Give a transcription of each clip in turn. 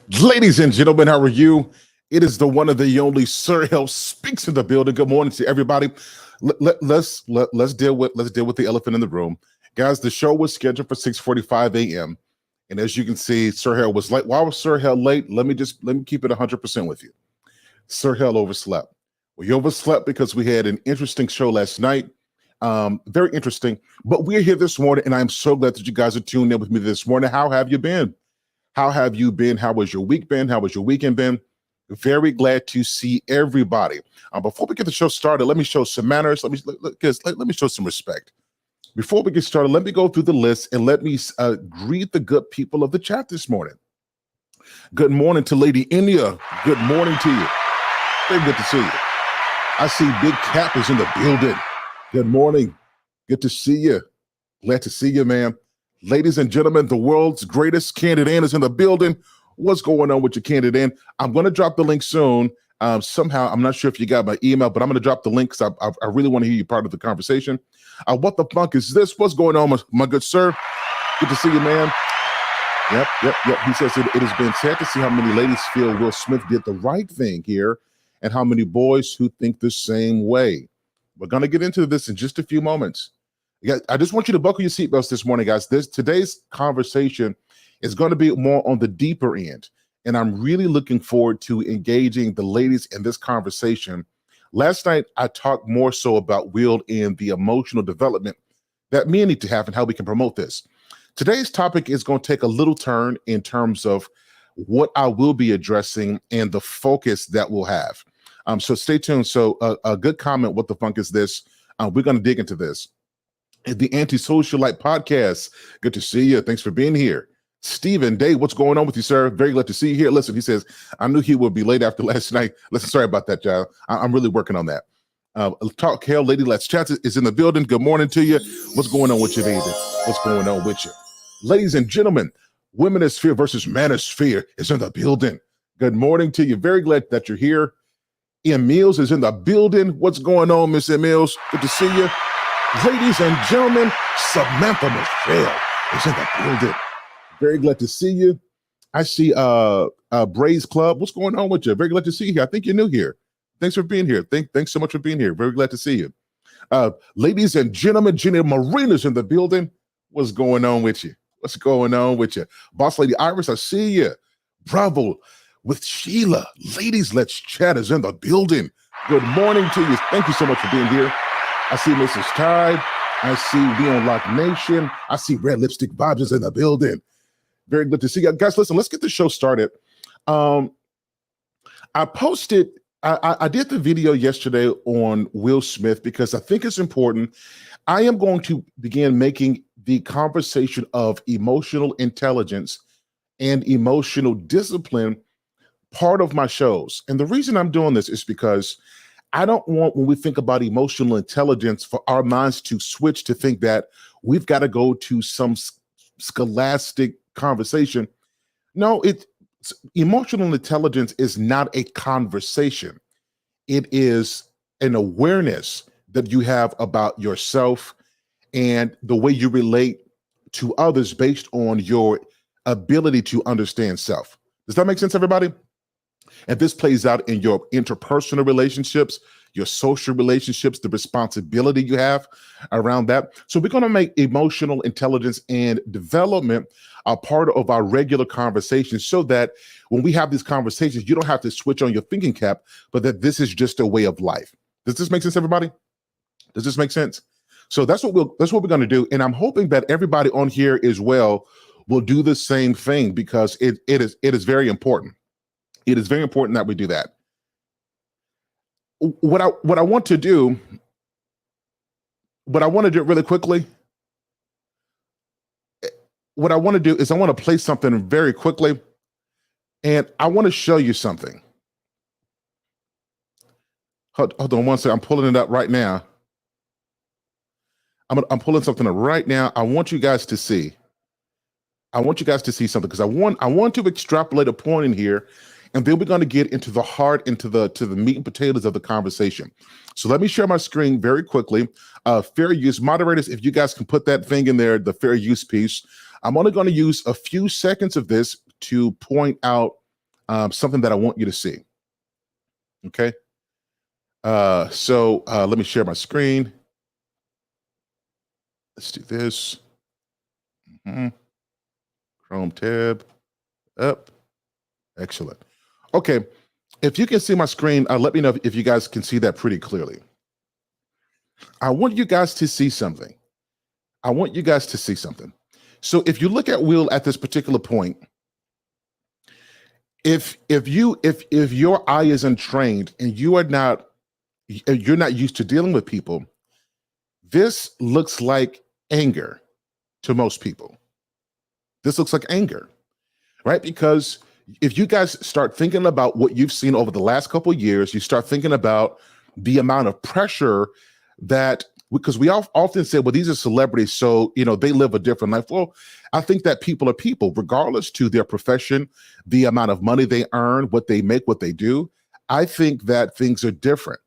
Ladies and gentlemen, how are you? It is the one of the only Sir Hale speaks in the building. Good morning to everybody. Let's deal with the elephant in the room, guys. The show was scheduled for 6:45 a.m. and as you can see, Sir Hale was late. Why was Sir Hale late? Let me keep it 100% with you. Sir Hale overslept. We overslept because we had an interesting show last night. Very interesting. But we're here this morning, and I'm so glad that you guys are tuned in with me this morning. How have you been? How have you been? How was your week been? How was your weekend been? Very glad to see everybody. Before we get the show started, let me show some manners. Let me show some respect. Before we get started, let me go through the list and let me greet the good people of the chat this morning. Good morning to Lady India. Good morning to you. Very good to see you. I see Big Cap is in the building. Good morning. Good to see you. Glad to see you, man. Ladies and gentlemen, the world's greatest candidate is in the building. What's going on with your candidate? I'm going to drop the link soon. Somehow, I'm not sure if you got my email, but I'm going to drop the link because I really want to hear you part of the conversation. What the funk is this? What's going on, my good sir? Good to see you, man. Yep. He says it has been sad to see how many ladies feel Will Smith did the right thing here and how many boys who think the same way. We're going to get into this in just a few moments. Yeah, I just want you to buckle your seatbelts this morning, guys. Today's conversation is going to be more on the deeper end, and I'm really looking forward to engaging the ladies in this conversation. Last night, I talked more so about Will and the emotional development that men need to have and how we can promote this. Today's topic is going to take a little turn in terms of what I will be addressing and the focus that we'll have. So stay tuned. So a good comment, what the funk is this? We're going to dig into this. The Anti-Socialite Podcast. Good to see you. Thanks for being here. Stephen Day, what's going on with you, sir? Very glad to see you here. Listen, he says, I knew he would be late after last night. Listen, sorry about that, child. I'm really working on that. Talk Hale, Lady Let's Chat is in the building. Good morning to you. What's going on with you, baby? What's going on with you? Ladies and gentlemen, Womanosphere versus Manosphere is in the building. Good morning to you. Very glad that you're here. Ian Mills is in the building. What's going on, Miss Ian Mills? Good to see you. Ladies and gentlemen, Samantha Michelle is in the building. Very glad to see you. I see Braves Club. What's going on with you? Very glad to see you here. I think you're new here. Thanks for being here. Thanks so much for being here. Very glad to see you. Ladies and gentlemen, Jenny Marina's in the building. What's going on with you? What's going on with you? Boss Lady Iris, I see you. Bravo with Sheila. Ladies, Let's Chat is in the building. Good morning to you. Thank you so much for being here. I see Mrs. Tide. I see We Unlock Nation. I see Red Lipstick Vibes is in the building. Very good to see you guys. Listen, let's get the show started. I did the video yesterday on Will Smith because I think it's important. I am going to begin making the conversation of emotional intelligence and emotional discipline part of my shows. And the reason I'm doing this is because I don't want, when we think about emotional intelligence, for our minds to switch to think that we've got to go to some scholastic conversation. No, emotional intelligence is not a conversation. It is an awareness that you have about yourself and the way you relate to others based on your ability to understand self. Does that make sense, everybody? And this plays out in your interpersonal relationships, your social relationships, the responsibility you have around that. So we're going to make emotional intelligence and development a part of our regular conversations so that when we have these conversations, you don't have to switch on your thinking cap, but that this is just a way of life. Does this make sense, everybody? Does this make sense? So that's what we're going to do. And I'm hoping that everybody on here as well will do the same thing because it is very important. It is very important that we do that. What I want to do really quickly. What I want to do is I want to play something very quickly, and I want to show you something. Hold on one second. I'm pulling it up right now. I'm pulling something up right now. I want you guys to see. I want you guys to see something because I want to extrapolate a point in here. And then we're going to get into the heart, into the meat and potatoes of the conversation. So let me share my screen very quickly. Fair use moderators, if you guys can put that thing in there, the fair use piece. I'm only going to use a few seconds of this to point out something that I want you to see. Okay. So let me share my screen. Let's do this. Chrome tab up. Excellent. Okay. If you can see my screen, let me know if you guys can see that pretty clearly. I want you guys to see something. So if you look at Will at this particular point, if your eye is untrained and you're not used to dealing with people, this looks like anger to most people. This looks like anger, right? Because if you guys start thinking about what you've seen over the last couple of years, you start thinking about the amount of pressure that, because we often say, well, these are celebrities, so they live a different life. Well, I think that people are people, regardless to their profession, the amount of money they earn, what they make, what they do. I think that things are different.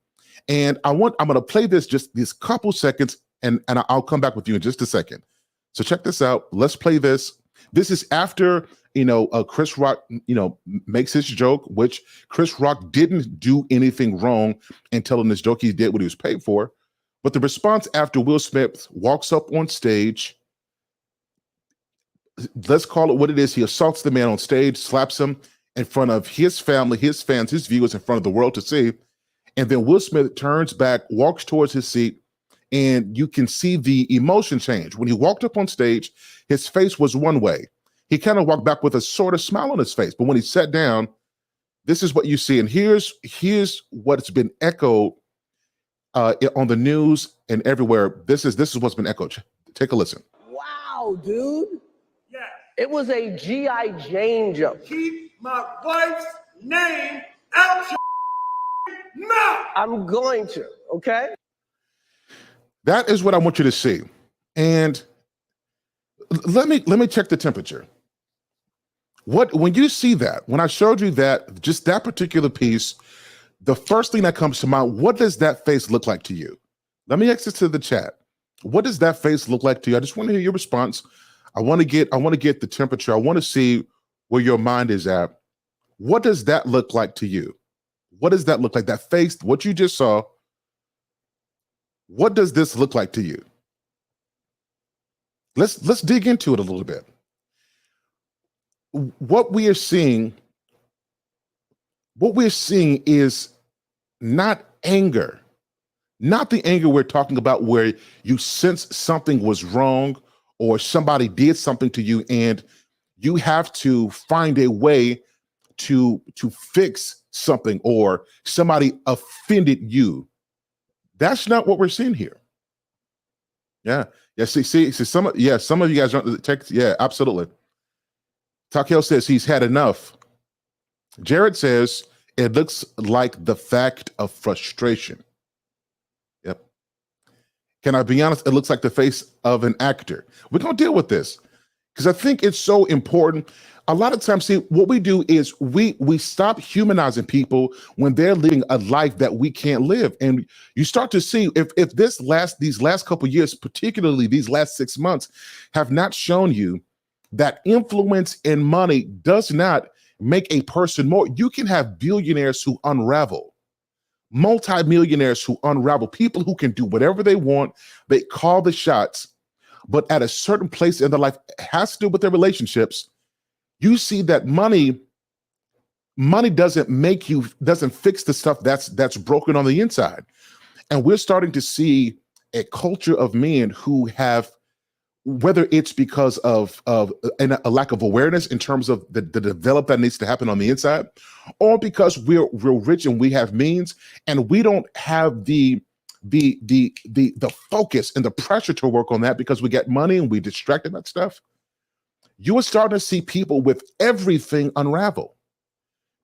And I'm going to play this just these couple seconds, and I'll come back with you in just a second. So check this out. Let's play this. This is after Chris Rock makes his joke, which Chris Rock didn't do anything wrong in telling this joke. He did what he was paid for. But the response after Will Smith walks up on stage, let's call it what it is. He assaults the man on stage, slaps him in front of his family, his fans, his viewers, in front of the world to see. And then Will Smith turns back, walks towards his seat, and you can see the emotion change. When he walked up on stage, his face was one way. He kind of walked back with a sort of smile on his face. But when he sat down, this is what you see. And here's what's been echoed on the news and everywhere. This is what's been echoed. Take a listen. Wow, dude. Yeah. It was a G.I. Jane joke. Keep my wife's name out your mouth. I'm going to, okay? That is what I want you to see. And let me check the temperature. When you see that, when I showed you that, just that particular piece, the first thing that comes to mind, what does that face look like to you? Let me exit to the chat. What does that face look like to you? I just want to hear your response. I want to get the temperature. I want to see where your mind is at. What does that look like to you? What does that look like? That face, what you just saw, what does this look like to you? Let's dig into it a little bit. What we are seeing is not anger, not the anger we're talking about where you sense something was wrong or somebody did something to you and you have to find a way to fix something or somebody offended you. That's not what we're seeing here. Yeah. See, some of you guys don't text. Yeah, absolutely. Takel says he's had enough. Jared says it looks like the fact of frustration. Yep. Can I be honest? It looks like the face of an actor. We're going to deal with this because I think it's so important. A lot of times, see, what we do is we stop humanizing people when they're living a life that we can't live. And you start to see if these last couple of years, particularly these last 6 months, have not shown you that influence and money does not make a person more. You can have billionaires who unravel, multimillionaires who unravel, people who can do whatever they want. They call the shots, but at a certain place in their life, it has to do with their relationships. You see that money doesn't fix the stuff that's broken on the inside. And we're starting to see a culture of men who have, whether it's because of a lack of awareness in terms of the develop that needs to happen on the inside, or because we're rich and we have means and we don't have the focus and the pressure to work on that because we get money and we distracted that stuff. You are starting to see people with everything unravel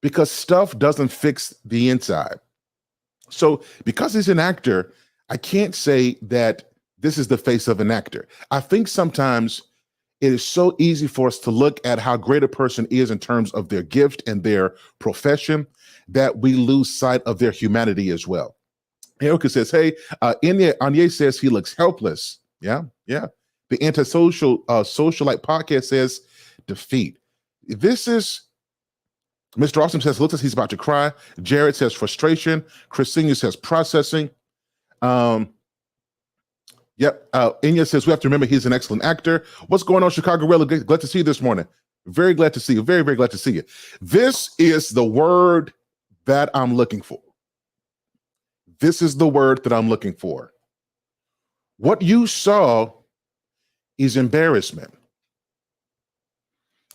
because stuff doesn't fix the inside. So because he's an actor, I can't say that this is the face of an actor. I think sometimes it is so easy for us to look at how great a person is in terms of their gift and their profession that we lose sight of their humanity as well. Erica says, hey, Anye says he looks helpless. Yeah. The antisocial socialite podcast says defeat. This is Mr. Austin says, looks like he's about to cry. Jared says frustration. Chris Senior says processing. Inya says we have to remember he's an excellent actor. What's going on, Chicago Rella? Glad to see you this morning. Very glad to see you. Very, very glad to see you. This is the word that I'm looking for. This is the word that I'm looking for. What you saw is embarrassment.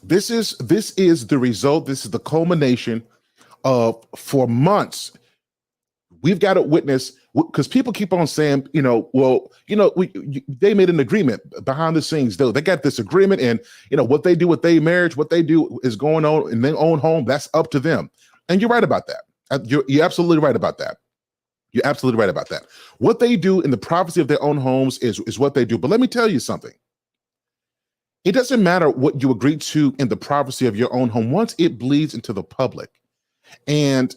This is the result. This is the culmination of, for months, we've got to witness, because people keep on saying, they made an agreement behind the scenes, though. They got this agreement, and what they do with their marriage, what they do is going on in their own home. That's up to them. And you're right about that. You're absolutely right about that. You're absolutely right about that. What they do in the privacy of their own homes is what they do. But let me tell you something. It doesn't matter what you agree to in the privacy of your own home. Once it bleeds into the public, and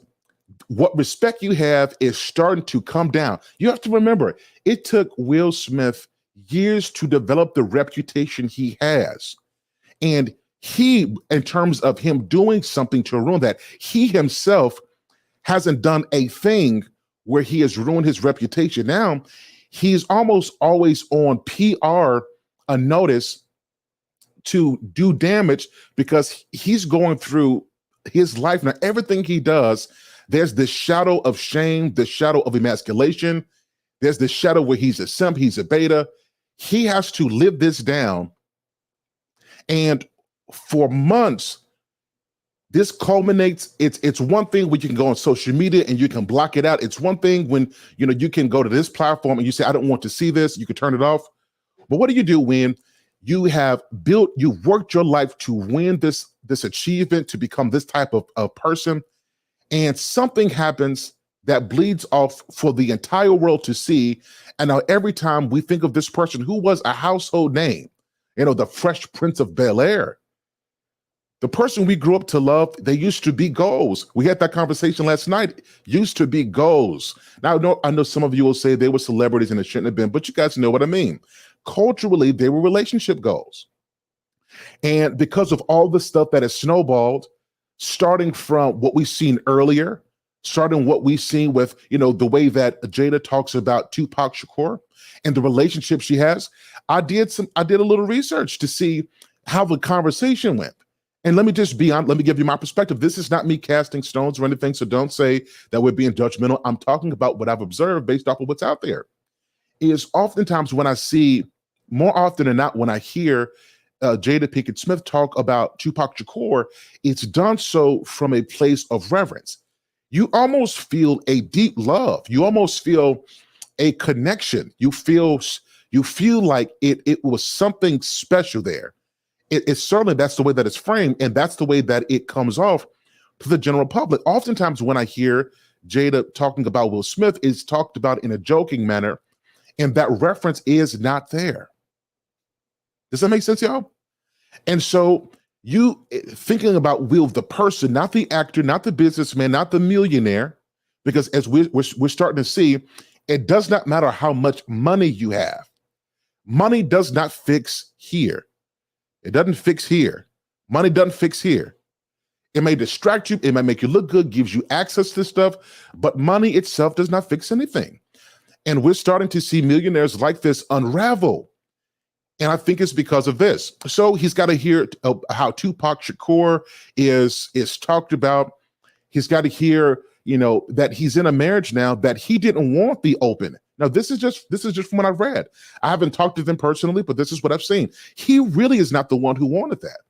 what respect you have is starting to come down. You have to remember, it took Will Smith years to develop the reputation he has. And he, in terms of him doing something to ruin that, he himself hasn't done a thing where he has ruined his reputation. Now, he's almost always on PR, a notice to do damage, because he's going through his life. Now, everything he does, there's this shadow of shame, the shadow of emasculation. There's this shadow where he's a simp, he's a beta. He has to live this down. And for months, this culminates. It's one thing when you can go on social media and you can block it out. It's one thing when you can go to this platform and you say, I don't want to see this. You can turn it off. But what do you do when you've worked your life to win this achievement, to become this type of person, and something happens that bleeds off for the entire world to see? And now every time we think of this person who was a household name, the Fresh Prince of Bel-Air, the person we grew up to love, they used to be goals. We had that conversation last night. Used to be goals. Now, I know some of you will say they were celebrities and it shouldn't have been, but you guys know what I mean. Culturally, they were relationship goals. And because of all the stuff that has snowballed, starting from what we've seen earlier, starting what we've seen with, the way that Jada talks about Tupac Shakur and the relationship she has, I did a little research to see how the conversation went. And let me just be honest, let me give you my perspective. This is not me casting stones or anything, so don't say that we're being judgmental. I'm talking about what I've observed based off of what's out there. Is oftentimes when I see, more often than not, when I hear Jada Pinkett Smith talk about Tupac Shakur, it's done so from a place of reverence. You almost feel a deep love. You almost feel a connection. You feel like it was something special there. It's certainly, that's the way that it's framed, and that's the way that it comes off to the general public. Oftentimes when I hear Jada talking about Will Smith, it's talked about in a joking manner, and that reference is not there. Does that make sense, y'all? And so you thinking about Will, the person, not the actor, not the businessman, not the millionaire, because as we're starting to see, it does not matter how much money you have. Money does not fix here. It doesn't fix here. Money doesn't fix here. It may distract you. It might make you look good, gives you access to stuff, but money itself does not fix anything. And we're starting to see millionaires like this unravel. And I think it's because of this. So he's got to hear how Tupac Shakur is talked about. He's got to hear, that he's in a marriage now that he didn't want the open. Now, this is just from what I've read. I haven't talked to them personally, but this is what I've seen. He really is not the one who wanted that,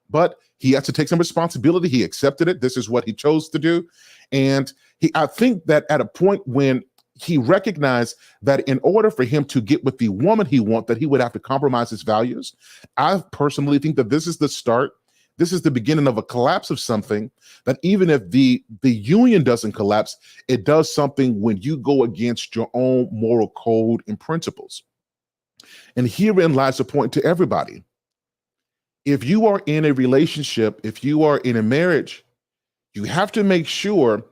but he has to take some responsibility. He accepted it. This is what he chose to do. And I think that at a point when he recognized that in order for him to get with the woman he wants, that he would have to compromise his values. I personally think that this is the start. This is the beginning of a collapse of something, that even if the union doesn't collapse, it does something when you go against your own moral code and principles. And herein lies the point to everybody. If you are in a relationship, if you are in a marriage, you have to make sure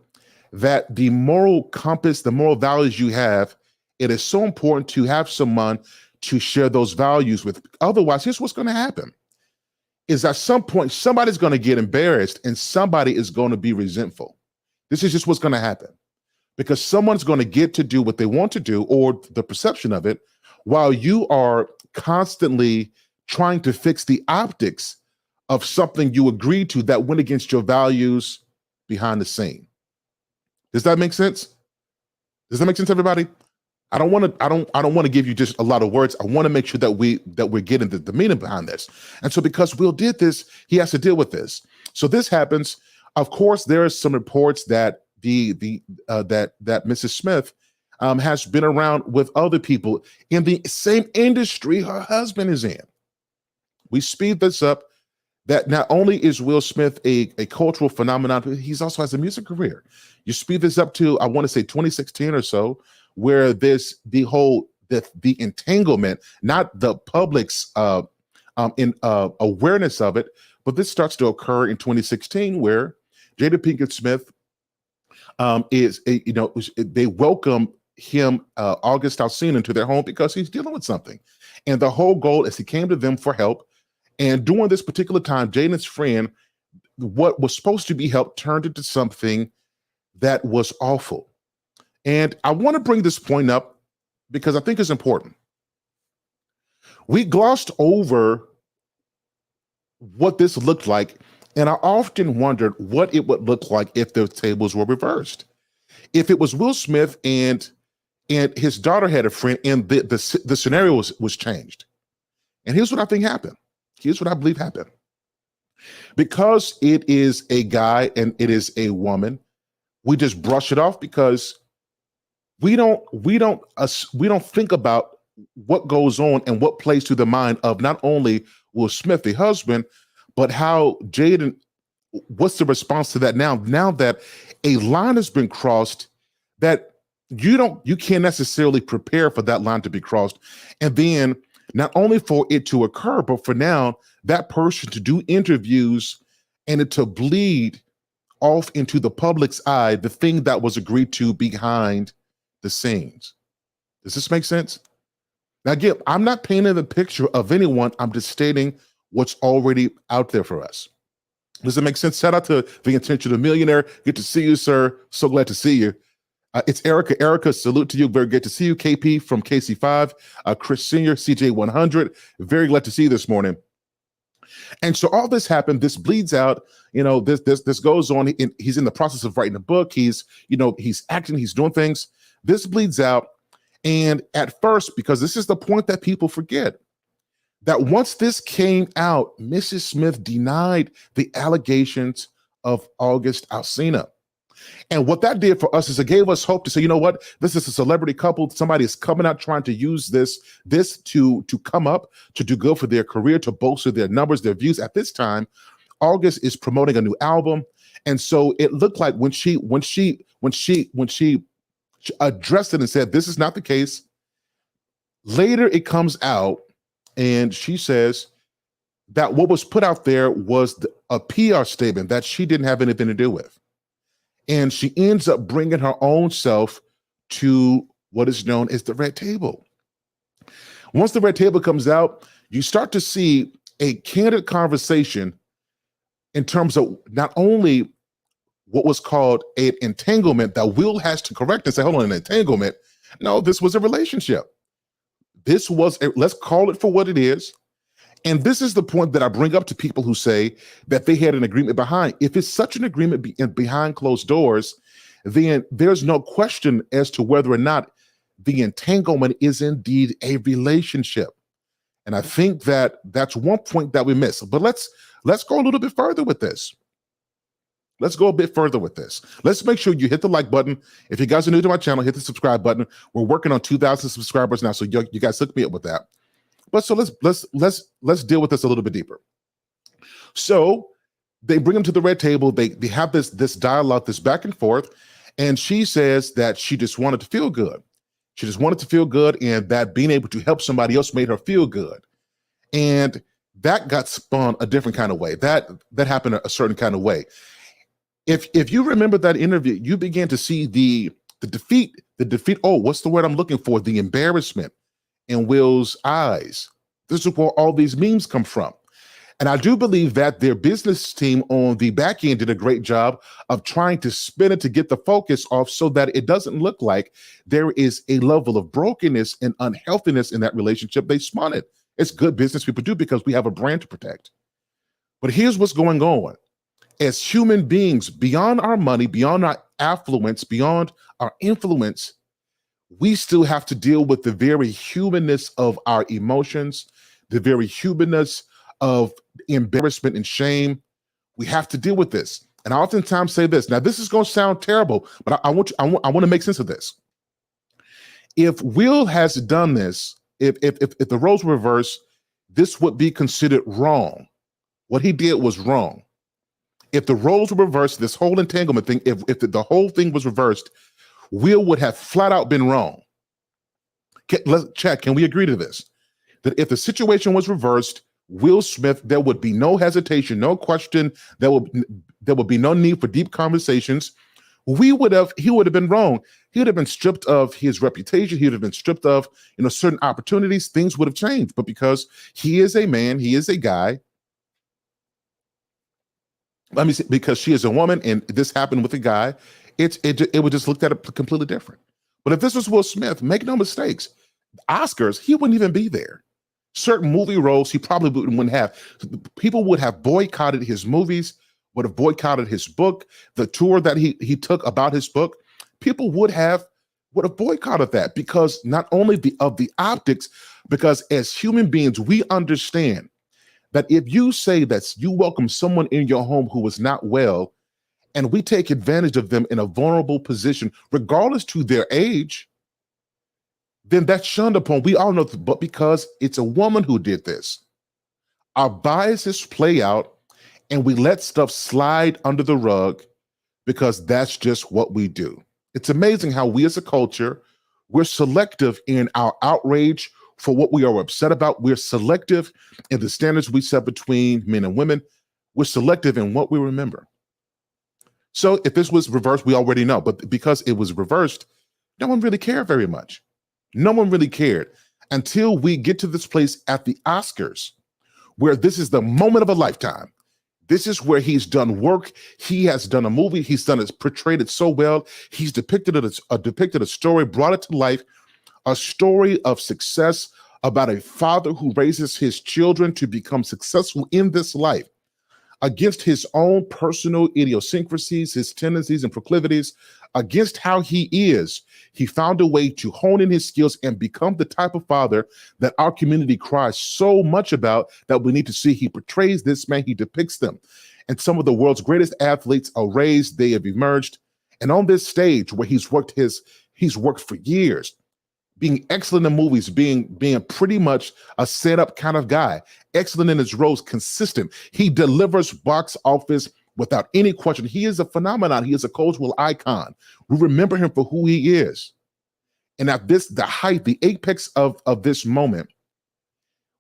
that the moral compass, the moral values you have, it is so important to have someone to share those values with. Otherwise, here's what's going to happen. is at some point somebody's going to get embarrassed and somebody is going to be resentful. This is just what's going to happen because someone's going to get to do what they want to do or the perception of it while you are constantly trying to fix the optics of something you agreed to that went against your values behind the scene. Does that make sense? Does that make sense, everybody? I don't want to give you just a lot of words. I want to make sure that we're getting the meaning behind this. And so because Will did this, he has to deal with this. So this happens. Of course, there are some reports that that Mrs. Smith has been around with other people in the same industry her husband is in. We speed this up that not only is Will Smith a cultural phenomenon, but he also has a music career. You speed this up to, I want to say 2016 or so, where there's the entanglement, not the public's awareness of it, but this starts to occur in 2016 where Jada Pinkett Smith they welcome him, August Alsina, into their home because he's dealing with something. And the whole goal is he came to them for help. And during this particular time, Jada's friend, what was supposed to be help turned into something that was awful. And I want to bring this point up because I think it's important. We glossed over what this looked like, and I often wondered what it would look like if the tables were reversed. If it was Will Smith and his daughter had a friend and the scenario was changed. And here's what I think happened. Here's what I believe happened. Because it is a guy and it is a woman, we just brush it off because we don't think about what goes on and what plays through the mind of not only Will Smith, the husband, but how Jaden, what's the response to that now? Now that a line has been crossed that you can't necessarily prepare for that line to be crossed. And then not only for it to occur, but for now, that person to do interviews and it to bleed off into the public's eye, the thing that was agreed to behind the scenes. Does this make sense? Now, again, I'm not painting the picture of anyone. I'm just stating what's already out there for us. Does it make sense? Shout out to the Intentional Millionaire. Good to see you, sir. So glad to see you. It's Erica. Erica, salute to you. Very good to see you. KP from KC5. Chris Sr., CJ100. Very glad to see you this morning. And so all this happened. This bleeds out. This goes on. He's in the process of writing a book. He's acting. He's doing things. This bleeds out. And at first, because this is the point that people forget, that once this came out, Mrs. Smith denied the allegations of August Alsina. And what that did for us is it gave us hope to say, you know what, this is a celebrity couple. Somebody is coming out trying to use this to come up, to do good for their career, to bolster their numbers, their views. At this time, August is promoting a new album. And so it looked like when she addressed it and said, this is not the case. Later it comes out and she says that what was put out there was a PR statement that she didn't have anything to do with. And she ends up bringing her own self to what is known as the red table. Once the red table comes out, you start to see a candid conversation in terms of not only what was called an entanglement that Will has to correct and say, hold on, an entanglement. No, this was a relationship. This was, let's call it for what it is. And this is the point that I bring up to people who say that they had an agreement behind. If it's such an agreement behind closed doors, then there's no question as to whether or not the entanglement is indeed a relationship. And I think that that's one point that we miss. But let's go a little bit further with this. Let's go a bit further with this. Let's make sure you hit the like button. If you guys are new to my channel, hit the subscribe button. We're working on 2,000 subscribers now, so you guys hook me up with that. But so let's deal with this a little bit deeper. So they bring him to the red table. They have this dialogue, this back and forth, and she says that she just wanted to feel good. She just wanted to feel good, and that being able to help somebody else made her feel good. And that got spun a different kind of way. That happened a certain kind of way. If you remember that interview, you began to see the defeat. Oh, what's the word I'm looking for? The embarrassment in Will's eyes. This is where all these memes come from. And I do believe that their business team on the back end did a great job of trying to spin it to get the focus off so that it doesn't look like there is a level of brokenness and unhealthiness in that relationship. They spun it. It's good business people do because we have a brand to protect. But here's what's going on. As human beings, beyond our money, beyond our affluence, beyond our influence, we still have to deal with the very humanness of our emotions, the very humanness of embarrassment and shame. We have to deal with this. And I oftentimes say this. Now, this is going to sound terrible, but I want to make sense of this. If Will has done this, if the roles were reversed, this would be considered wrong. What he did was wrong. If the roles were reversed, this whole entanglement thing, if the whole thing was reversed, Will would have flat out been wrong. Let's check. Can we agree to this? That if the situation was reversed, Will Smith, there would be no hesitation, no question. There would be no need for deep conversations. He would have been wrong. He would have been stripped of his reputation. He would have been stripped of, certain opportunities. Things would have changed. But because he is a man, he is a guy. Let me say, because she is a woman and this happened with a guy, it would just look at it completely different. But if this was Will Smith, make no mistakes, Oscars, he wouldn't even be there. Certain movie roles he probably wouldn't have. People would have boycotted his movies, would have boycotted his book, the tour that he took about his book. People would have boycotted that because not only of the optics, because as human beings, we understand that if you say that you welcome someone in your home who is not well, and we take advantage of them in a vulnerable position, regardless to their age, then that's shunned upon. We all know, but because it's a woman who did this, our biases play out and we let stuff slide under the rug because that's just what we do. It's amazing how we as a culture, we're selective in our outrage for what we are upset about. We're selective in the standards we set between men and women. We're selective in what we remember. So if this was reversed, we already know. But because it was reversed, no one really cared very much. No one really cared until we get to this place at the Oscars, where this is the moment of a lifetime. This is where he's done work. He has done a movie. He's done it, portrayed it so well. He's depicted a story, brought it to life, a story of success about a father who raises his children to become successful in this life against his own personal idiosyncrasies, his tendencies and proclivities, against how he is. He found a way to hone in his skills and become the type of father that our community cries so much about that we need to see. He portrays this man, he depicts them. And some of the world's greatest athletes are raised, they have emerged. And on this stage where he's worked for years, being excellent in movies, being pretty much a set-up kind of guy, excellent in his roles, consistent. He delivers box office without any question. He is a phenomenon. He is a cultural icon. We remember him for who he is. And at the height, the apex of this moment,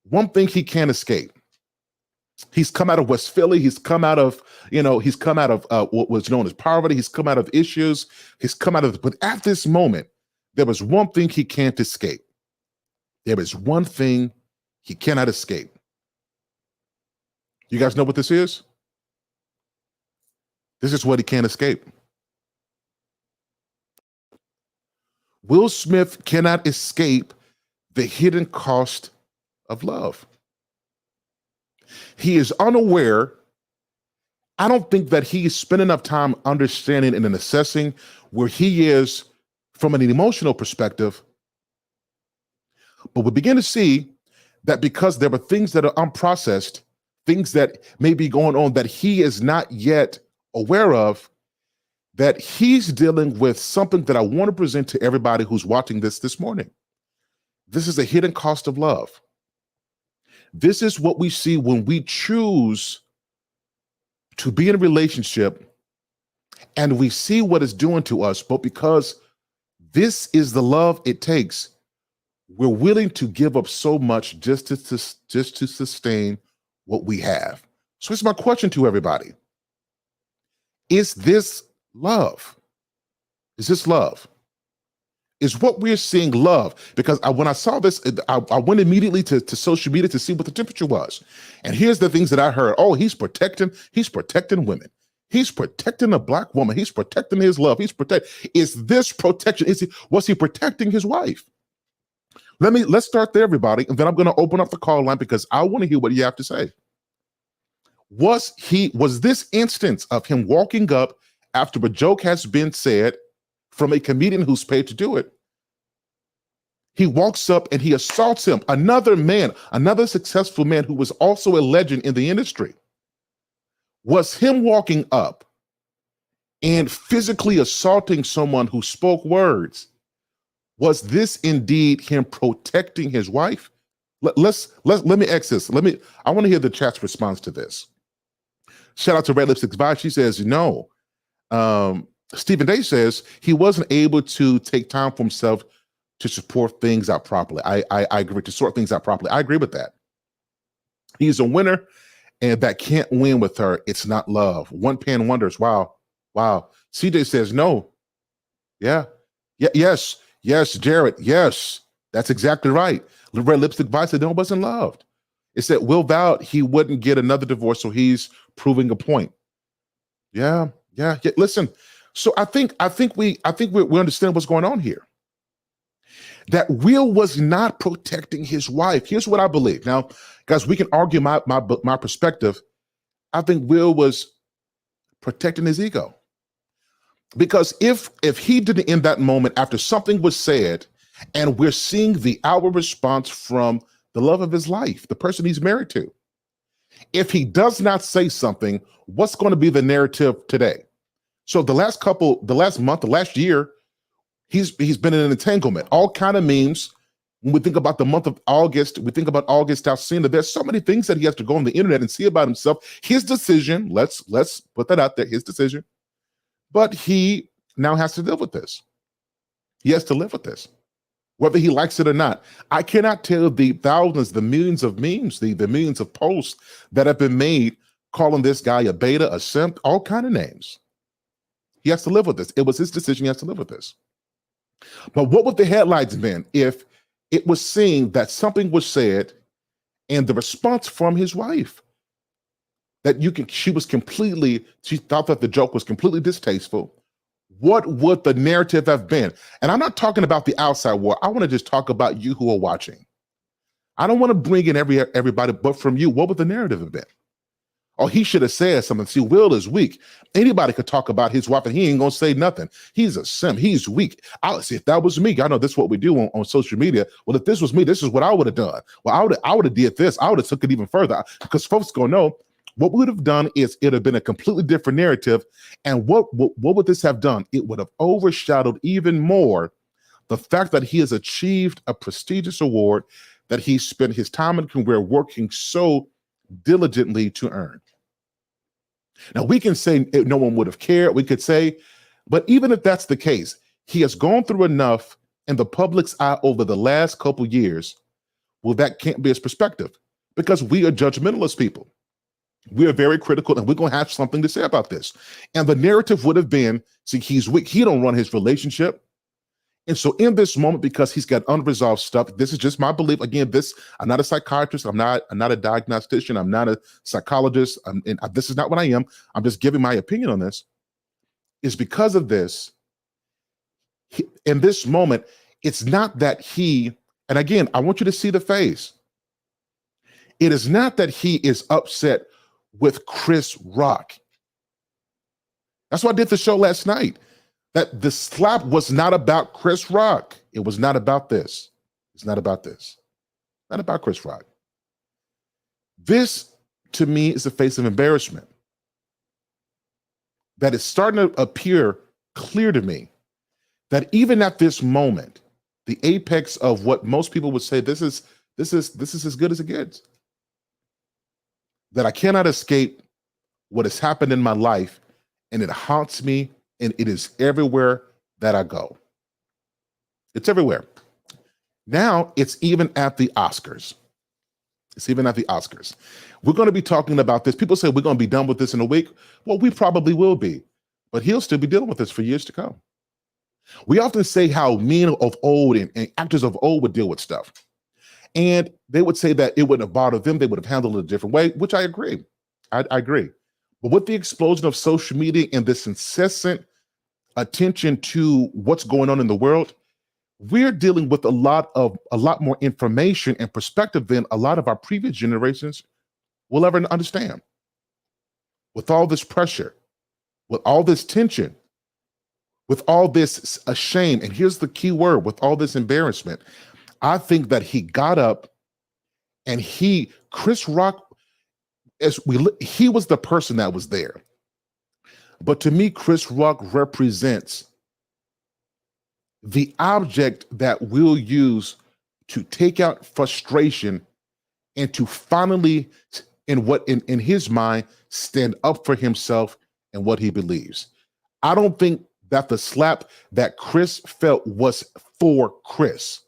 one thing he can't escape. He's come out of West Philly. He's come out of what was known as poverty. He's come out of issues. But at this moment, there was one thing he can't escape. There is one thing he cannot escape. You guys know what this is? This is what he can't escape. Will Smith cannot escape the hidden cost of love. He is unaware. I don't think that he spent enough time understanding and assessing where he is from an emotional perspective. But we begin to see that because there are things that are unprocessed, things that may be going on that he is not yet aware of, that he's dealing with something that I want to present to everybody who's watching this morning. This is a hidden cost of love. This is what we see when we choose to be in a relationship and we see what it's doing to us, but because this is the love it takes, we're willing to give up so much just to sustain what we have. So it's my question to everybody. Is this love? Is this love? Is what we're seeing love? Because when I saw this, I went immediately to social media to see what the temperature was. And here's the things that I heard. Oh, he's protecting women. He's protecting a Black woman. He's protecting his love. Is this protection? Was he protecting his wife? Let's start there, everybody. And then I'm going to open up the call line because I want to hear what you have to say. Was this instance of him walking up after a joke has been said from a comedian who's paid to do it? He walks up and he assaults him, another man, another successful man who was also a legend in the industry. Was him walking up and physically assaulting someone who spoke words? Was this indeed him protecting his wife? Let me ask this. I want to hear the chat's response to this. Shout out to Red Lipstick Vibe. She says no. Stephen Day says he wasn't able to take time for himself to support things out properly. I agree, to sort things out properly. I agree with that. He's a winner, and that can't win with her. It's not love. One Pan wonders, wow. CJ says no. Yes, Jared, yes. That's exactly right. Red Lipstick Vibe said no, it wasn't loved. It said Will vowed he wouldn't get another divorce, so he's proving a point. Yeah. Listen, so I think we understand what's going on here. That Will was not protecting his wife. Here's what I believe. Now, guys, we can argue my perspective. I think Will was protecting his ego. Because if he didn't in that moment after something was said, and we're seeing the outward response from the love of his life, the person he's married to, if he does not say something, what's going to be the narrative today? So the last month, the last year, he's been in an entanglement. All kind of memes. When we think about the month of August, we think about August Alsina. There's so many things that he has to go on the internet and see about himself. His decision, let's put that out there, his decision. But he now has to deal with this. He has to live with this, whether he likes it or not. I cannot tell the thousands, the millions of memes, the millions of posts that have been made calling this guy a beta, a simp, all kind of names. He has to live with this. It was his decision. He has to live with this. But what would the headlines been if it was seen that something was said and the response from his wife that she thought that the joke was completely distasteful? What would the narrative have been? And I'm not talking about the outside world. I want to just talk about you who are watching. I don't want to bring in everybody, but from you, what would the narrative have been? Oh, he should have said something. See, Will is weak. Anybody could talk about his wife and he ain't gonna say nothing. He's a simp. He's weak. See, if that was me, I know this is what we do on social media. Well, if this was me, this is what I would have done. Well, I would have did this. I would have took it even further because folks gonna know what we would have done is it would have been a completely different narrative. And what would this have done? It would have overshadowed even more the fact that he has achieved a prestigious award that he spent his time and career working so diligently to earn. Now, we can say no one would have cared. We could say, but even if that's the case, he has gone through enough in the public's eye over the last couple years. Well, that can't be his perspective because we are judgmentalist people. We are very critical and we're going to have something to say about this. And the narrative would have been, see, he's weak. He don't run his relationship. And so in this moment, because he's got unresolved stuff, this is just my belief. Again, I'm not a psychiatrist. I'm not a diagnostician. I'm not a psychologist. This is not what I am. I'm just giving my opinion on this. Is because of this, in this moment, it's not that and again, I want you to see the face. It is not that he is upset with Chris Rock. That's why I did the show last night. That the slap was not about Chris Rock. It was not about this. It's not about this. Not about Chris Rock. This, to me, is a face of embarrassment. That is starting to appear clear to me that even at this moment, the apex of what most people would say, this is as good as it gets. That I cannot escape what has happened in my life, and it haunts me. And it is everywhere that I go. It's everywhere. Now it's even at the Oscars. It's even at the Oscars. We're going to be talking about this. People say we're going to be done with this in a week. Well, we probably will be, but he'll still be dealing with this for years to come. We often say how men of old and actors of old would deal with stuff. And they would say that it wouldn't have bothered them. They would have handled it a different way, which I agree. I agree. But with the explosion of social media and this incessant attention to what's going on in the world, we're dealing with a lot more information and perspective than a lot of our previous generations will ever understand. With all this pressure, with all this tension, with all this shame, and here's the key word, with all this embarrassment, I think that he got up and Chris Rock, he was the person that was there. But to me, Chris Rock represents the object that we'll use to take out frustration and to finally, in his mind, stand up for himself and what he believes. I don't think that the slap that Chris felt was for Chris.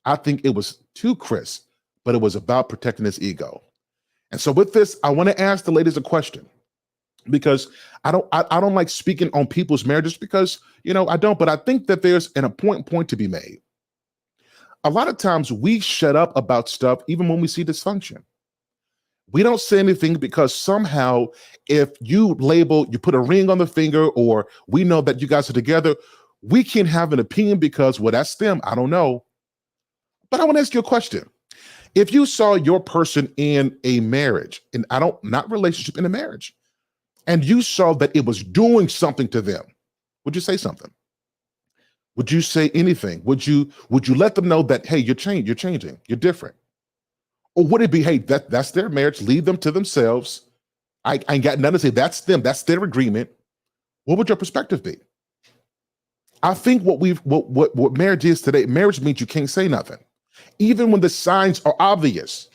I think it was to Chris, but it was about protecting his ego. And so with this, I want to ask the ladies a question, because I don't like speaking on people's marriages because, I don't, but I think that there's an important point to be made. A lot of times we shut up about stuff even when we see dysfunction. We don't say anything because somehow if you put a ring on the finger, or we know that you guys are together, we can have an opinion because, well, that's them. I don't know. But I want to ask you a question. If you saw your person in a marriage, and not relationship, in a marriage, and you saw that it was doing something to them, would you say something? Would you say anything? Would you let them know that, hey, you're changing, you're different? Or would it be, hey, that's their marriage, leave them to themselves. I ain't got nothing to say, that's them, that's their agreement. What would your perspective be? I think what marriage is today, marriage means you can't say nothing, even when the signs are obvious.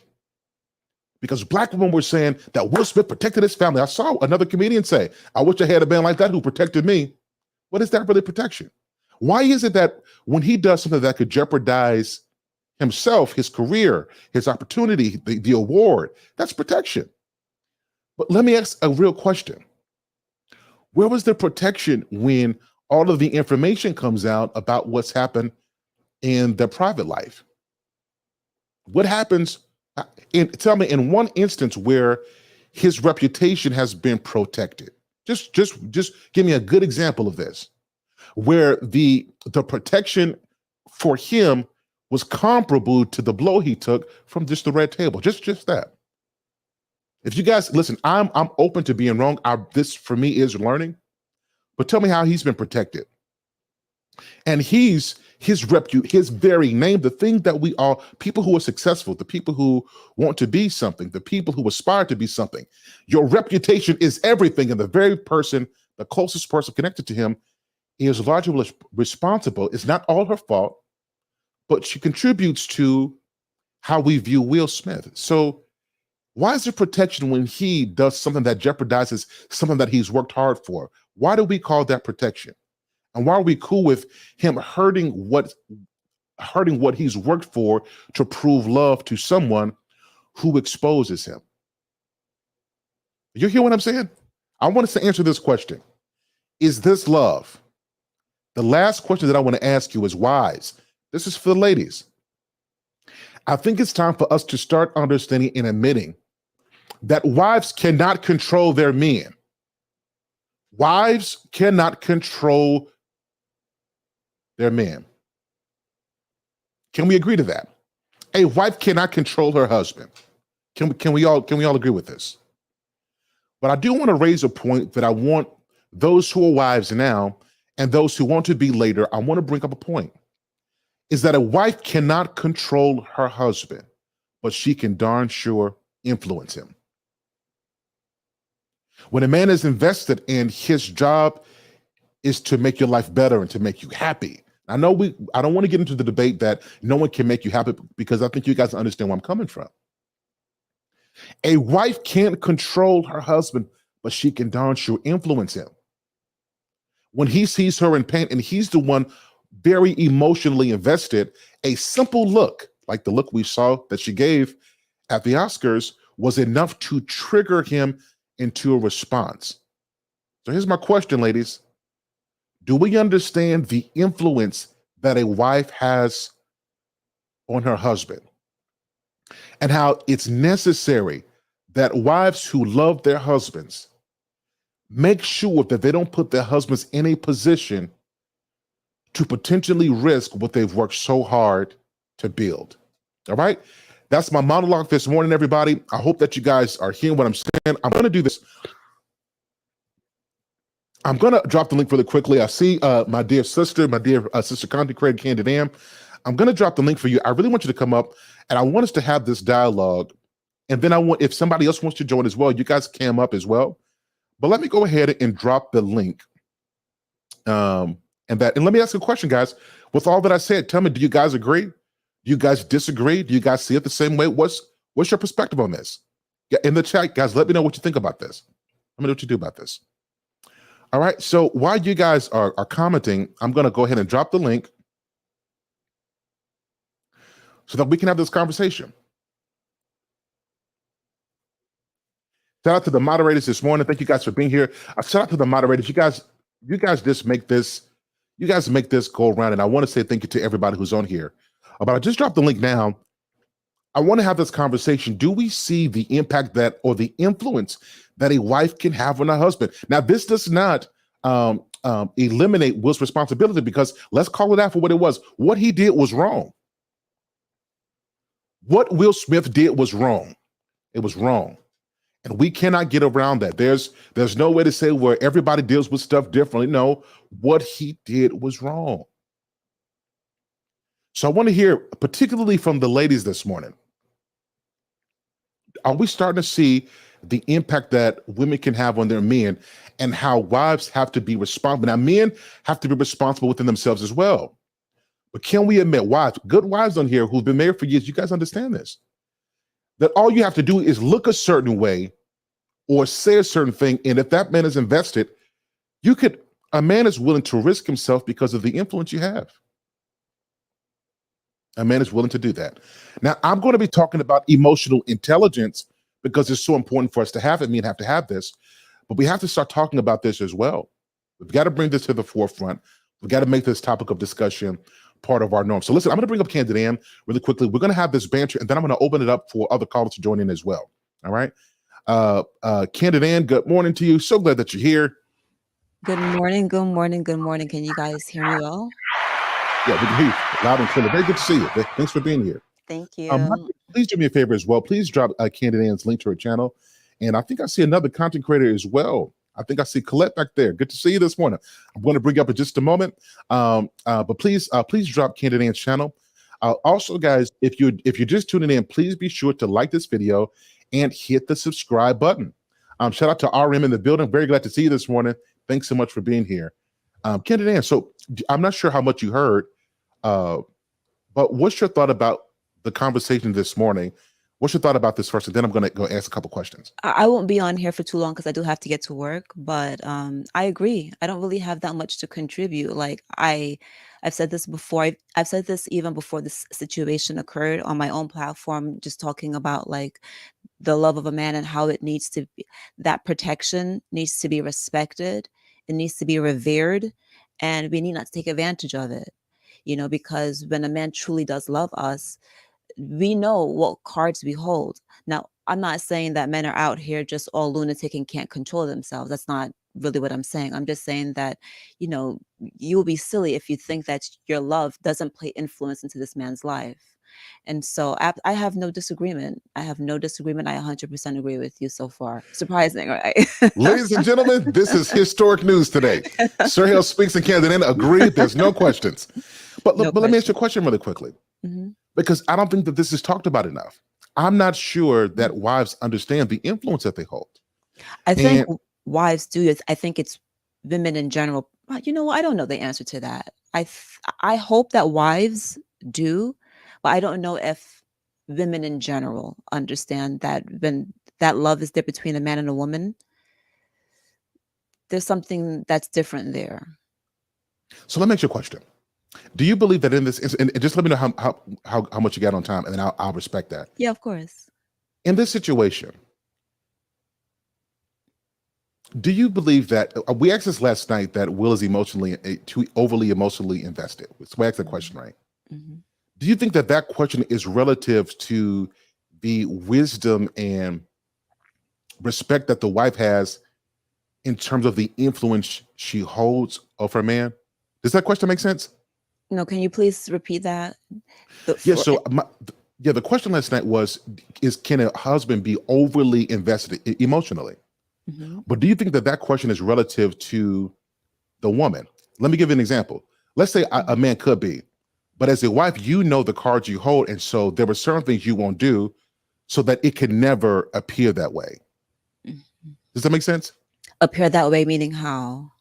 Because Black women were saying that Will Smith protected his family. I saw another comedian say, I wish I had a man like that who protected me. What is that really protection? Why is it that when he does something that could jeopardize himself, his career, his opportunity, the award, that's protection? But let me ask a real question. Where was the protection when all of the information comes out about what's happened in their private life? What happens? Tell me in one instance where his reputation has been protected. Just give me a good example of this, where the protection for him was comparable to the blow he took from just the red table. Just that. If you guys listen, I'm open to being wrong. This for me is learning, but tell me how he's been protected. And his very name, the thing that we all, people who are successful, the people who want to be something, the people who aspire to be something, your reputation is everything. And the very person, the closest person connected to him, is largely responsible. It's not all her fault, but she contributes to how we view Will Smith. So why is there protection when he does something that jeopardizes something that he's worked hard for? Why do we call that protection? And why are we cool with him hurting what he's worked for to prove love to someone who exposes him? You hear what I'm saying? I want us to answer this question. Is this love? The last question that I want to ask you is wise. This is for the ladies. I think it's time for us to start understanding and admitting that wives cannot control their men. Wives cannot control their men. Can we agree to that? A wife cannot control her husband. Can we all agree with this? But I do want to raise a point that I want those who are wives now and those who want to be later, I want to bring up a point, is that a wife cannot control her husband, but she can darn sure influence him. When a man is invested in his job is to make your life better and to make you happy. I don't want to get into the debate that no one can make you happy, because I think you guys understand where I'm coming from. A wife can't control her husband, but she can darn sure influence him. When he sees her in pain and he's the one very emotionally invested, a simple look, like the look we saw that she gave at the Oscars, was enough to trigger him into a response. So here's my question, ladies. Do we understand the influence that a wife has on her husband and how it's necessary that wives who love their husbands make sure that they don't put their husbands in a position to potentially risk what they've worked so hard to build? All right. That's my monologue this morning, everybody. I hope that you guys are hearing what I'm saying. I'm going to do this. I'm going to drop the link really quickly. I see my dear sister content creator, Candid Am. I'm going to drop the link for you. I really want you to come up and I want us to have this dialogue. And then I want, if somebody else wants to join as well, you guys can come up as well. But let me go ahead and drop the link. And let me ask you a question, guys. With all that I said, tell me, do you guys agree? Do you guys disagree? Do you guys see it the same way? What's your perspective on this? Yeah, in the chat, guys, let me know what you think about this. Let me know what you do about this. All right. So while you guys are commenting, I'm going to go ahead and drop the link so that we can have this conversation. Shout out to the moderators this morning. Thank you guys for being here. Shout out to the moderators. You guys just make this. You guys make this go around, and I want to say thank you to everybody who's on here. But I just dropped the link now. I want to have this conversation. Do we see the impact that, or the influence that a wife can have on her husband? Now, this does not eliminate Will's responsibility, because let's call it out for what it was. What he did was wrong. What Will Smith did was wrong. It was wrong. And we cannot get around that. There's no way to say where everybody deals with stuff differently. No, what he did was wrong. So I want to hear, particularly from the ladies this morning, are we starting to see the impact that women can have on their men, and how wives have to be responsible? Now, men have to be responsible within themselves as well. But can we admit, wives, good wives on here who've been married for years, you guys understand this, that all you have to do is look a certain way or say a certain thing, and if that man is invested, a man is willing to risk himself because of the influence you have. A man is willing to do that. Now, I'm going to be talking about emotional intelligence because it's so important for us to have it. Men have to have this, but we have to start talking about this as well. We've got to bring this to the forefront. We've got to make this topic of discussion part of our norm. So listen, I'm going to bring up Candid Am really quickly. We're going to have this banter, and then I'm going to open it up for other callers to join in as well. All right. Candid Am, good morning to you. So glad that you're here. Good morning, good morning, good morning. Can you guys hear me well? Yeah, we can hear you loud and clear. Very good to see you. Thanks for being here. Thank you. Please do me a favor as well. Please drop Candid Am's link to her channel. And I think I see another content creator as well. I think I see Colette back there. Good to see you this morning. I'm going to bring you up in just a moment. But please drop Candid Am's channel. Also, guys, if you're just tuning in, please be sure to like this video and hit the subscribe button. Shout out to RM in the building. Very glad to see you this morning. Thanks so much for being here. Candid Am, so I'm not sure how much you heard, but what's your thought about the conversation this morning? What's your thought about this first? And then I'm going to go ask a couple questions. I won't be on here for too long because I do have to get to work, but I agree. I don't really have that much to contribute. Like I've said this before. I've said this even before this situation occurred on my own platform, just talking about like the love of a man and how it needs to be, that protection needs to be respected. It needs to be revered, and we need not to take advantage of it, because when a man truly does love us, we know what cards we hold. Now, I'm not saying that men are out here just all lunatic and can't control themselves. That's not really what I'm saying. I'm just saying that, you'll be silly if you think that your love doesn't play influence into this man's life. And so I have no disagreement. I 100% agree with you so far. Surprising, right? Ladies and gentlemen, this is historic news today. Sir Hale speaks and Candid Am agreed. There's no questions. But let me ask you a question really quickly, because I don't think that this is talked about enough. I'm not sure that wives understand the influence that they hold. I think wives do. I think it's women in general. You know what? I don't know the answer to that. I hope that wives do. But I don't know if women in general understand that when that love is there between a man and a woman, there's something that's different there. So let me ask you a question. Do you believe that in this, and just let me know how much you got on time, and then I'll respect that. Yeah, of course. In this situation, Do you believe that we asked this last night that Will is emotionally too overly emotionally invested? So we asked the question, right? Mm-hmm. Do you think that that question is relative to the wisdom and respect that the wife has in terms of the influence she holds of her man? Does that question make sense? No, can you please repeat that? Yeah. So the question last night was: is can a husband be overly invested emotionally? Mm-hmm. But do you think that that question is relative to the woman? Let me give you an example. Let's say a man could be, but as a wife, you know the cards you hold, and so there were certain things you won't do, so that it can never appear that way. Mm-hmm. Does that make sense? Appear that way, meaning how?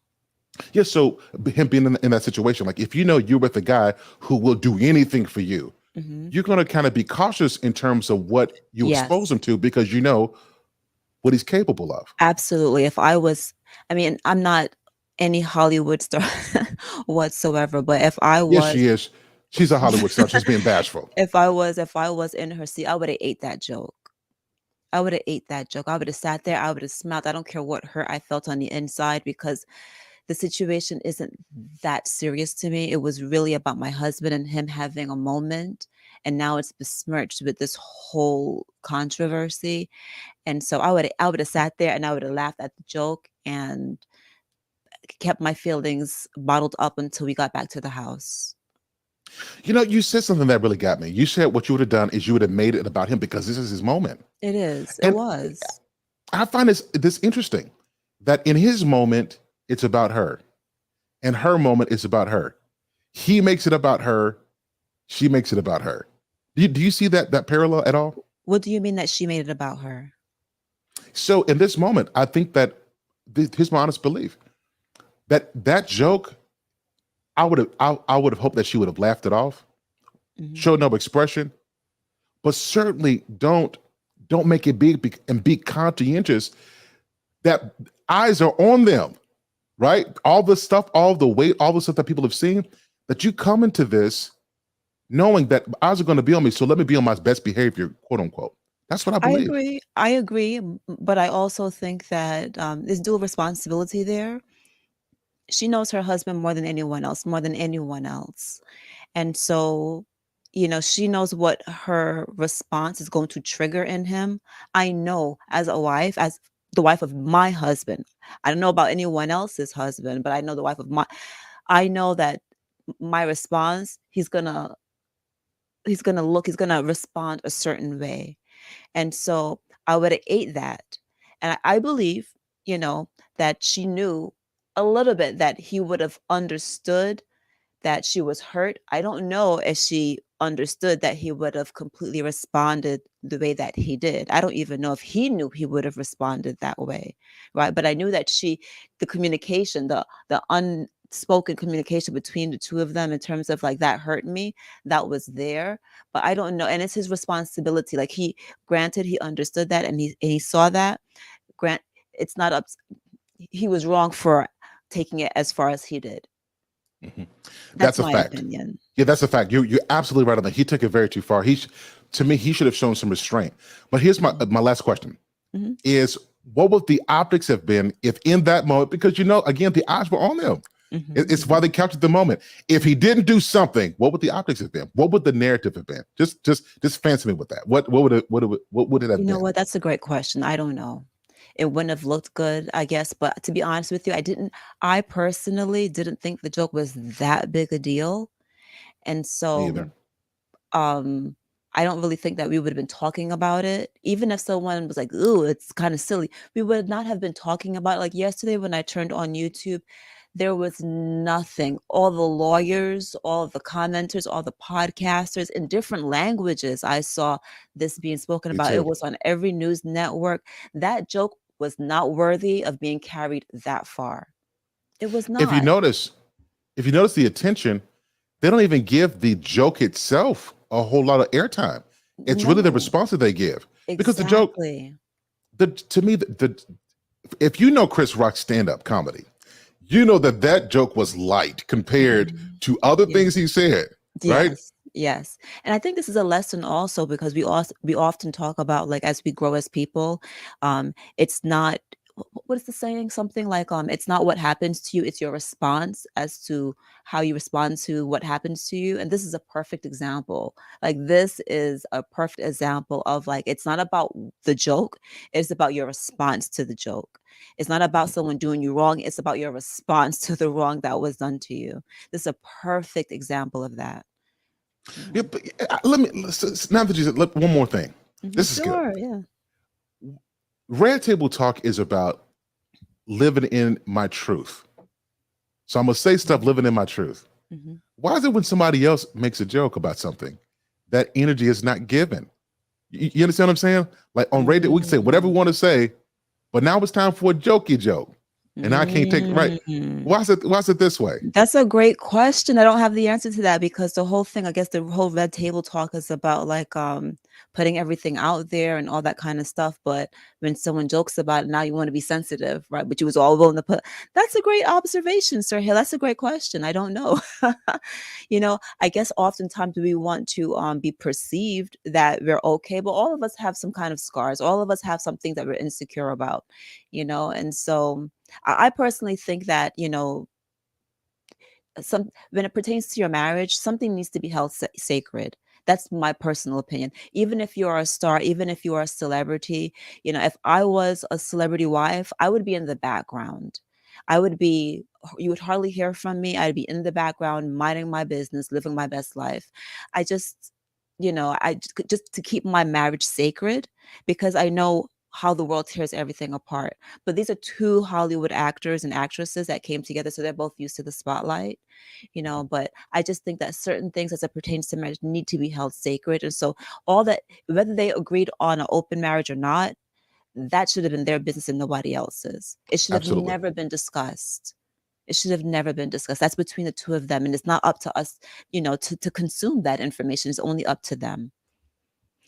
Yeah. So him being in that situation, like if you know you're with a guy who will do anything for you, Mm-hmm. you're going to kind of be cautious in terms of what you expose Yes, him to because you know what he's capable of. absolutely. If I was, I mean, I'm not any Hollywood star whatsoever, but if I Yes, was, she is. She's a Hollywood star. She's being bashful. if I was in her seat, I would have ate that joke. I would have ate that joke. I would have sat there. I would have smiled. I don't care what hurt I felt on the inside because the situation isn't that serious to me. It was really about my husband and him having a moment. And now it's besmirched with this whole controversy. And so I would have sat there and I would have laughed at the joke and kept my feelings bottled up until we got back to the house. You know, you said something that really got me. You said what you would have done is you would have made it about him because this is his moment. It is. It And was. I find this interesting that in his moment, it's about her. And her moment is about her. He makes it about her. She makes it about her. Do you see that parallel at all? What do you mean that she made it about her? So in this moment, I think that here's my honest belief that joke, I would have hoped that she would have laughed it off, Mhm. showed no expression, but certainly don't make it big and be conscientious that eyes are on them, right? All the stuff, all the weight, all the stuff that people have seen, that you come into this knowing that eyes are going to be on me, so let me be on my best behavior, quote unquote. That's what I I believe. agree. I agree. But I also think that there's dual responsibility there. She knows her husband more than anyone else, more than anyone else. And so, you know, she knows what her response is going to trigger in him. I know as a wife, as the wife of my husband, I don't know about anyone else's husband, but I know the wife of I know that my response, he's gonna he's gonna respond a certain way. And so I would have ate that. And I believe, you know, that she knew a little bit that he would have understood that she was hurt. I don't know if she understood that he would have completely responded the way that he did. I don't even know if he knew he would have responded that way, right? But I knew that the communication, the unspoken communication between the two of them in terms of like that hurt me, that was there. But I don't know, and it's his responsibility. Like granted, he understood that and he saw that. Grant, it's not up. He was wrong for taking it as far as he did. Mhm. That's That's a my fact. opinion. Yeah, that's a fact. You're absolutely right on that. He took it very too far. To me, he should have shown some restraint. But here's my last question: Mhm. is what would the optics have been if in that moment? Because you know, again, the eyes were on them. It's why they captured the moment. If he didn't do something, what would the optics have been? What would the narrative have been? Just fancy me with that. What would it have You know been? what? That's a great question. I don't know. It wouldn't have looked good, I guess. But to be honest with you, I personally didn't think the joke was that big a deal. And Me so either. um I don't really think that we would have been talking about it. Even if someone was like, ooh, it's kind of silly, we would not have been talking about it. Like yesterday when I turned on YouTube, there was nothing. All the lawyers, all of the commenters, all the podcasters in different languages, I saw this being spoken Me about. It too. was on every news network. That joke was not worthy of being carried that far. It was If you not. notice, if you notice the attention, they don't even give the joke itself a whole lot of airtime. It's really the No, response that they give because the joke, exactly. to me, if you know Chris Rock's stand-up comedy, you know that joke was light compared Mhm. to other Yeah. things he said, right? Yes, yes. And I think this is a lesson also because we often talk about like as we grow as people, it's not what is the saying? Something like, it's not what happens to you, it's your response as to how you respond to what happens to you. And this is a perfect example. Like, this is a perfect example of, like, it's not about the joke, it's about your response to the joke. It's not about someone doing you wrong, it's about your response to the wrong that was done to you. This is a perfect example of that. Yeah, but now that you said, one more thing. This is Sure, good. yeah. Red Table Talk is about living in my truth. So I'm gonna say stuff living in my truth. Why is it when somebody else makes a joke about something, that energy is not given? You understand what I'm saying? Like on radio, we can say whatever we want to say, but now it's time for a jokey joke, and I can't take right. Why is it this way? That's a great question. I don't have the answer to that, because the whole thing, I guess the whole Red Table Talk is about, like, putting everything out there and all that kind of stuff. But when someone jokes about it, now you want to be sensitive, right? But you was all willing to put. That's a great observation, Sir Hale. That's a great question. I don't know. I guess oftentimes we want to be perceived that we're okay, but all of us have some kind of scars. All of us have something that we're insecure about, and so I personally think that, when it pertains to your marriage, something needs to be held sacred. That's my personal opinion. Even if you're a star, even if you are a celebrity, if I was a celebrity wife, I would be in the background. You would hardly hear from me. I'd be in the background, minding my business, living my best life. I just, just to keep my marriage sacred, because I know how the world tears everything apart. But these are two Hollywood actors and actresses that came together, so they're both used to the spotlight, but I just think that certain things as it pertains to marriage need to be held sacred. And so all that, whether they agreed on an open marriage or not, that should have been their business and nobody else's. It should have Absolutely. never been discussed. It should have never been discussed. That's between the two of them. And it's not up to us, to consume that information. It's only up to them.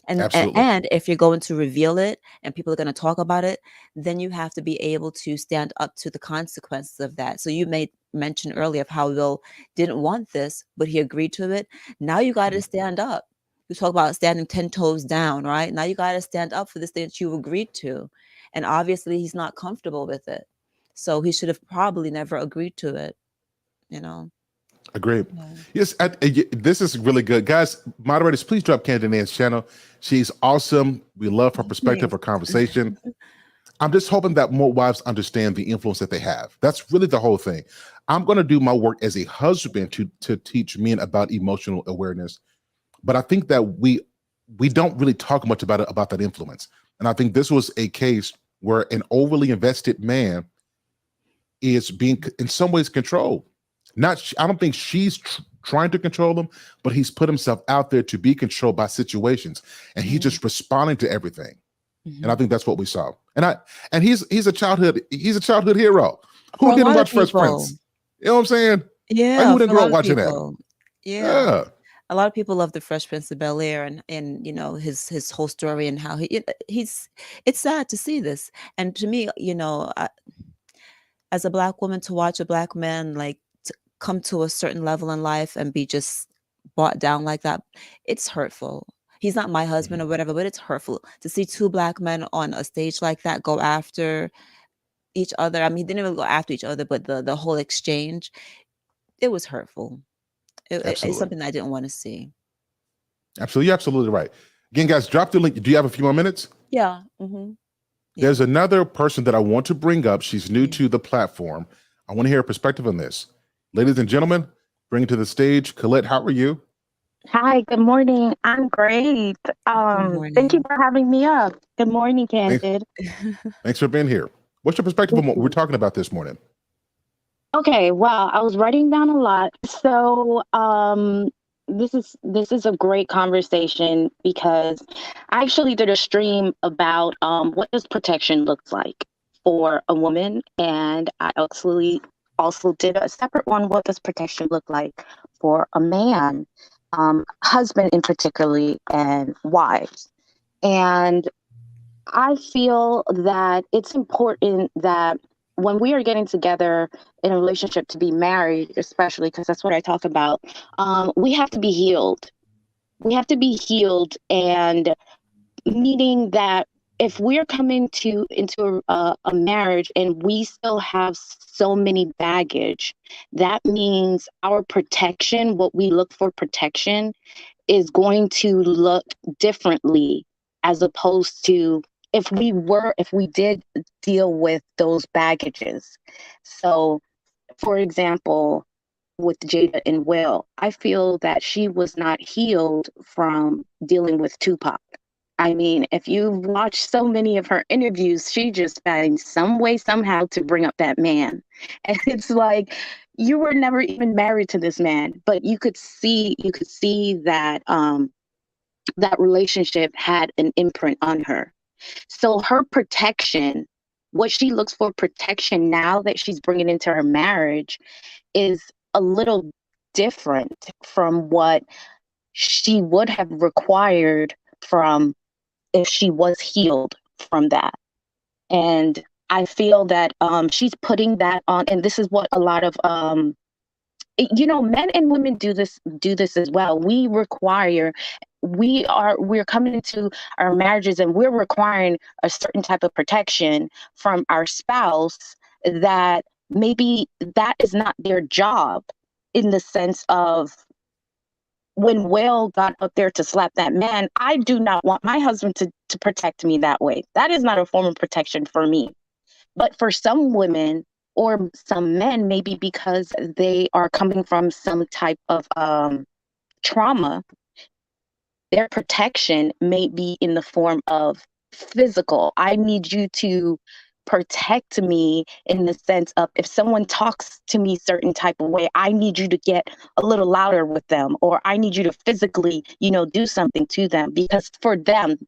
Absolutely. And if you're going to reveal it and people are going to talk about it, then you have to be able to stand up to the consequences of that. So you made mention earlier of how Will didn't want this, but he agreed to it. Now you got to stand up. You talk about standing 10 toes down, right? Now you got to stand up for this thing that you agreed to. And obviously he's not comfortable with it. So he should have probably never agreed to it, Agreed. Yeah. Yes, this is really good. Guys, moderators, please drop Candy Ann's channel. She's awesome. We love her perspective, her conversation. I'm just hoping that more wives understand the influence that they have. That's really the whole thing. I'm going to do my work as a husband to teach men about emotional awareness. But I think that we don't really talk much about that influence. And I think this was a case where an overly invested man is being in some ways controlled. I don't think she's trying to control him, but he's put himself out there to be controlled by situations, and he's just responding to everything. And I think that's what we saw. And he's a childhood hero. Who didn't watch Fresh Prince? You know what I'm saying? Yeah. Like, who didn't grow up watching that? Yeah. A lot of people love the Fresh Prince of Bel-Air and his whole story and how it's sad to see this. And to me, as a Black woman, to watch a Black man like come to a certain level in life and be just brought down like that, it's hurtful. He's not my husband or whatever, but it's hurtful to see two Black men on a stage like that go after each other. I mean, they didn't even go after each other, but the whole exchange, it was hurtful. It's something that I didn't want to see. Absolutely. You're absolutely right. Again, guys, drop the link. Do you have a few more minutes? Yeah. There's another person that I want to bring up. She's new to the platform. I want to hear her perspective on this. Ladies and gentlemen, bring it to the stage. Colette, how are you? Hi, good morning. I'm great. Thank you for having me up. Good morning, Candid. Thanks for being here. What's your perspective on what we're talking about this morning? Okay, well, I was writing down a lot. So this is a great conversation because I actually did a stream about what does protection look like for a woman, and I actually also did a separate one, what does protection look like for a man, husband in particularly, and wives. And I feel that it's important that when we are getting together in a relationship to be married, especially because that's what I talk about, we have to be healed. We have to be healed, and meaning that if we're coming into a marriage and we still have so many baggage, that means our protection, what we look for protection, is going to look differently as opposed to if we did deal with those baggages. So, for example, with Jada and Will, I feel that she was not healed from dealing with Tupac. I mean, if you've watched so many of her interviews, she just finds some way, somehow to bring up that man. And it's like, you were never even married to this man, but you could see that that relationship had an imprint on her. So her protection, what she looks for protection now that she's bringing into her marriage, is a little different from what she would have required from if she was healed from that. And I feel that she's putting that on, and this is what a lot of men and women do this as well. We're coming into our marriages and we're requiring a certain type of protection from our spouse that maybe that is not their job, in the sense of, when Will got up there to slap that man, I do not want my husband to protect me that way. That is not a form of protection for me. But for some women or some men, maybe because they are coming from some type of trauma, their protection may be in the form of physical. I need you to protect me in the sense of, if someone talks to me certain type of way, I need you to get a little louder with them, or I need you to physically, do something to them, because for them,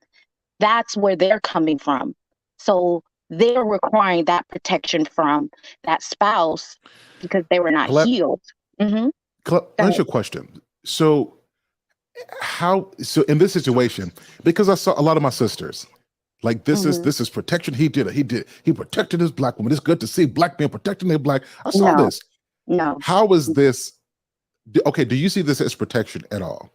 that's where they're coming from. So they're requiring that protection from that spouse because they were not healed. Mm-hmm. Let me ask you a question. So in this situation, because I saw a lot of my sisters, like, this is protection. He protected his black woman. It's good to see black men protecting their black. I saw this. No. How is this? Okay, do you see this as protection at all?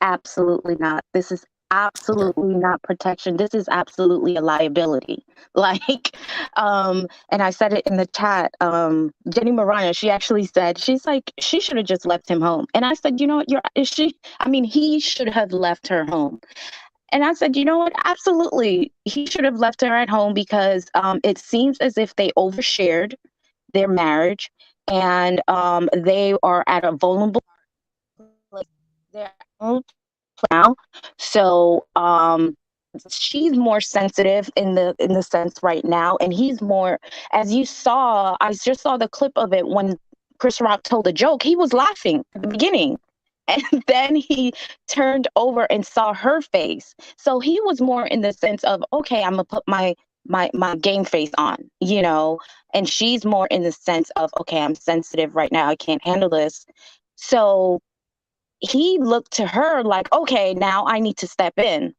Absolutely not. This is absolutely not protection. This is absolutely a liability. Like, and I said it in the chat. Jenny Mariah, she actually said, she's like, she should have just left him home. And I said, you know what? He should have left her home. And I said, you know what? Absolutely. He should have left her at home, because it seems as if they overshared their marriage, and they are at a vulnerable place. They're now. So she's more sensitive in the sense right now, and he's more, as you saw, I just saw the clip of it when Chris Rock told a joke. He was laughing at the beginning. And then he turned over and saw her face. So he was more in the sense of, okay, I'm gonna put my game face on, and she's more in the sense of, okay, I'm sensitive right now. I can't handle this. So he looked to her like, okay, now I need to step in.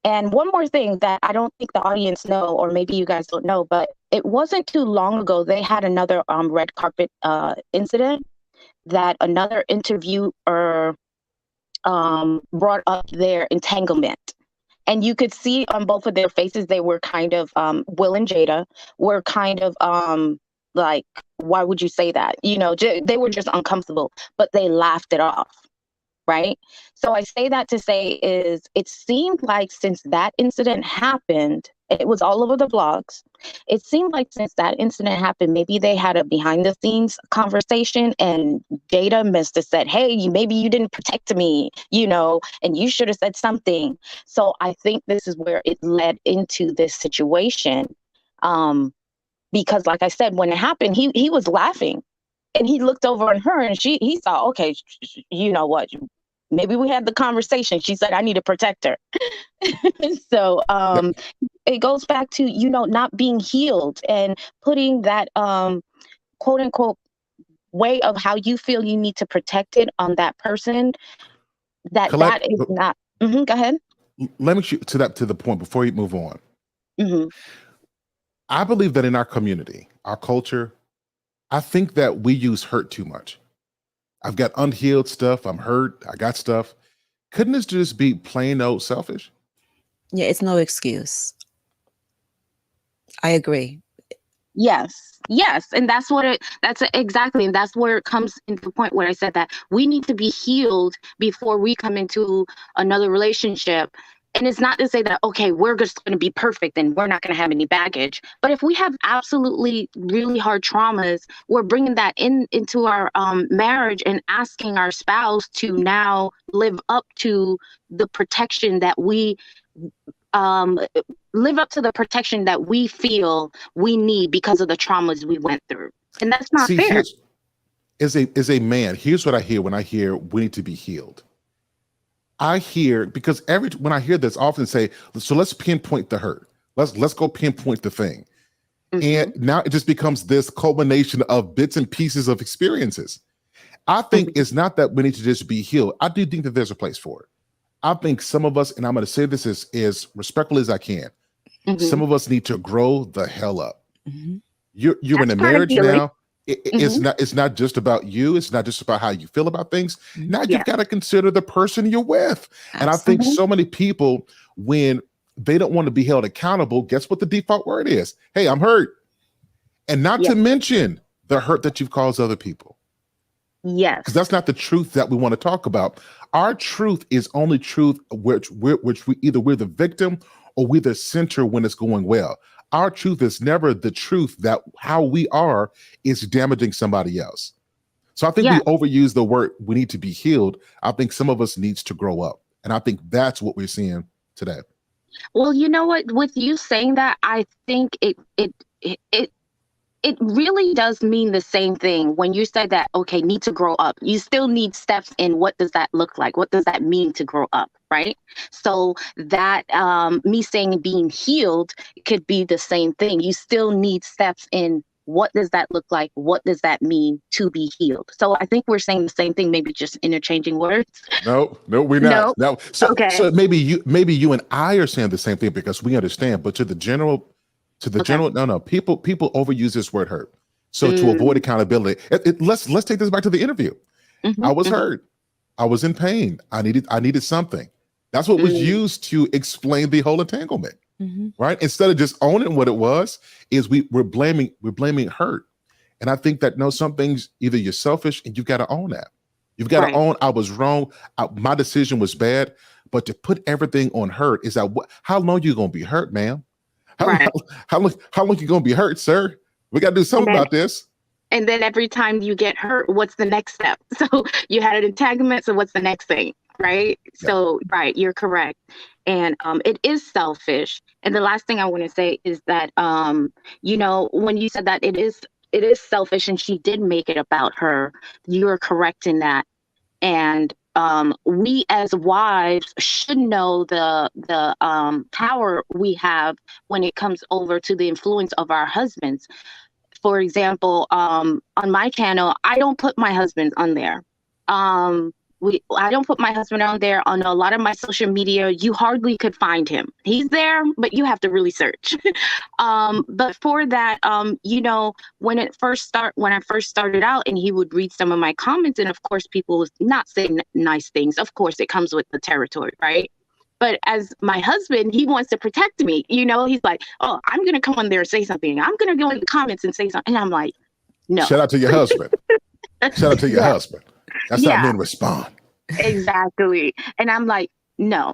And one more thing that I don't think the audience know, or maybe you guys don't know, but it wasn't too long ago, they had another red carpet incident that another interviewer brought up their entanglement. And you could see on both of their faces, they were kind of, Will and Jada were kind of like, why would you say that? They were just uncomfortable, but they laughed it off. Right. So I say that to say is, it seemed like since that incident happened, it was all over the blogs. It seemed like since that incident happened, maybe they had a behind the scenes conversation, and Jada must have said, hey, maybe you didn't protect me, and you should have said something. So I think this is where it led into this situation. Because like I said, when it happened, he was laughing, and he looked over on her, and he saw, okay, you know what? Maybe we had the conversation. She said, I need to protect her. So it goes back to, not being healed and putting that quote unquote way of how you feel you need to protect it on that person. That is not. Go ahead. Let me shoot to the point before you move on. Mm-hmm. I believe that in our community, our culture, I think that we use hurt too much. I've got unhealed stuff. I'm hurt. I got stuff. Couldn't this just be plain old selfish? Yeah, it's no excuse. I agree. Yes, yes, and that's exactly, and that's where it comes into the point where I said that we need to be healed before we come into another relationship. And it's not to say that, okay, we're just going to be perfect and we're not going to have any baggage. But if we have absolutely really hard traumas, we're bringing that into our marriage and asking our spouse to now live up to the protection that we um, feel we need because of the traumas we went through. And that's not See, fair. as a man, here's what I hear when I hear we need to be healed. I hear, because when I hear this, I often say, so let's pinpoint the hurt. Let's go pinpoint the thing. And now it just becomes this culmination of bits and pieces of experiences. I think it's not that we need to just be healed. I do think that there's a place for it. I think some of us, and I'm going to say this as respectfully as I can, some of us need to grow the hell up. You're in a marriage now. It's not just about you. It's not just about how you feel about things. Now you've got to consider the person you're with. And I think so many people, when they don't want to be held accountable, guess what the default word is? Hey, I'm hurt. And not to mention the hurt that you've caused other people. Yes. Because that's not the truth that we want to talk about. Our truth is only truth which we either we're the victim or we're the center when it's going well. Our truth is never the truth that how we are is damaging somebody else. So I think we overuse the word we need to be healed. I think some of us needs to grow up. And I think that's what we're seeing today. Well, you know what? With you saying that, I think it really does mean the same thing when you said that, okay, need to grow up. You still need steps in what does that look like? What does that mean to grow up, right? So that me saying being healed could be the same thing. You still need steps in what does that look like? What does that mean to be healed? So I think we're saying the same thing, maybe just interchanging words. No, we're not. No. So maybe you and I are saying the same thing because we understand, but to the general, no, people overuse this word hurt. So to avoid accountability, let's take this back to the interview. I was hurt. I was in pain. I needed something. That's what was used to explain the whole entanglement, right? Instead of just owning what it was, is we're blaming hurt. And I think that some things either you're selfish and you've got to own that. You've got to own I was wrong. My decision was bad. But to put everything on hurt is that how long you gonna be hurt, ma'am? How long you gonna be hurt, sir? We got to do something about this. And then every time you get hurt, what's the next step? So you had an entanglement. So what's the next thing? Right. Yeah. So, right. You're correct. And it is selfish. And the last thing I want to say is that, when you said that it is selfish and she did make it about her, you're correct in that. And we as wives should know the power we have when it comes over to the influence of our husbands. For example, on my channel, I don't put my husband on there. I don't put my husband on there. On a lot of my social media, you hardly could find him. He's there, but you have to really search. But for that, when I first started out and he would read some of my comments, and of course people was not saying nice things. Of course, it comes with the territory, right? But as my husband, he wants to protect me. He's like, oh, I'm going to come on there and say something. I'm going to go in the comments and say something. And I'm like, no. Shout out to your husband. Shout out to your husband. That's how men respond. Exactly. And I'm like, no,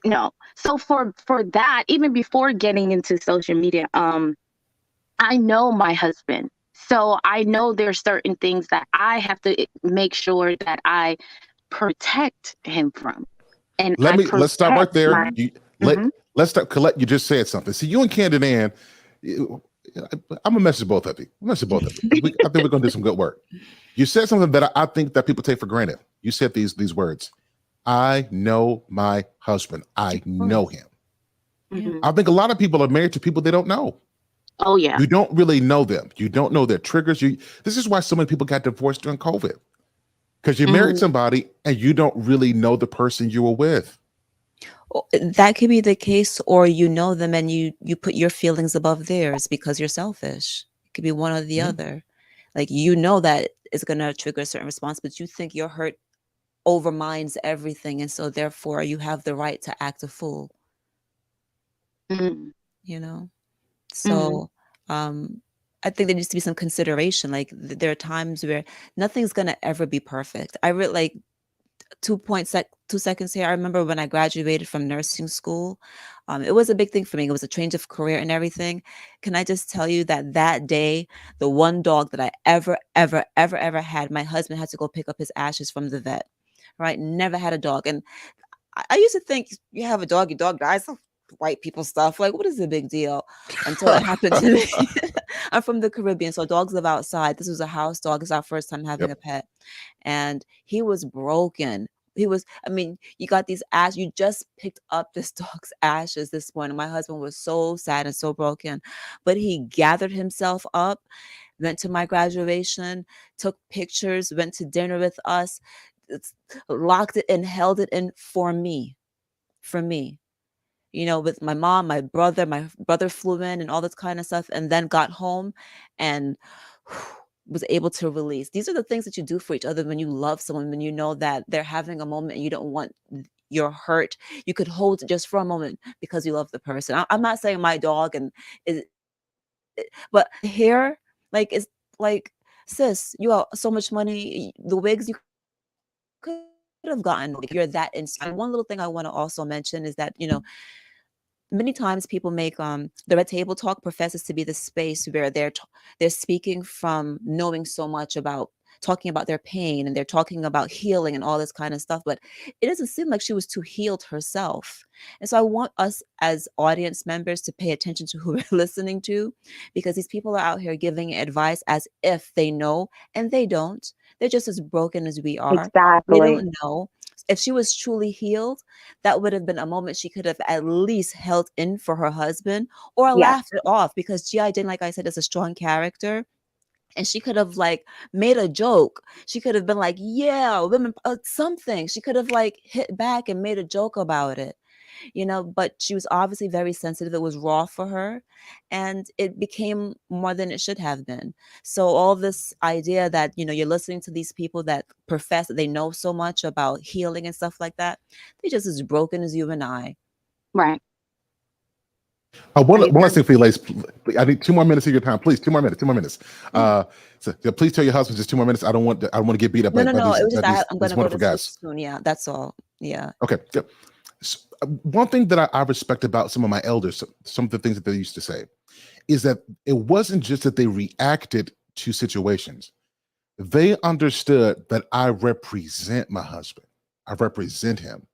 no. So for that, even before getting into social media, I know my husband. So I know there's certain things that I have to make sure that I protect him from. And let's stop right there. Let's stop. Colette, you just said something. See, you and Candid Ann, I'm gonna message both of you. I think we're gonna do some good work. You said something that I think that people take for granted. You said these words. I know my husband. I know him. I think a lot of people are married to people they don't know. Oh yeah. You don't really know them. You don't know their triggers. This is why so many people got divorced during COVID. Because you married somebody and you don't really know the person you were with. That could be the case, or you know them and you put your feelings above theirs because you're selfish. It could be one or the other. Like, that it's going to trigger a certain response, but you think your hurt overminds everything. And so therefore you have the right to act a fool. So I think there needs to be some consideration. Like there are times where nothing's gonna ever be perfect. I really like 2 seconds here. I remember when I graduated from nursing school, it was a big thing for me. It was a change of career and everything. Can I just tell you that that day, the one dog that I ever had, my husband had to go pick up his ashes from the vet. Right? Never had a dog, and I used to think you have a dog, your dog dies. White people stuff. Like, what is the big deal? Until it happened to me. I'm from the Caribbean, so dogs live outside. This was a house dog. It's our first time having a pet. And he was broken. I mean, you got these ashes. You just picked up this dog's ashes this morning. My husband was so sad and so broken. But he gathered himself up, went to my graduation, took pictures, went to dinner with us, locked it and held it in for me. For me. You know, with my mom, my brother flew in and all this kind of stuff, and then got home and was able to release. These are the things that you do for each other when you love someone, when you know that they're having a moment and you don't want your hurt. You could hold it just for a moment because you love the person. I'm not saying my dog but here, like, it's like, sis, you got so much money, the wigs you could have gotten, like, you're that inside. One little thing I want to also mention is that, you know, many times people make the Red Table Talk professes to be the space where they're speaking from knowing so much about talking about their pain, and they're talking about healing and all this kind of stuff, but it doesn't seem like she was too healed herself. And so I want us as audience members to pay attention to who we're listening to, because these people are out here giving advice as if they know, and they don't. They're just as broken as we are. They Exactly. don't know. If she was truly healed, that would have been a moment she could have at least held in for her husband, or Yes. laughed it off, because G.I. Jane, like I said, is a strong character. And she could have like made a joke. She could have been like, yeah, women, something. She could have like hit back and made a joke about it, you know, but she was obviously very sensitive. It was raw for her, and it became more than it should have been. So all this idea that, you know, you're listening to these people that profess that they know so much about healing and stuff like that, they're just as broken as you and I. Right. One last thing for you, ladies. I need 2 more minutes of your time, please. 2 more minutes. 2 more minutes. So please tell your husband just 2 more minutes. I don't want to get beat up. No. By It was just I'm these gonna go wonderful to sleep guys. soon. Yeah, that's all. Yeah. Okay. Yep. One thing that I respect about some of my elders, some of the things that they used to say, is that it wasn't just that they reacted to situations. They understood that I represent my husband. I represent him.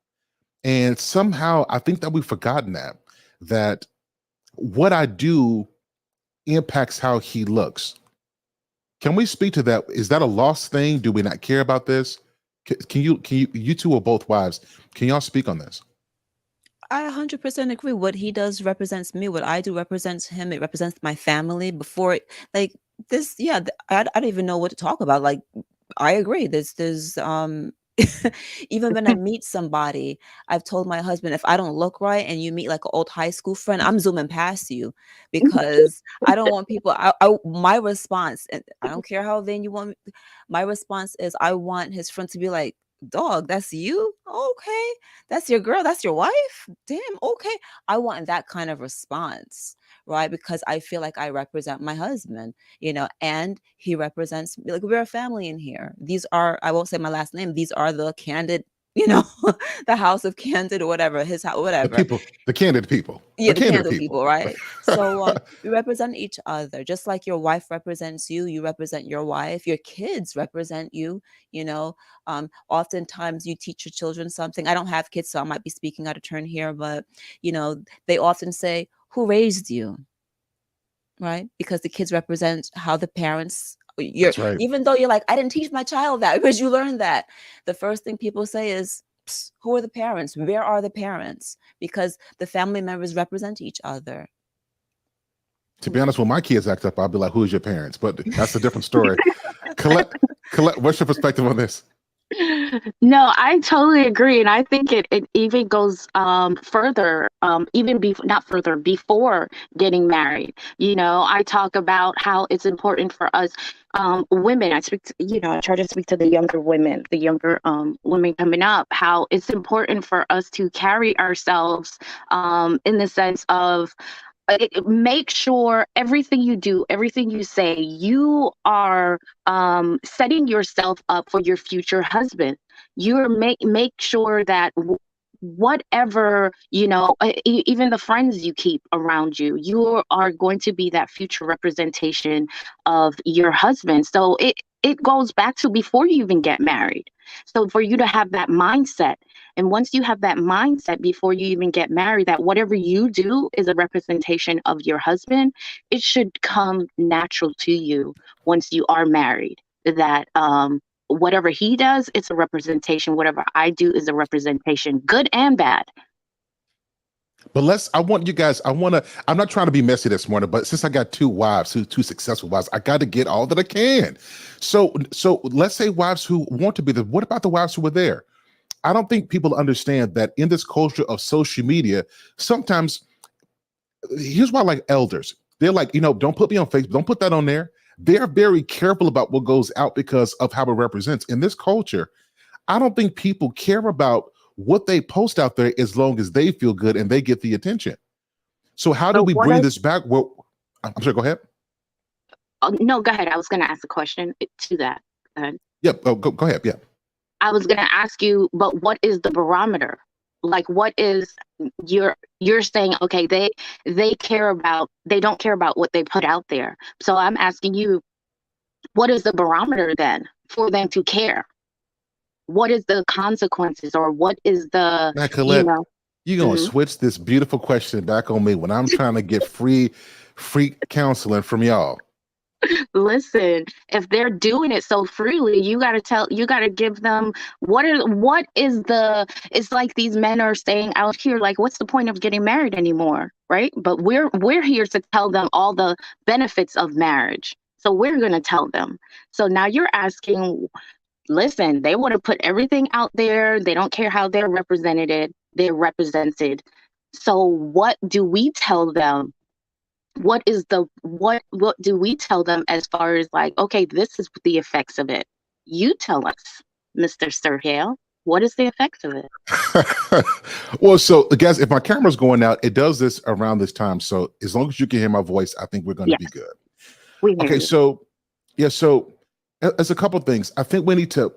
And somehow I think that we've forgotten that what I do impacts how he looks. Can we speak to that? Is that a lost thing? Do we not care about this? Can you two are both wives. Can y'all speak on this? I 100% agree. What he does represents me. What I do represents him. It represents my family. Before like this, yeah, I don't even know what to talk about. Like, I agree. There's even when I meet somebody, I've told my husband, if I don't look right and you meet like an old high school friend, I'm zooming past you, because I don't want people. My response, and I don't care how vain you want me, my response is I want his friend to be like, dog, that's you? Okay. That's your girl. That's your wife? Damn. Okay. I want that kind of response, right? Because I feel like I represent my husband, you know, and he represents me. Like, we're a family in here. These are, I won't say my last name. These are the candid, you know, the house of candid or whatever, his house, whatever. The candid people. Yeah, the candle people, right? So we represent each other, just like your wife represents you. You represent your wife. Your kids represent you. You know, oftentimes you teach your children something. I don't have kids, so I might be speaking out of turn here, but you know, they often say, "Who raised you?" Right? Because the kids represent how the parents. That's right. Even though you're like, I didn't teach my child that, because you learned that. The first thing people say is, who are the parents? Where are the parents? Because the family members represent each other. To be honest, when my kids act up, I'll be like, who's your parents? But that's a different story. Colette, what's your perspective on this? No, I totally agree. And I think it even goes further, not further, before getting married. You know, I talk about how it's important for us women. I try to speak to the younger women, women coming up, how it's important for us to carry ourselves in the sense of make sure everything you do, everything you say, you are setting yourself up for your future husband. You're make sure that whatever, even the friends you keep around you, you are going to be that future representation of your husband. So it goes back to before you even get married. So for you to have that mindset, and once you have that mindset before you even get married, that whatever you do is a representation of your husband, it should come natural to you once you are married. That whatever he does, it's a representation. Whatever I do is a representation, good and bad. But I'm not trying to be messy this morning, but since I got two successful wives, I got to get all that I can. So let's say wives who want to be there. What about the wives who were there? I don't think people understand that in this culture of social media, sometimes, here's why I like elders. They're like, don't put me on Facebook, don't put that on there. They're very careful about what goes out because of how it represents. In this culture, I don't think people care about what they post out there as long as they feel good and they get the attention. So how do we bring this back? Well, I'm sorry, go ahead. No, go ahead. I was going to ask a question to that. Go ahead. Yep. Oh, go ahead. Yeah. I was going to ask you, but what is the barometer? Like, what is you're saying? Okay, they don't care about what they put out there. So I'm asking you, what is the barometer then for them to care? What is the consequences, or what is the Colette, you're gonna switch this beautiful question back on me when I'm trying to get free counseling from y'all. Listen, if they're doing it so freely, you got to give them it's like these men are saying out here, like, what's the point of getting married anymore, right? But we're here to tell them all the benefits of marriage. So we're going to tell them. So now you're asking, listen, they want to put everything out there. They don't care how they're represented. So what do we tell them? What do we tell them as far as, like, okay, this is the effects of it? You tell us, Mr. Sir Hale, what is the effects of it? Well, so guys, if my camera's going out, it does this around this time. So as long as you can hear my voice, I think we're going to be good. Okay, so as a couple of things, I think we need to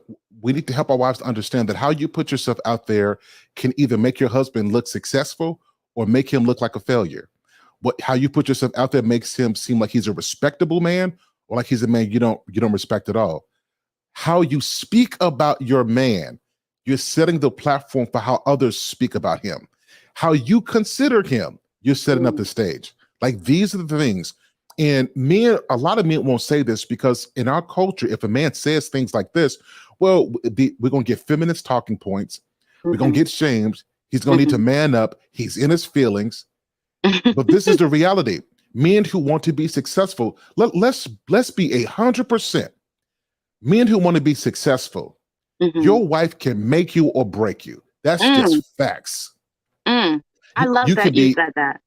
help our wives to understand that how you put yourself out there can either make your husband look successful or make him look like a failure. How you put yourself out there makes him seem like he's a respectable man or like he's a man you don't respect at all. How you speak about your man, you're setting the platform for how others speak about him. How you consider him, you're setting up the stage. Like, these are the things. And a lot of men won't say this because in our culture, if a man says things like this, well, we're going to get feminist talking points. We're going to get shamed. He's going to need to man up. He's in his feelings. But this is the reality. Men who want to be successful, let's be 100%. Men who want to be successful, your wife can make you or break you. That's just facts. I love that you said that.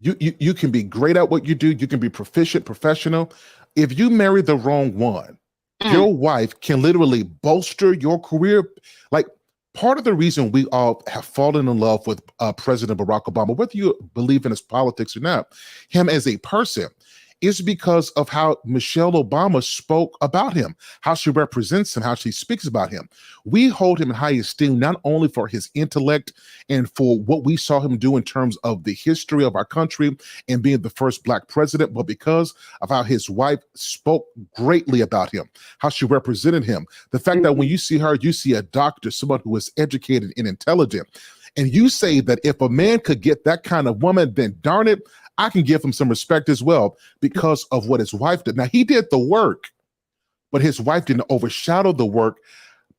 You can be great at what you do. You can be proficient, professional. If you marry the wrong one, your wife can literally bolster your career. Like, part of the reason we all have fallen in love with President Barack Obama, whether you believe in his politics or not, him as a person, is because of how Michelle Obama spoke about him, how she represents him, how she speaks about him. We hold him in high esteem, not only for his intellect and for what we saw him do in terms of the history of our country and being the first Black president, but because of how his wife spoke greatly about him, how she represented him. The fact that when you see her, you see a doctor, someone who is educated and intelligent. And you say that if a man could get that kind of woman, then darn it, I can give him some respect as well because of what his wife did. Now, he did the work, but his wife didn't overshadow the work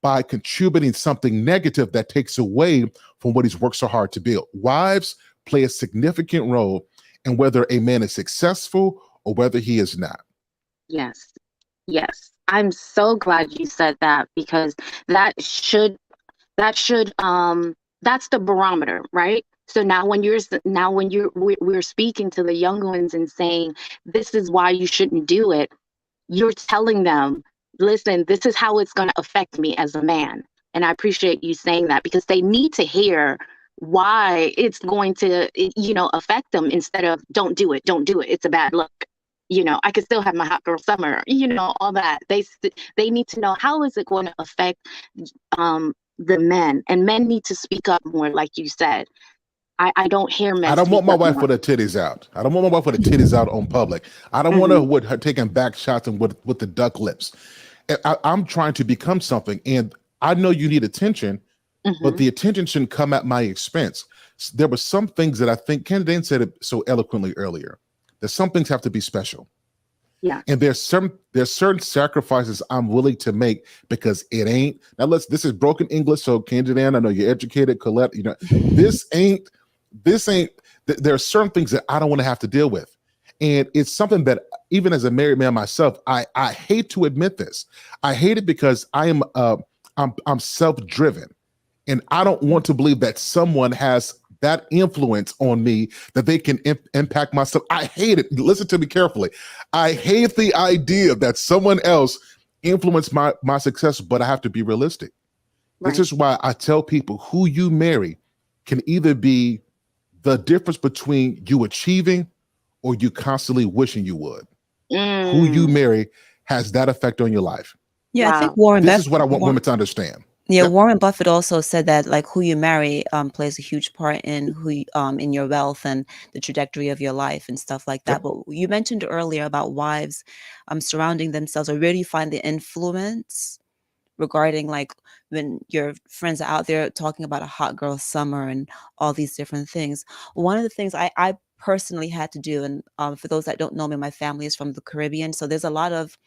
by contributing something negative that takes away from what he's worked so hard to build. Wives play a significant role in whether a man is successful or whether he is not. Yes. I'm so glad you said that, because that's the barometer, right? So now we're speaking to the young ones and saying, this is why you shouldn't do it. You're telling them, listen, this is how it's going to affect me as a man. And I appreciate you saying that, because they need to hear why it's going to, affect them, instead of don't do it, it's a bad look. I could still have my hot girl summer, all that. They need to know, how is it going to affect the men, and men need to speak up more, like you said. I don't hear men. I don't want my wife more. with her titties out. I don't want my wife with her titties out on public. I don't want her with her taking back shots and with the duck lips. I'm trying to become something, and I know you need attention, but the attention shouldn't come at my expense. There were some things that I think Ken Dane said it so eloquently earlier, that some things have to be special. Yeah. And there's certain sacrifices I'm willing to make, because it ain't. Now this is broken English, so Ken Dane, I know you're educated, Colette, this ain't, there are certain things that I don't want to have to deal with. And it's something that, even as a married man myself, I hate to admit this. I hate it because I'm self-driven, and I don't want to believe that someone has that influence on me that they can impact myself. I hate it. Listen to me carefully. I hate the idea that someone else influenced my success, but I have to be realistic. Right. This is why I tell people, who you marry can either be the difference between you achieving or you constantly wishing you would. Who you marry has that effect on your life. Yeah, wow. I think Warren This is what I want women to understand. Yeah, Warren Buffett also said that, like, who you marry plays a huge part in who you, in your wealth and the trajectory of your life and stuff like that. But you mentioned earlier about wives surrounding themselves, or where do you find the influence regarding, like, when your friends are out there talking about a hot girl summer and all these different things. One of the things I personally had to do, and for those that don't know me, my family is from the Caribbean, so there's a lot of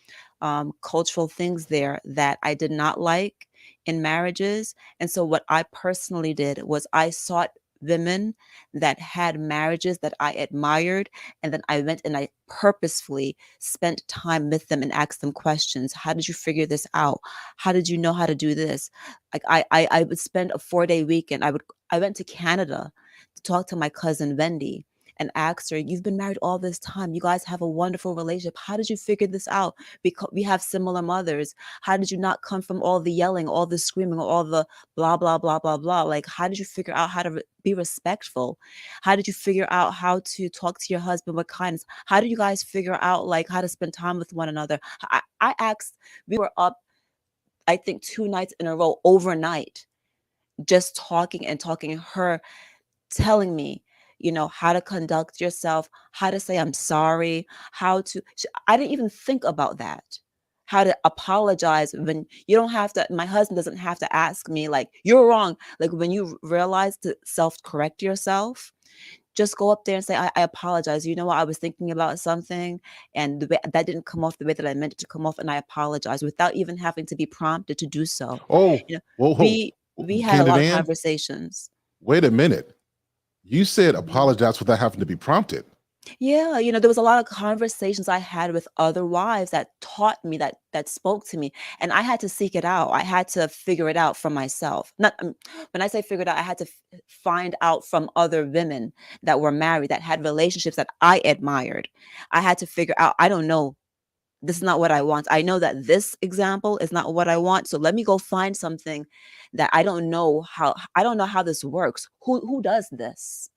cultural things there that I did not like in marriages. And so what I personally did was I sought women that had marriages that I admired, and then I went and I purposefully spent time with them and asked them questions. How did you figure this out? How did you know how to do this? Like I would spend a 4-day weekend. I went to Canada to talk to my cousin Wendy and asked her, you've been married all this time. You guys have a wonderful relationship. How did you figure this out? Because we have similar mothers. How did you not come from all the yelling, all the screaming, all the blah, blah, blah, blah, blah? Like, how did you figure out how to be respectful? How did you figure out how to talk to your husband with kindness? How do you guys figure out, like, how to spend time with one another? I asked, we were up, I think 2 nights in a row overnight, just talking, her telling me, how to conduct yourself, how to say I'm sorry, I didn't even think about that. How to apologize when you don't have to, my husband doesn't have to ask me, like, you're wrong. Like, when you realize to self-correct yourself, just go up there and say, I apologize. You know what? I was thinking about something, and the way that didn't come off the way that I meant it to come off, and I apologize, without even having to be prompted to do so. We had a lot of conversations. Wait a minute. You said apologize without having to be prompted. Yeah, there was a lot of conversations I had with other wives that taught me, that spoke to me, and I had to seek it out. I had to figure it out for myself. Not when I say figure it out, I had to find out from other women that were married, that had relationships that I admired. I had to figure out, I don't know, this is not what I want. I know that this example is not what I want. So let me go find something that I don't know how this works. Who does this?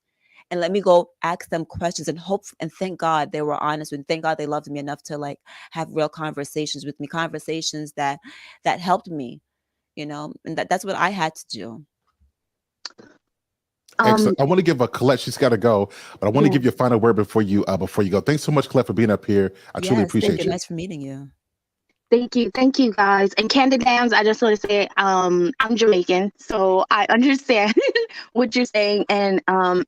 And let me go ask them questions and hope, and thank God they were honest, and thank God they loved me enough to, like, have real conversations with me, conversations that helped me, and that's what I had to do. Excellent. I want to give Colette, she's got to go, but I want to give you a final word before you go. Thanks so much, Colette, for being up here. I truly appreciate you. Nice for meeting you. Thank you guys. And Candid Dams, I just want to say, I'm Jamaican, so I understand what you're saying, and I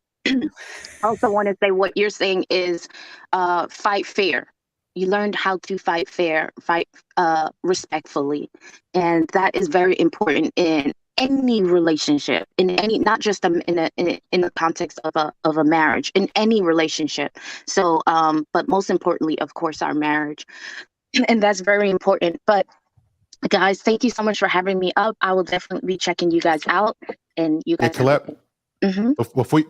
also want to say what you're saying is fight fair. You learned how to fight fair, fight respectfully, and that is very important in any relationship, in any, not just in the context of a marriage, in any relationship. So, but most importantly, of course, our marriage, and that's very important. But guys, thank you so much for having me up. I will definitely be checking you guys out, and you guys. Hey, Colette. Mhm.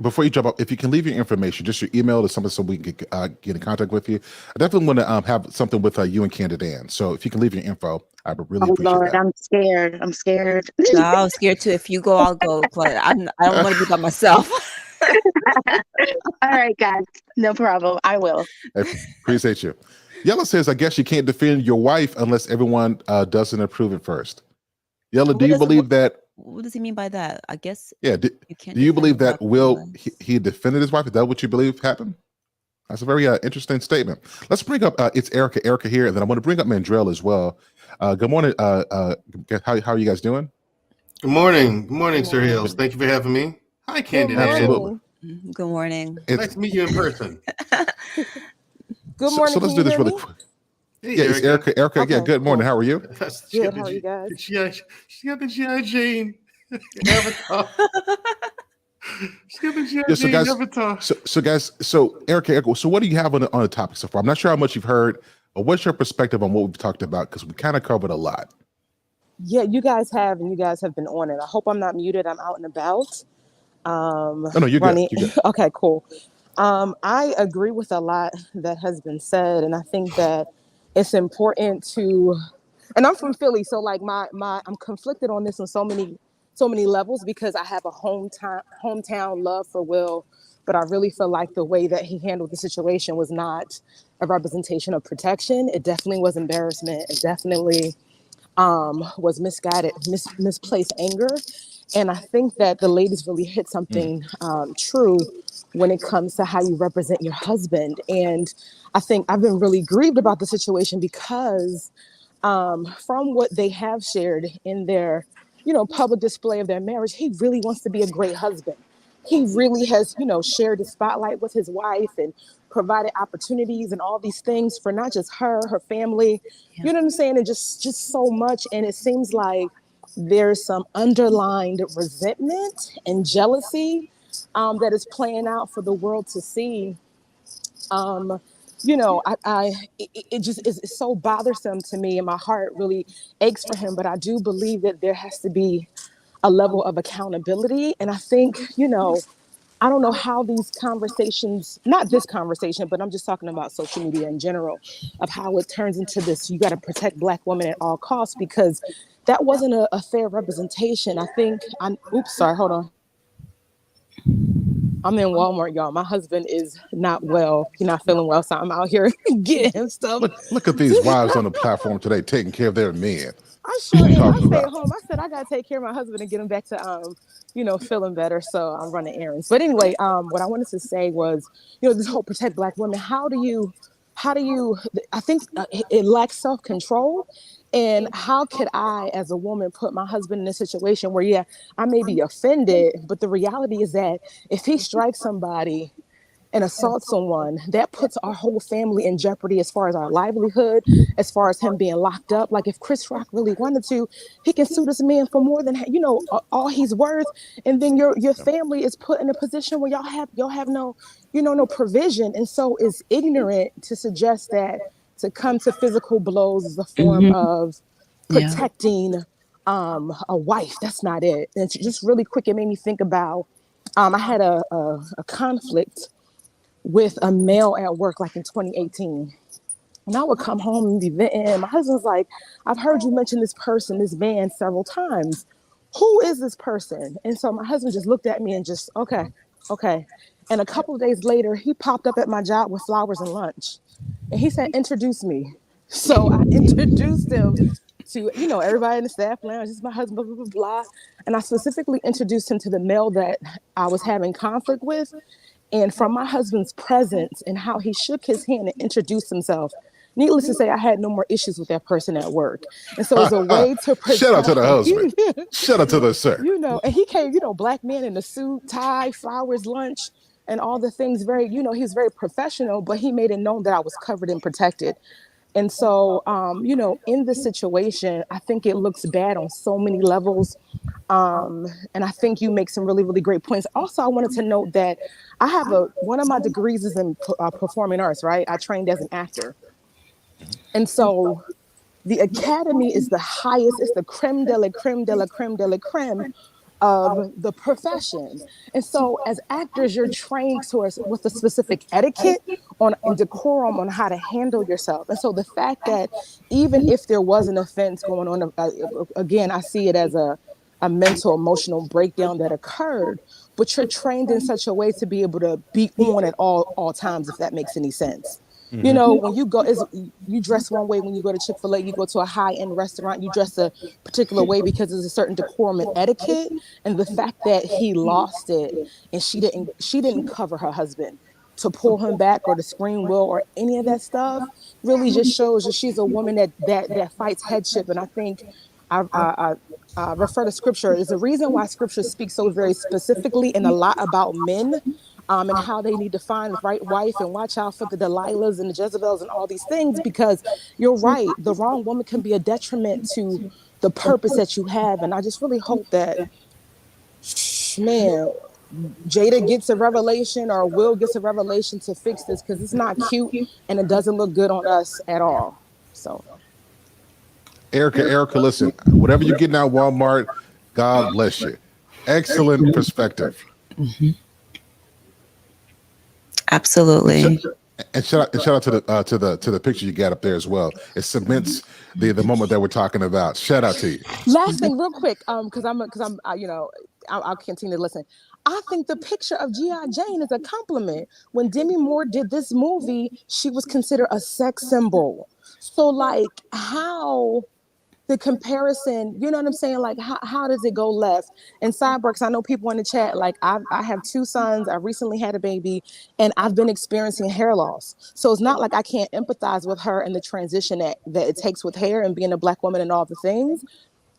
Before you jump up, if you can leave your information, just your email or something, so we can get in contact with you. I definitely want to have something with you and Candid Ann. So if you can leave your info, I would really Oh appreciate Lord, that. I'm scared. I'm scared. I was scared too. If you go, I'll go, but I don't want to be by myself. All right, guys. No problem. I will. I appreciate you. Yella says, I guess you can't defend your wife unless everyone doesn't approve it first. Yella, do you believe that? What does he mean by that? I guess Yeah. Do you can't you defend believe your that wife Will unless. he defended his wife? Is that what you believe happened? That's a very interesting statement. Let's bring up it's Erica here, and then I want to bring up Mandrell as well. Good morning. How are you guys doing? Good morning. Good morning, Sir Hales. Thank you for having me. Hi, Candid Ann. Absolutely. Good morning. Nice to meet you in person. Good morning. So let's do this really quick. Hey, Yeah, it's Erica. Erica, Okay, yeah, good morning. How are you? Good. How are you guys? She got the G.I. Jane avatar. She got the G.I. Yeah, so Jane guys, avatar. so Erica, so what do you have on the topic so far? I'm not sure how much you've heard, but what's your perspective on what we've talked about? Because we kind of covered a lot. Yeah, you guys have been on it. I hope I'm not muted. I'm out and about. No, you're Running. good. You're good. Okay, cool. I agree with a lot that has been said, and I think that it's important to. And I'm from Philly, so like I'm conflicted on this on so many levels because I have a hometown love for Will, but I really feel like the way that he handled the situation was not a representation of protection. It definitely was embarrassment. It definitely was misguided, misplaced anger. And I think that the ladies really hit something true when it comes to how you represent your husband. And I think I've been really grieved about the situation because from what they have shared in their, public display of their marriage, he really wants to be a great husband. He really has, shared the spotlight with his wife and provided opportunities and all these things for not just her family, you know what I'm saying? And just so much. And it seems like there's some underlined resentment and jealousy that is playing out for the world to see. It just is so bothersome to me, and my heart really aches for him. But I do believe that there has to be a level of accountability. And I think, I don't know how these conversations, not this conversation, but I'm just talking about social media in general, of how it turns into this, you got to protect Black women at all costs, because that wasn't a fair representation. Oops, sorry, hold on. I'm in Walmart, y'all. My husband is not well. He's not feeling well, so I'm out here getting him stuff. Look at these wives on the platform today taking care of their men. I sure What am. I talking stay about? at home. I said I gotta take care of my husband and get him back to feeling better. So I'm running errands. But anyway, what I wanted to say was, this whole protect Black women. How do you? I think it lacks self-control. And how could I, as a woman, put my husband in a situation where, yeah, I may be offended, but the reality is that if he strikes somebody and assault someone, that puts our whole family in jeopardy as far as our livelihood, as far as him being locked up. Like if Chris Rock really wanted to, he can sue this man for more than all he's worth, and then your family is put in a position where y'all have no no provision, and so it's ignorant to suggest that to come to physical blows is a form of Yeah. protecting a wife. That's not it. And just really quick, it made me think about I had a conflict with a male at work like in 2018. And I would come home and be venting. My husband's like, I've heard you mention this person, this man, several times. Who is this person? And so my husband just looked at me and just, okay. And a couple of days later, he popped up at my job with flowers and lunch. And he said, introduce me. So I introduced him to, everybody in the staff lounge. This is my husband, blah, blah, blah, blah. And I specifically introduced him to the male that I was having conflict with. And from my husband's presence and how he shook his hand and introduced himself, needless to say, I had no more issues with that person at work. And so as a way to protect, shout out to the husband. Shout out to the sir. And he came, Black man in a suit, tie, flowers, lunch, and all the things. Very, he's very professional, but he made it known that I was covered and protected. And so, in this situation, I think it looks bad on so many levels. And I think you make some really, really great points. Also, I wanted to note that I have one of my degrees is in performing arts, right? I trained as an actor. And so the academy is the highest, it's the creme de la creme de la creme de la creme of the profession. And so as actors, you're trained towards with a specific etiquette on and decorum on how to handle yourself. And so the fact that even if there was an offense going on, again, I see it as a mental, emotional breakdown that occurred, but you're trained in such a way to be able to be on at all times, if that makes any sense. Mm-hmm. You know, when you go, you dress one way when you go to Chick-fil-A, you go to a high-end restaurant, you dress a particular way because there's a certain decorum and etiquette. And the fact that he lost it and she didn't cover her husband to pull him back or to scream will or any of that stuff really just shows that she's a woman that fights headship. And I think I refer to scripture. There's a reason why scripture speaks so very specifically and a lot about men. And how they need to find the right wife and watch out for the Delilahs and the Jezebels and all these things, because you're right, the wrong woman can be a detriment to the purpose that you have. And I just really hope that, man, Jada gets a revelation or Will gets a revelation to fix this, because it's not cute and it doesn't look good on us at all. So Erica, listen, whatever you're getting out Walmart, God bless you. Excellent perspective. Mm-hmm. Absolutely. And shout out to the picture you got up there as well. It cements the moment that we're talking about. Shout out to you. Last thing, real quick, because I'll continue to listen. I think the picture of G.I. Jane is a compliment. When Demi Moore did this movie, she was considered a sex symbol. So, like, how the comparison, you know what I'm saying? Like, how does it go left? And Cyborgs, I know people in the chat, like, I have 2 sons. I recently had a baby, and I've been experiencing hair loss. So it's not like I can't empathize with her and the transition that it takes with hair and being a Black woman and all the things.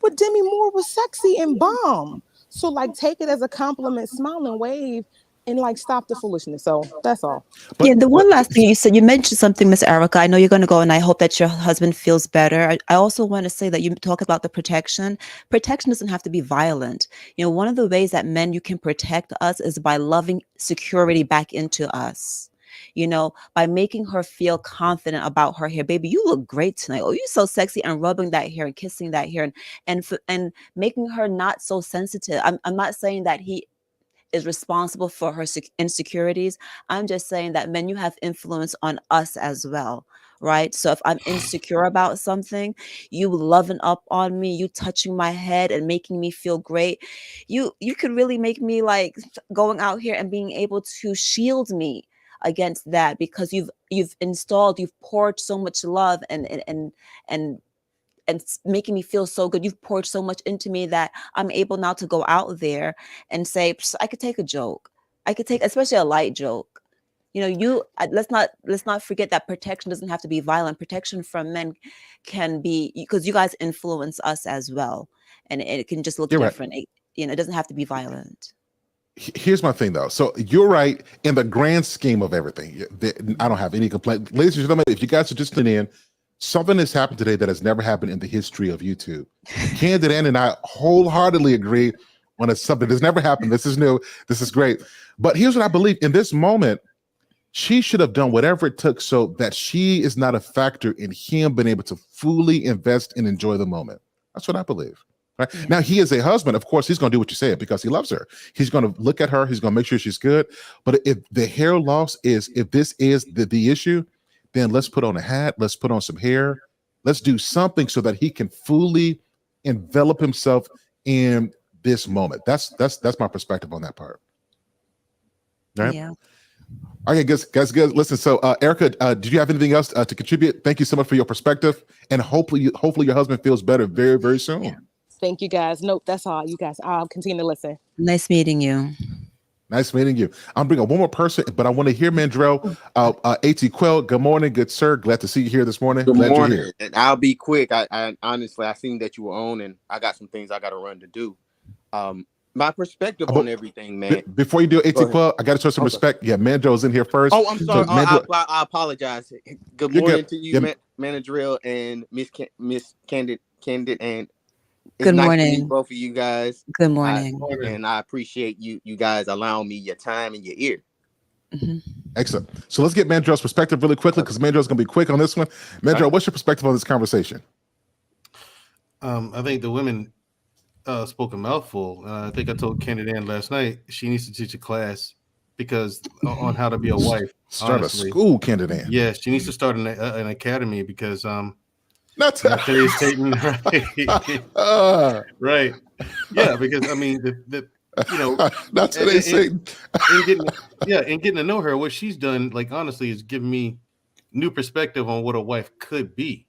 But Demi Moore was sexy and bomb. So, like, take it as a compliment, smile and wave, and, like, stop the foolishness. So that's all. The one last thing you said, you mentioned something, Miss Erica. I know you're going to go, and I hope that your husband feels better. I also want to say that you talk about the protection. Protection doesn't have to be violent. You know, one of the ways that you can protect us is by loving security back into us. You know, by making her feel confident about her hair. Baby, you look great tonight. Oh, you're so sexy, and rubbing that hair and kissing that hair and making her not so sensitive. I'm not saying that he is responsible for her insecurities. I'm just saying that men, you have influence on us as well, right? So if I'm insecure about something, you loving up on me, you touching my head and making me feel great, you could really make me like going out here and being able to shield me against that, because you've poured so much love and making me feel so good. You've poured so much into me that I'm able now to go out there and say, I could take a joke. I could take, especially a light joke. You know, let's not forget that protection doesn't have to be violent. Protection from men can be, because you guys influence us as well. And it can just look different. Right. You know, it doesn't have to be violent. Here's my thing, though. So you're right in the grand scheme of everything. I don't have any complaint. Ladies and gentlemen, if you guys are just tuning in, something has happened today that has never happened in the history of YouTube. Candid Ann and I wholeheartedly agree on it's something that's never happened. This is new. This is great. But here's what I believe. In this moment, she should have done whatever it took so that she is not a factor in him being able to fully invest and enjoy the moment. That's what I believe. Right? Yeah. Now, he is a husband. Of course, he's going to do what you say because he loves her. He's going to look at her. He's going to make sure she's good. But if the hair loss if this is the issue, then let's put on a hat. Let's put on some hair. Let's do something so that he can fully envelop himself in this moment. That's my perspective on that part. All right. Yeah. Okay, guys, good. Listen, so Erica, did you have anything else to contribute? Thank you so much for your perspective, and hopefully your husband feels better very, very soon. Yeah. Thank you, guys. Nope, that's all. You guys, I'll continue to listen. Nice meeting you. Nice meeting you. I'm bringing one more person, but I want to hear Mandrell. Etiquette, good morning, good sir. Glad to see you here this morning. Good Glad morning. You're here. And I'll be quick. I honestly, I seen that you were on, and I got some things I got to run to do. My perspective on everything, man. Before you do Etiquette, I got to show some respect. Yeah, Mandrell's in here first. Oh, I'm sorry. So I apologize. Good morning to you, Mandrell and Miss Candid, and it's good nice morning, to meet both of you guys. Good morning. And I appreciate you guys allowing me your time and your ear. Mm-hmm. Excellent. So let's get Mandrell's perspective really quickly because Mandrell's going to be quick on this one. Mandrell, what's your perspective on this conversation? I think the women spoke a mouthful. I think I told Candy Ann last night she needs to teach a class because on how to be a wife. Start a Honestly, school, candidate. yeah, she needs to start an academy because Not today's Satan, right? Right. Yeah, because I mean the you know, not today's Satan. And getting to know her, what she's done, like honestly, is giving me new perspective on what a wife could be.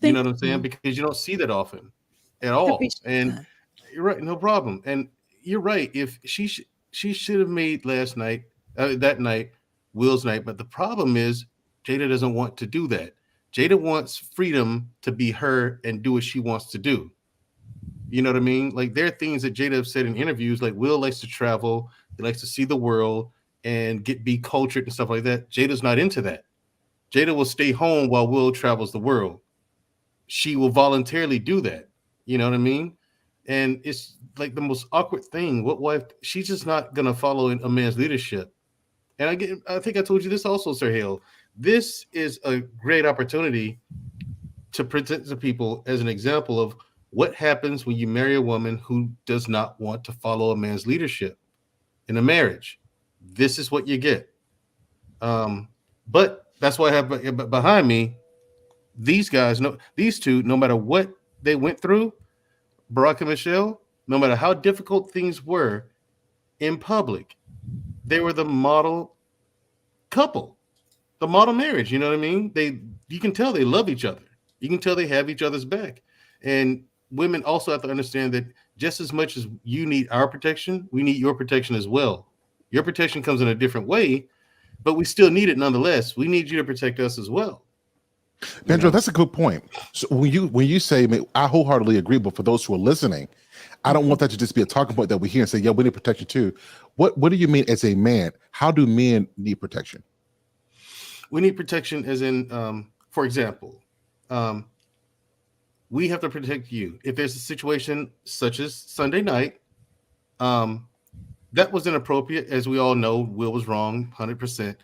You know what I'm saying? Because you don't see that often at all. And you're right, no problem. And you're right. If she should have made last night, that night, Will's night. But the problem is, Jada doesn't want to do that. Jada wants freedom to be her and do what she wants to do. You know what I mean? Like there are things that Jada have said in interviews, like Will likes to travel, he likes to see the world and be cultured and stuff like that. Jada's not into that. Jada will stay home while Will travels the world. She will voluntarily do that. You know what I mean? And it's like the most awkward thing. What wife? She's just not gonna follow a man's leadership. And I think I told you this also, Sir Hale. This is a great opportunity to present to people as an example of what happens when you marry a woman who does not want to follow a man's leadership in a marriage. This is what you get. But that's why I have behind me these guys. These two, no matter what they went through, Barack and Michelle, no matter how difficult things were in public, they were the model couple, the model marriage. You know what I mean? You can tell they love each other. You can tell they have each other's back. And women also have to understand that just as much as you need our protection, we need your protection as well. Your protection comes in a different way, but we still need it nonetheless. We need you to protect us as well. Benjo, that's a good point. So when you say, I wholeheartedly agree, but for those who are listening, I don't want that to just be a talking point that we hear and say, yeah, we need protection too. What do you mean as a man? How do men need protection? We need protection as in, for example, we have to protect you. If there's a situation such as Sunday night, that was inappropriate. As we all know, Will was wrong, 100%.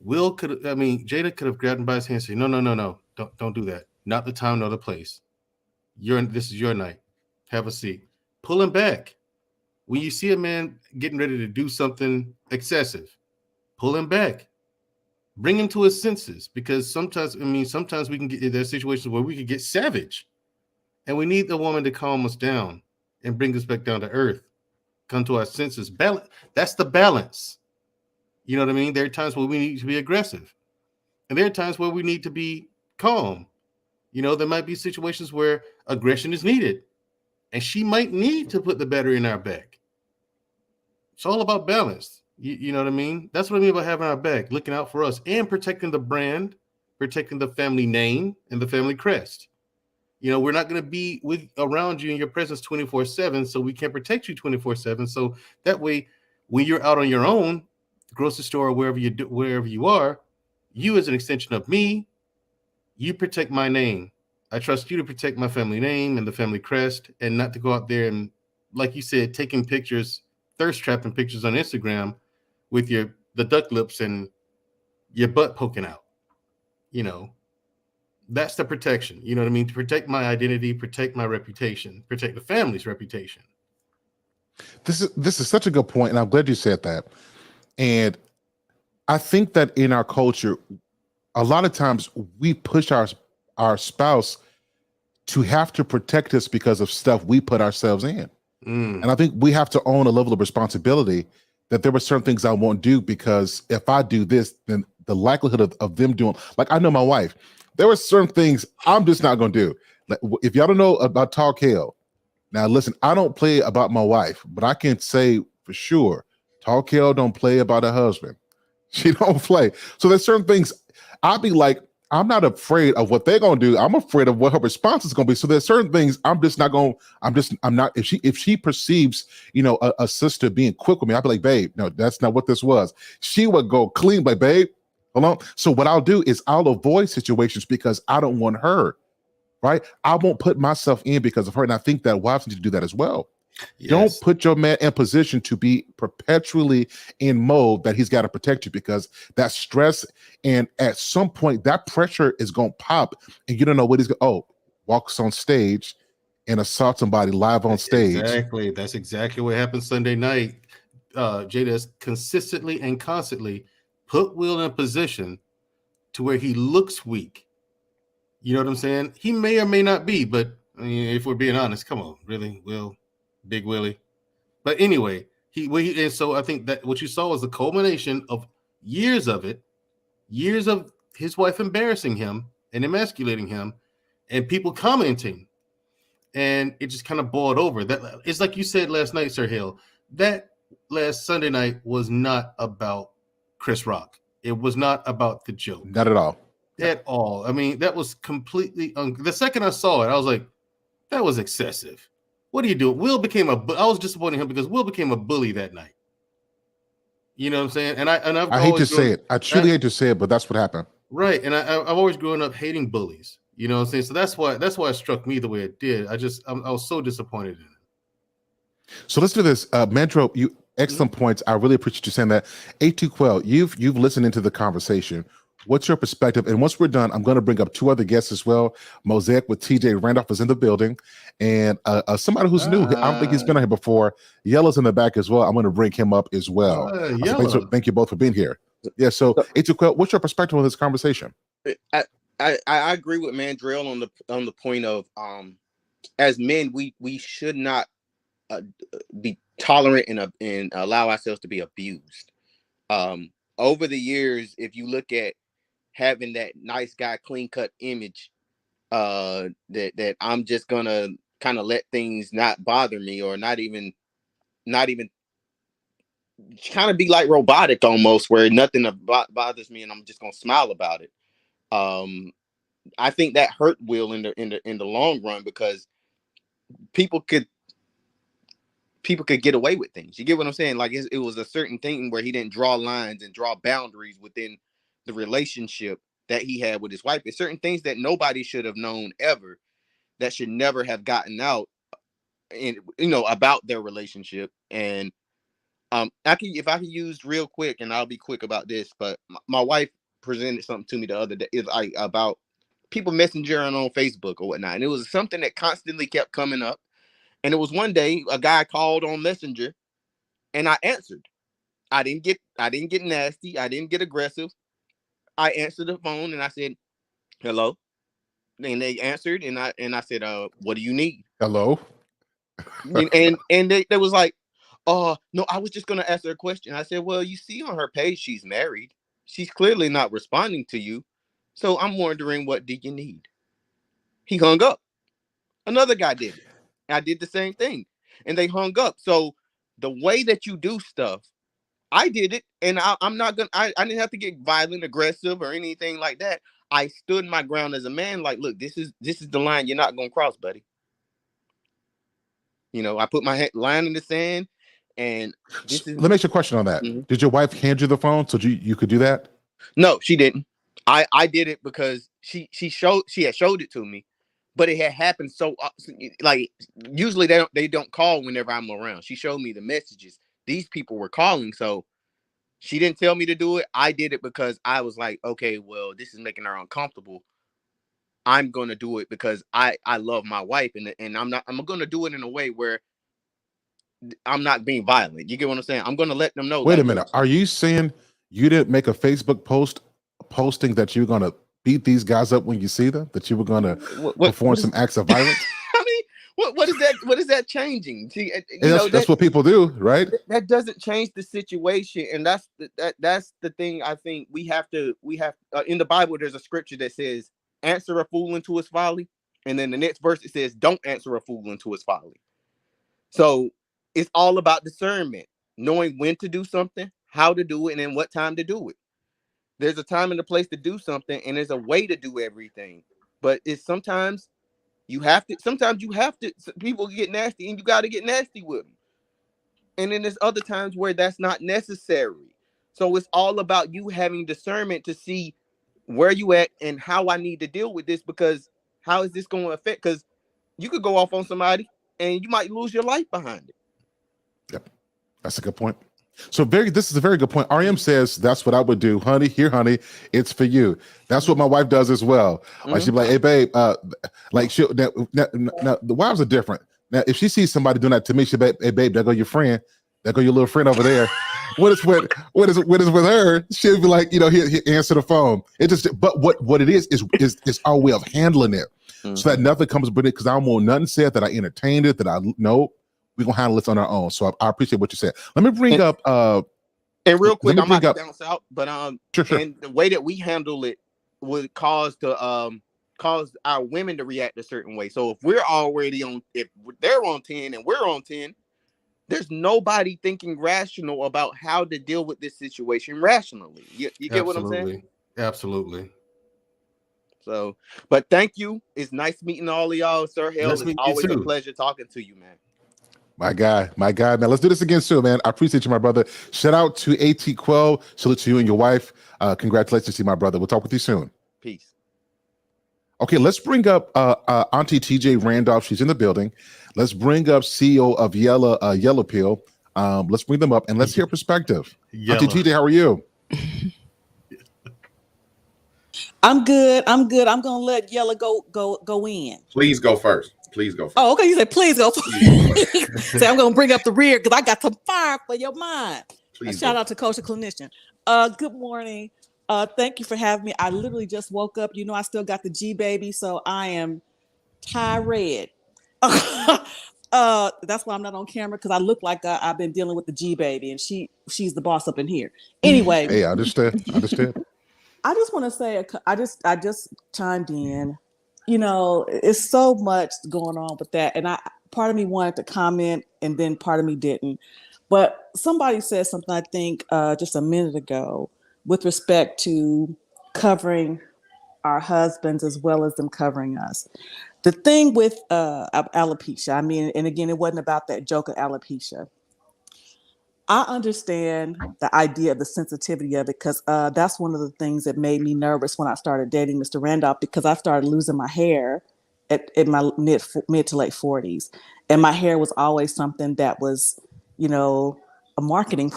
Jada could have grabbed him by his hand and said, no, don't do that. Not the time, nor the place. This is your night. Have a seat. Pull him back. When you see a man getting ready to do something excessive, pull him back. Bring him to his senses, because sometimes we can get there situations where we could get savage, and we need the woman to calm us down and bring us back down to earth, come to our senses. Balance. That's the balance. You know what I mean? There are times where we need to be aggressive, and there are times where we need to be calm. You know, there might be situations where aggression is needed, and she might need to put the battery in our back. It's all about balance. You know what I mean? That's what I mean by having our back, looking out for us and protecting the brand, protecting the family name and the family crest. You know, we're not going to be around you in your presence 24/7, so we can't protect you 24/7. So that way, when you're out on your own, grocery store or wherever you are, you as an extension of me, you protect my name. I trust you to protect my family name and the family crest, and not to go out there and, like you said, taking pictures, thirst trapping pictures on Instagram with the duck lips and your butt poking out. You know, that's the protection. You know what I mean? To protect my identity, protect my reputation, protect the family's reputation. This is such a good point, and I'm glad you said that. And I think that in our culture, a lot of times we push our spouse to have to protect us because of stuff we put ourselves in. And I think we have to own a level of responsibility that there were certain things I won't do, because if I do this, then the likelihood of them doing, like, I know my wife, there were certain things I'm just not going to do. Like, if y'all don't know about Talk Hale, now listen, I don't play about my wife, but I can say for sure, Talk Hale don't play about her husband. She don't play. So there's certain things I'll be like, I'm not afraid of what they're going to do. I'm afraid of what her response is going to be. So there's certain things I'm not, if she perceives, a sister being quick with me, I'll be like, babe, no, that's not what this was. She would go clean, like, babe, hold on. So what I'll do is I'll avoid situations because I don't want her, right? I won't put myself in because of her. And I think that wives need to do that as well. Yes. Don't put your man in position to be perpetually in mode that he's got to protect you, because that stress, and at some point that pressure is going to pop and you don't know what he's going to, walks on stage and assault somebody live on stage. Exactly. That's exactly what happened Sunday night. Jada has consistently and constantly put Will in a position to where he looks weak. You know what I'm saying? He may or may not be, but I mean, if we're being honest, come on, really, Will, Big Willie. But anyway, and so I think that what you saw was the culmination of years of it, years of his wife embarrassing him and emasculating him, and people commenting, and it just kind of boiled over. That it's like you said last night, Sir Hale. That last Sunday night was not about Chris Rock. It was not about the joke. Not at all. At all. I mean, that was completely. The second I saw it, I was like, that was excessive. What are you doing? Will became I was disappointed in him because Will became a bully that night. You know what I'm saying? And I hate to say it. I truly hate to say it, but that's what happened. Right. And I've always grown up hating bullies. You know what I'm saying? So that's why it struck me the way it did. I was so disappointed in it. So let's do this. Mandro, you excellent points. I really appreciate you saying that. A2Quell, you've listened into the conversation. What's your perspective? And once we're done, I'm going to bring up two other guests as well. Mosaic with TJ Randolph is in the building, and somebody who's new. I don't think he's been on here before. Yellow's in the back as well. I'm going to bring him up as well. Thank you both for being here. Yeah. So A2Quell, what's your perspective on this conversation? I agree with Mandrell on the point of as men we should not be tolerant and allow ourselves to be abused. Over the years, if you look at having that nice guy, clean cut image, that I'm just gonna kind of let things not bother me, or not even kind of be like robotic almost, where nothing bothers me and I'm just gonna smile about it. I think that hurt Will in the long run, because people could get away with things. You get what I'm saying? Like it was a certain thing where he didn't draw lines and draw boundaries within the relationship that he had with his wife. It's certain things that nobody should have known ever, that should never have gotten out, and about their relationship. And if I can use real quick, and I'll be quick about this, but my wife presented something to me the other day. It's like about people messengering on Facebook or whatnot, and it was something that constantly kept coming up. And it was one day a guy called on Messenger, and I answered. I didn't get nasty. I didn't get aggressive. I answered the phone and I said, "Hello," and they answered, and I said, "What do you need?" Hello. and they was like, "Oh no, I was just gonna ask her a question." I said, "Well, you see on her page she's married. She's clearly not responding to you, so I'm wondering, what do you need?" He hung up. Another guy did it. I did the same thing, and they hung up. So the way that you do stuff, I did it, and I'm not gonna. I didn't have to get violent, aggressive, or anything like that. I stood my ground as a man. Like, look, this is the line you're not gonna cross, buddy. I put my line in the sand, and let me ask you a question on that. Mm-hmm. Did your wife hand you the phone so you could do that? No, she didn't. I did it because she had showed it to me. But it had happened so like usually they don't call whenever I'm around. She showed me the messages. These people were calling, so she didn't tell me to do it. I did it because I was like, okay, well, this is making her uncomfortable. I'm gonna do it because I love my wife, and I'm gonna do it in a way where I'm not being violent. You get what I'm saying? I'm gonna let them know. Wait a minute. Are you saying you didn't make a Facebook posting that you're gonna beat these guys up when you see them, that you were going to perform some acts of violence? I mean, what is that? What is that changing? See, that's what people do, right? That doesn't change the situation, and that's the thing. I think we have in the Bible, there's a scripture that says, "Answer a fool into his folly," and then the next verse it says, "Don't answer a fool into his folly." So it's all about discernment, knowing when to do something, how to do it, and then what time to do it. There's a time and a place to do something, and there's a way to do everything. But sometimes you have to. People get nasty, and you got to get nasty with them. And then there's other times where that's not necessary. So it's all about you having discernment to see where you at and how I need to deal with this, because how is this going to affect? Because you could go off on somebody, and you might lose your life behind it. Yep, that's a good point. So this is a very good point. REM says that's what I would do, honey. Here, honey, it's for you. That's what my wife does as well. Like she'd be like, hey, babe, like she'll now the wives are different. Now, if she sees somebody doing that to me, she'll be, hey, babe, there go your friend, there go your little friend over there. What is with her? She'll be like, he answer the phone. It just, but what it is our way of handling it, so that nothing comes with it. Because I don't want nothing said that I entertained it. That I know. We're gonna handle this on our own. So I appreciate what you said. Let me bring up and real quick, I'm about to bounce out, but sure. And the way that we handle it would cause our women to react a certain way. So if we're already if they're on 10 and we're on 10, there's nobody thinking rational about how to deal with this situation rationally. You get what I'm saying? Absolutely. So, but thank you. It's nice meeting all of y'all, Sir Hale. It's always a pleasure talking to you, man. My guy, man. Let's do this again soon, man. I appreciate you, my brother. Shout out to AT Quell. Salute to you and your wife. Congratulations to you, my brother. We'll talk with you soon. Peace. Okay, let's bring up Auntie TJ Randolph. She's in the building. Let's bring up CEO of Yellow Pill. Let's bring them up and let's hear perspective. Yellow. Auntie TJ, how are you? I'm good. I'm gonna let Yellow go in. Please go first. Oh, okay. You said please go first. So I'm gonna bring up the rear because I got some fire for your mind. Shout out to Coach and Clinician. Good morning. Thank you for having me. I literally just woke up. I still got the G baby, so I am tired. That's why I'm not on camera, because I look like I've been dealing with the G baby, and she's the boss up in here. Anyway, hey, I understand. I just want to say, I just chimed in. It's so much going on with that, and part of me wanted to comment, and then part of me didn't. But somebody said something, I think, just a minute ago, with respect to covering our husbands as well as them covering us. The thing with alopecia, and again, it wasn't about that joke of alopecia. I understand the idea of the sensitivity of it, because that's one of the things that made me nervous when I started dating Mr. Randolph, because I started losing my hair at my mid to late 40s. And my hair was always something that was, a marketing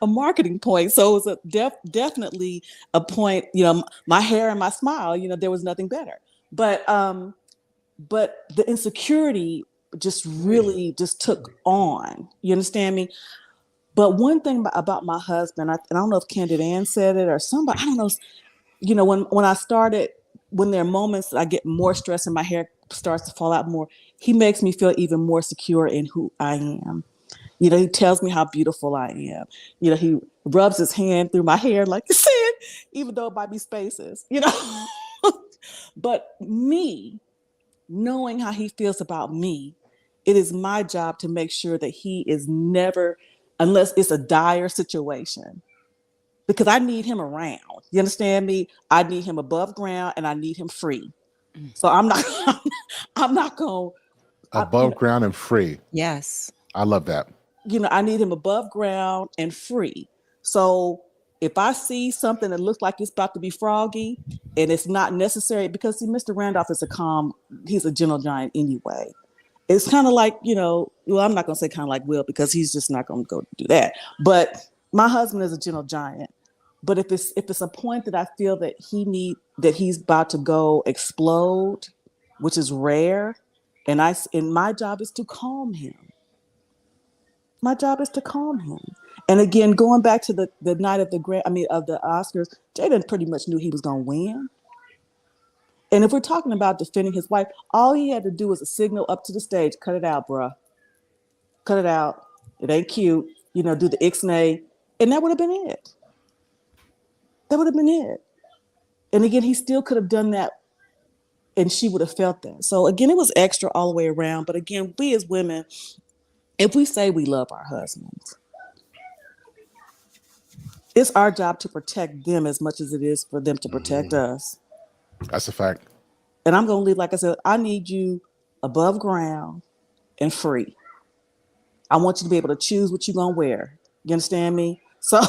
a marketing point. So it was definitely a point, my hair and my smile, there was nothing better. But the insecurity just really just took on. You understand me? But one thing about my husband, I don't know if Candid Ann said it or somebody, I don't know. When there are moments that I get more stressed and my hair starts to fall out more, he makes me feel even more secure in who I am. He tells me how beautiful I am. He rubs his hand through my hair, like you said, even though it might be spaces, But me, knowing how he feels about me, it is my job to make sure that he is never, unless it's a dire situation, because I need him around. You understand me? I need him above ground and I need him free. So I'm not going above ground and free. Yes. I love that. I need him above ground and free. So if I see something that looks like it's about to be froggy and it's not necessary, because see, Mr. Randolph is he's a gentle giant anyway. It's kind of like, well, I'm not going to say kind of like Will, because he's just not going to go do that. But my husband is a gentle giant. But if it's a point that I feel that he's about to go explode, which is rare, and my job is to calm him. My job is to calm him. And again, going back to the night of the Oscars, Jaden pretty much knew he was going to win. And if we're talking about defending his wife, all he had to do was a signal up to the stage, cut it out, bruh. Cut it out. It ain't cute. Do the ixnay. And that would have been it. That would have been it. And again, he still could have done that, and she would have felt that. So again, it was extra all the way around. But again, we as women, if we say we love our husbands, it's our job to protect them as much as it is for them to protect us. That's a fact. And I'm going to leave, like I said, I need you above ground and free. I want you to be able to choose what you're going to wear. You understand me? So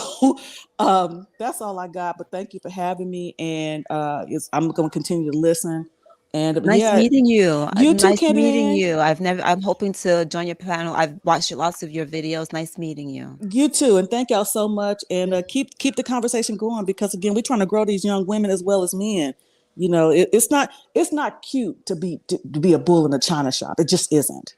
that's all I got. But thank you for having me. And I'm going to continue to listen. And Nice yeah, meeting you. you too, Nice meeting Candy. you. I'm hoping to join your panel. I've watched lots of your videos. Nice meeting you. You too, and thank y'all so much. And keep the conversation going, because again, we're trying to grow these young women as well as men. You know, it's not cute to be a bull in a china shop. It just isn't.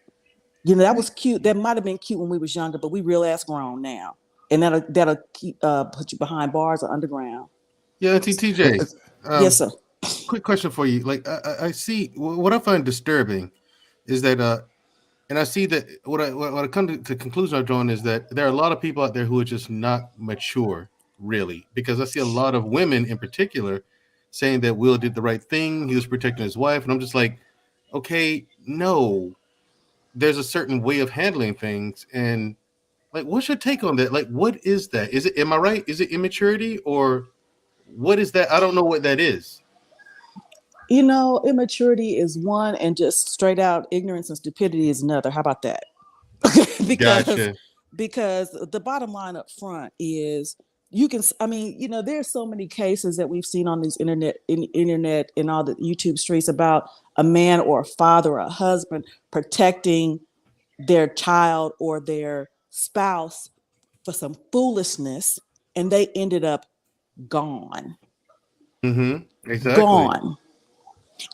You know, that was cute. That might have been cute when we was younger, but we real ass grown now, and that'll keep, put you behind bars or underground. Yeah, TJ. Yes, sir. Quick question for you. Like, I see what I find disturbing is that, and I see that what I come to the conclusion I've drawn is that there are a lot of people out there who are just not mature, really, because I see a lot of women in particular saying that Will did the right thing. He was protecting his wife, and I'm just like, okay, no, there's a certain way of handling things, and like, what's your take on that? Like, what is that? Is it? Am I right? Is it immaturity, or what is that? I don't know what that is. You know, immaturity is one, and just straight out ignorance and stupidity is another. How about that? Because the bottom line up front is there's so many cases that we've seen on these internet and all the YouTube streets about a man or a father or a husband protecting their child or their spouse for some foolishness, and they ended up gone. Exactly. Gone.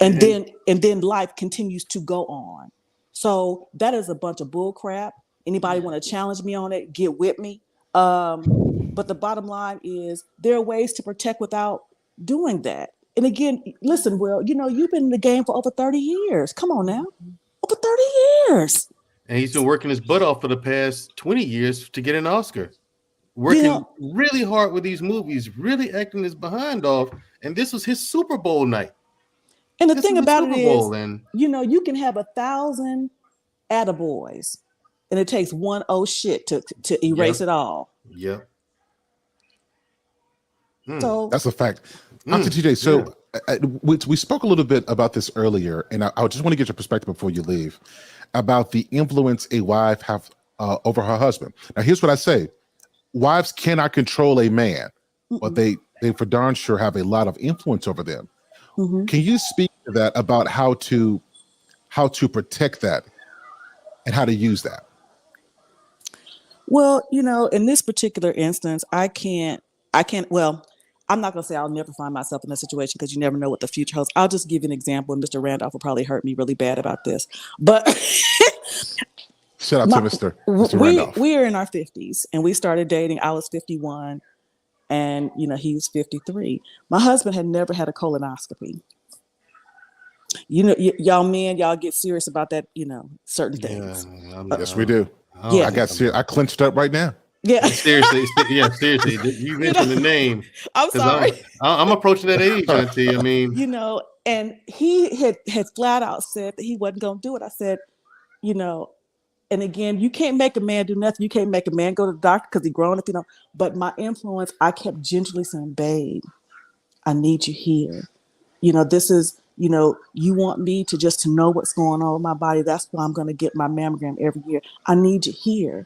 And then life continues to go on. So that is a bunch of bull crap. Anybody want to challenge me on it, get with me. But the bottom line is there are ways to protect without doing that. And again, listen, Will, you've been in the game for over 30 years. Come on now. Over 30 years. And he's been working his butt off for the past 20 years to get an Oscar. Working really hard with these movies, really acting his behind off. And this was his Super Bowl night. And the thing about it is, you can have 1,000 attaboys, and it takes one shit to erase it all. Yep. So that's a fact. Dr. TJ, so we spoke a little bit about this earlier, and I just want to get your perspective before you leave about the influence a wife have over her husband. Now, here's what I say. Wives cannot control a man, but they for darn sure have a lot of influence over them. Can you speak to that about how to protect that and how to use that? Well, in this particular instance, well, I'm not going to say I'll never find myself in a situation, because you never know what the future holds. I'll just give you an example, and Mr. Randolph will probably hurt me really bad about this. But shout out to Mr. Randolph. We are in our 50s, and we started dating. I was 51, and he was 53. My husband had never had a colonoscopy. Y'all men, y'all get serious about that, certain things. Yes, we do. Yeah, I got serious. I clenched up right now. Yeah, seriously. You mentioned the name. I'm sorry. I'm approaching that age, Auntie. I mean, and he had flat out said that he wasn't going to do it. I said, and again, you can't make a man do nothing. You can't make a man go to the doctor because he's grown up, But my influence, I kept gently saying, babe, I need you here. This is, you want me to know what's going on with my body. That's why I'm going to get my mammogram every year. I need you here.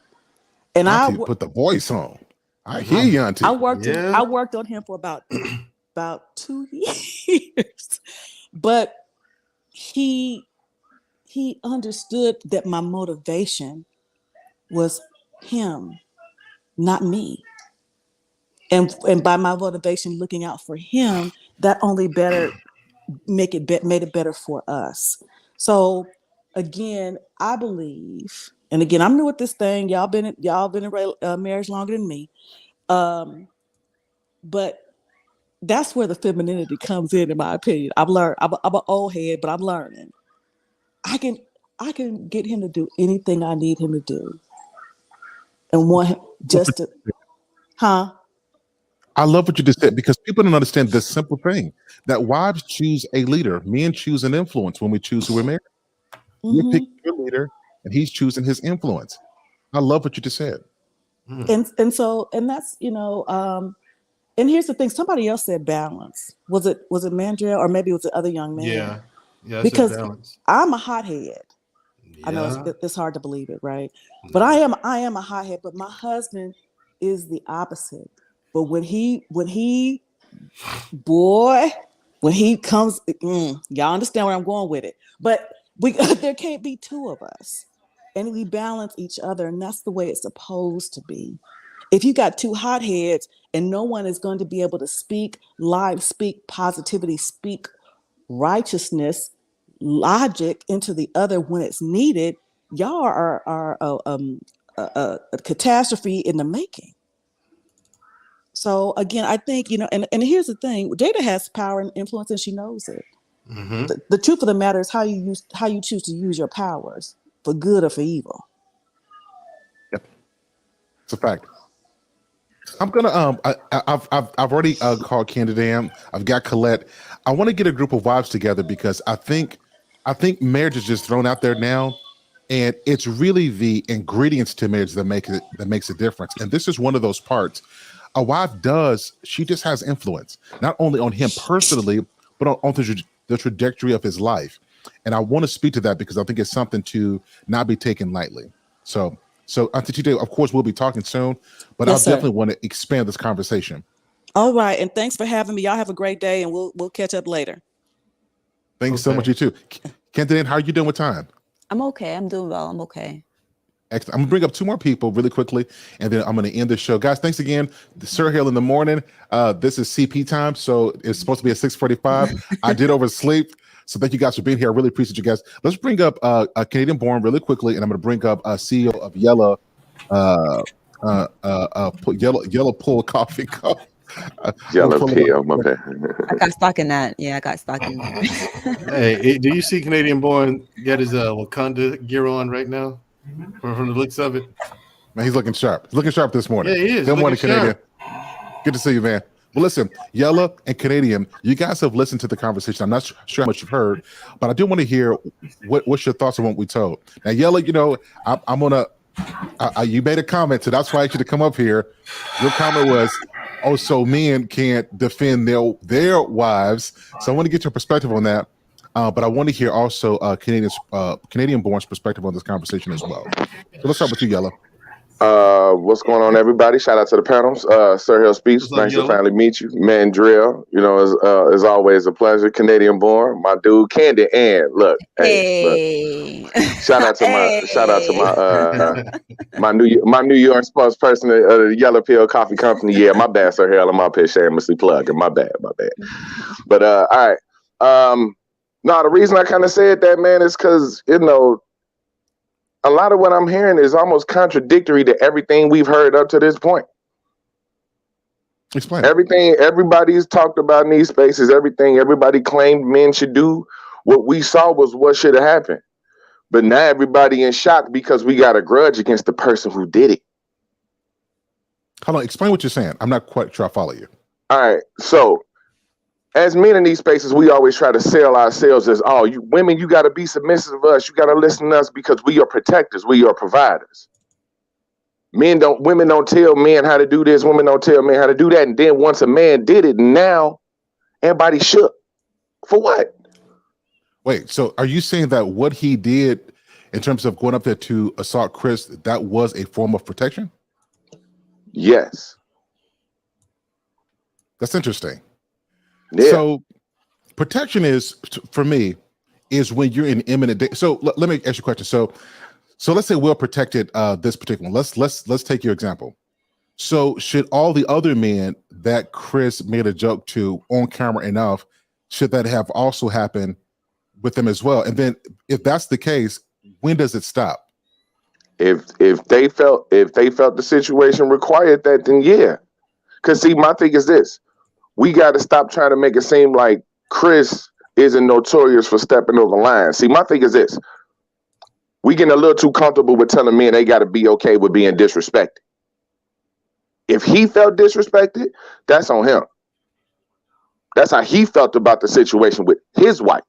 And Auntie, put the voice on. I hear you, Auntie. I worked on him for about 2 years, but he understood that my motivation was him, not me. And by my motivation looking out for him, that only made it better for us. So again, I believe, and again, I'm new at this thing. Y'all been in marriage longer than me, but that's where the femininity comes in my opinion. I've learned. I'm an old head, but I'm learning. I can get him to do anything I need him to do, and want him just to, I love what you just said, because people don't understand this simple thing that wives choose a leader, men choose an influence when we choose who we're married. You're picking your leader, and he's choosing his influence. I love what you just said. And that's and here's the thing. Somebody else said balance. Was it Mandrill, or maybe it was the other young man? Yeah. Because I'm a hothead. Yeah. I know it's hard to believe it, right? But I am a hothead. But my husband is the opposite. But when he, boy, When he comes, y'all understand where I'm going with it. But there can't be two of us. And we balance each other, and that's the way it's supposed to be. If you got two hotheads and no one is going to be able to speak life, speak positivity, speak righteousness, logic into the other when it's needed, y'all are a catastrophe in the making. So again, I think, and here's the thing, Jada has power and influence and she knows it. Mm-hmm. The truth of the matter is how you choose to use your powers, for good or for evil. Yep, it's a fact. I'm gonna I've already called Candy. I've got Colette. I want to get a group of wives together because I think marriage is just thrown out there now, and it's really the ingredients to marriage that makes a difference. And this is one of those parts. A wife she just has influence not only on him personally, but on the trajectory of his life. And I want to speak to that because I think it's something to not be taken lightly. So Auntie TJ, of course, we'll be talking soon, but Yes, I'll definitely want to expand this conversation. All right, and thanks for having me. Y'all have a great day, and we'll catch up later. Thank you so much, you too. Candy, how are you doing with time? I'm okay. I'm doing well. I'm okay. Excellent. I'm gonna bring up two more people really quickly, and then I'm gonna end the show. Guys, thanks again. Sir Hale in the morning. This is CP time, so it's supposed to be at 6:45. I did oversleep. So thank you guys for being here. I really appreciate you guys. Let's bring up a Canadian born really quickly, and I'm going to bring up CEO of Yellow Pull Coffee Cup. Yellow Peel, my bad. I got stuck in that. Yeah, I got stuck in there. Hey, do you see Canadian born got his Wakanda gear on right now? From the looks of it. Man, he's looking sharp. He's looking sharp this morning. Yeah, he is. Good morning, Canadian. Sharp. Good to see you, man. Well, listen, Yella and Canadian, you guys have listened to the conversation. I'm not sure how much you've heard, but I do want to hear what's your thoughts on what we told. Now, Yella, I'm gonna. You made a comment, so that's why I asked you to come up here. Your comment was, "Oh, so men can't defend their wives." So I want to get your perspective on that, but I want to hear also Canadian-born's perspective on this conversation as well. So let's start with you, Yella. What's going on, everybody? Shout out to the panels. Sir Hill Speaks. Nice to finally meet you. Man, Drill, as always, a pleasure. Canadian born, my dude, Candy. And look, look. Shout out to my New York spokesperson of the Yellow Pill Coffee Company. Yeah, my bad, Sir Hill. I'm up here shamelessly plugging. My bad. But all right. No, the reason I kind of said that, man, is because a lot of what I'm hearing is almost contradictory to everything we've heard up to this point. Explain. Everything everybody's talked about in these spaces, everybody claimed men should do, what we saw was what should have happened. But now everybody in shock because we got a grudge against the person who did it. Hold on, explain what you're saying. I'm not quite sure I follow you. All right, so as men in these spaces, we always try to sell ourselves as, you women, you got to be submissive of us. You got to listen to us because we are protectors. We are providers. Women don't tell men how to do this. Women don't tell men how to do that. And then once a man did it, now everybody shook. For what? Wait, so are you saying that what he did in terms of going up there to assault Chris, that was a form of protection? Yes. That's interesting. Yeah. So protection is, for me, is when you're in imminent danger. So let me ask you a question. So let's say Will protected this particular one. Let's take your example. So should all the other men that Chris made a joke to on camera enough, should that have also happened with them as well? And then if that's the case, when does it stop? If they felt the situation required that, then yeah. Because see, my thing is this. We got to stop trying to make it seem like Chris isn't notorious for stepping over lines. See, my thing is this. We getting a little too comfortable with telling men they got to be okay with being disrespected. If he felt disrespected, that's on him. That's how he felt about the situation with his wife.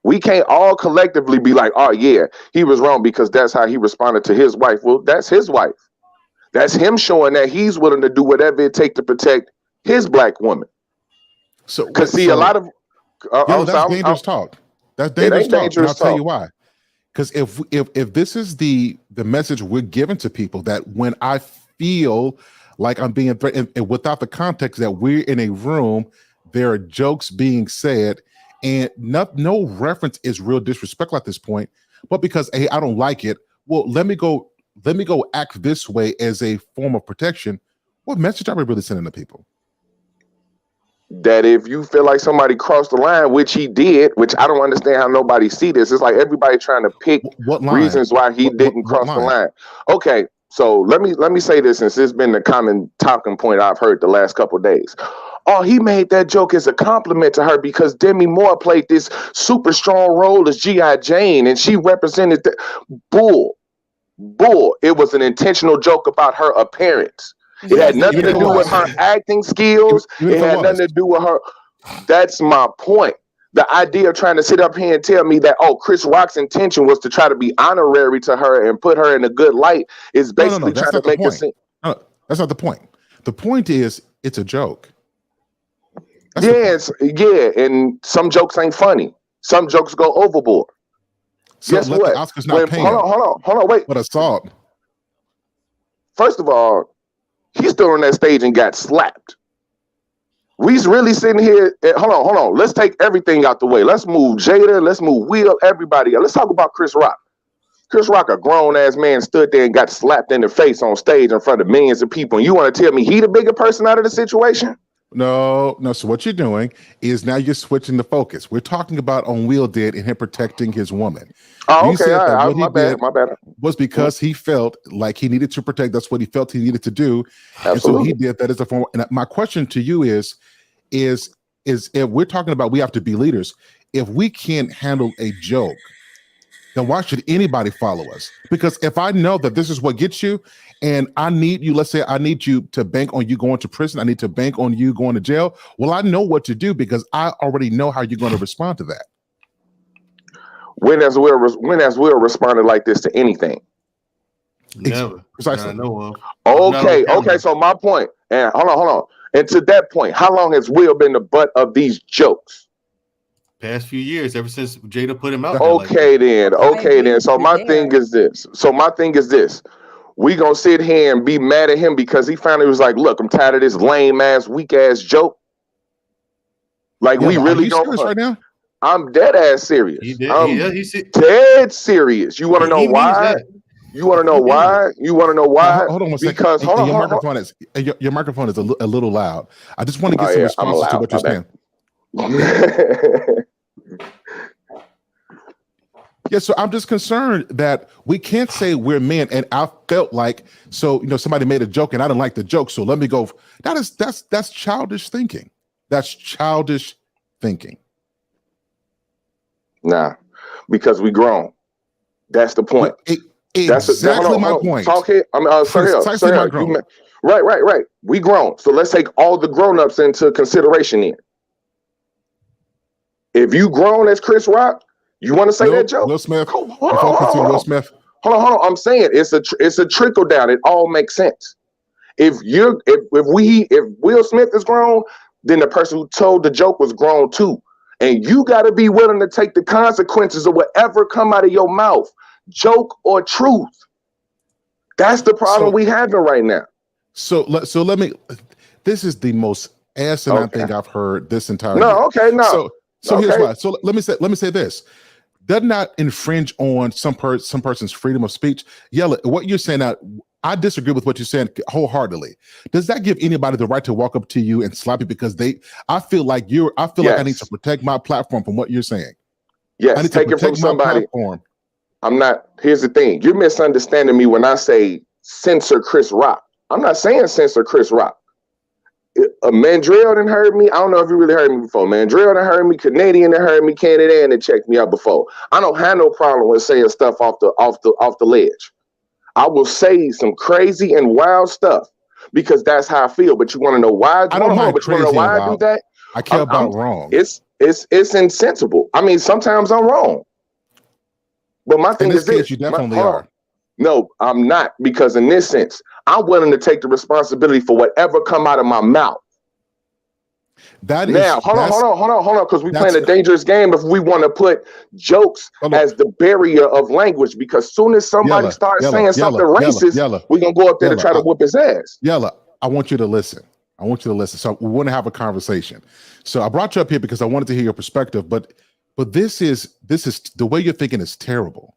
We can't all collectively be like, oh, yeah, he was wrong because that's how he responded to his wife. Well, that's his wife. That's him showing that he's willing to do whatever it takes to protect his black woman. So, because see, a lot of that's dangerous talk. That's dangerous talk. And I'll tell you why. Because if this is the message we're giving to people, that when I feel like I'm being threatened, and without the context that we're in a room, there are jokes being said, and no reference is real disrespectful at this point, but because hey, I don't like it. Well, let me go act this way as a form of protection. What message are we really sending to people? That if you feel like somebody crossed the line, which he did, which I don't understand how nobody see this. It's like everybody trying to pick what line? Reasons why he didn't cross the line. Okay, so let me say this, since it's been the common talking point I've heard the last couple of days. Oh, he made that joke as a compliment to her because Demi Moore played this super strong role as G.I. Jane, and she represented the bull. It was an intentional joke about her appearance. It had nothing to do with her acting skills. It had nothing to do with her. That's my point. The idea of trying to sit up here and tell me that, oh, Chris Rock's intention was to try to be honorary to her and put her in a good light is basically trying to make us. No, that's not the point. The point is, it's a joke. Yes, yeah, and some jokes ain't funny. Some jokes go overboard. So guess what? Oscar's not paying. Hold on, wait. What assault? First of all, he stood on that stage and got slapped. We's really sitting here. Hold on. Let's take everything out the way. Let's move Jada. Let's move Will. Everybody. Let's talk about Chris Rock. Chris Rock, a grown ass man, stood there and got slapped in the face on stage in front of millions of people. And you want to tell me he the bigger person out of the situation? No. So what you're doing is now you're switching the focus. We're talking about on Will did and him protecting his woman. Oh, okay. All right. My bad. Was because he felt like he needed to protect. That's what he felt he needed to do. Absolutely. And so he did that as a form. And my question to you is if we're talking about we have to be leaders, if we can't handle a joke, then why should anybody follow us? Because if I know that this is what gets you, and I need you, let's say I need you to bank on you going to prison, I need to bank on you going to jail. Well, I know what to do because I already know how you're going to respond to that. When has Will responded like this to anything? Never. Precisely. I know of. Okay. So my point, and hold on. And to that point, how long has Will been the butt of these jokes? Past few years, ever since Jada put him out. Okay, then. So my thing is this. We gonna sit here and be mad at him because he finally was like, look, I'm tired of this lame ass, weak ass joke. Like, we really don't right now? I'm dead ass serious. He's dead serious. You want to know why? You want to know why? Hold on one second. Because your microphone is a little loud. I just want to get some responses to what you're saying. Yeah, so I'm just concerned that we can't say we're men, and I felt like somebody made a joke and I didn't like the joke, so let me go. That's childish thinking. That's childish thinking. Nah, because we grown. That's the point. Exactly my point. Talk here. Precisely my grown. Right. We grown. So let's take all the grown-ups into consideration here. If you grown as Chris Rock, you want to say that joke? Will Smith. Hold on. I'm saying it's a trickle down. It all makes sense. If Will Smith is grown, then the person who told the joke was grown too. And you got to be willing to take the consequences of whatever come out of your mouth, joke or truth. That's the problem we having right now. So let me. This is the most asinine thing I've heard this entire year. So here's why. So let me say this. Does not infringe on some person's freedom of speech. Yella, what you're saying now, I disagree with what you're saying wholeheartedly. Does that give anybody the right to walk up to you and slap you because I feel like I need to protect my platform from what you're saying? Yes, I need take to it from somebody. I'm not. Here's the thing. You're misunderstanding me when I say censor Chris Rock. I'm not saying censor Chris Rock. Mandrell done heard me. I don't know if you really heard me before. Mandrell done heard me. Canadian done heard me. Canadian done checked me out before. I don't have no problem with saying stuff off the ledge. I will say some crazy and wild stuff because that's how I feel. But you want to know why? I don't mind but you want to know why I do that? I care about wrong. It's insensible. I mean, sometimes I'm wrong. But my thing is this. You definitely are. No, I'm not, because in this sense, I'm willing to take the responsibility for whatever come out of my mouth. Hold on, because we're playing a dangerous game if we want to put jokes as the barrier of language, because soon as somebody starts saying something racist, we're going to go up there to try to whoop his ass. Yella, I want you to listen. I want you to listen. So we want to have a conversation. So I brought you up here because I wanted to hear your perspective, but this is the way you're thinking is terrible.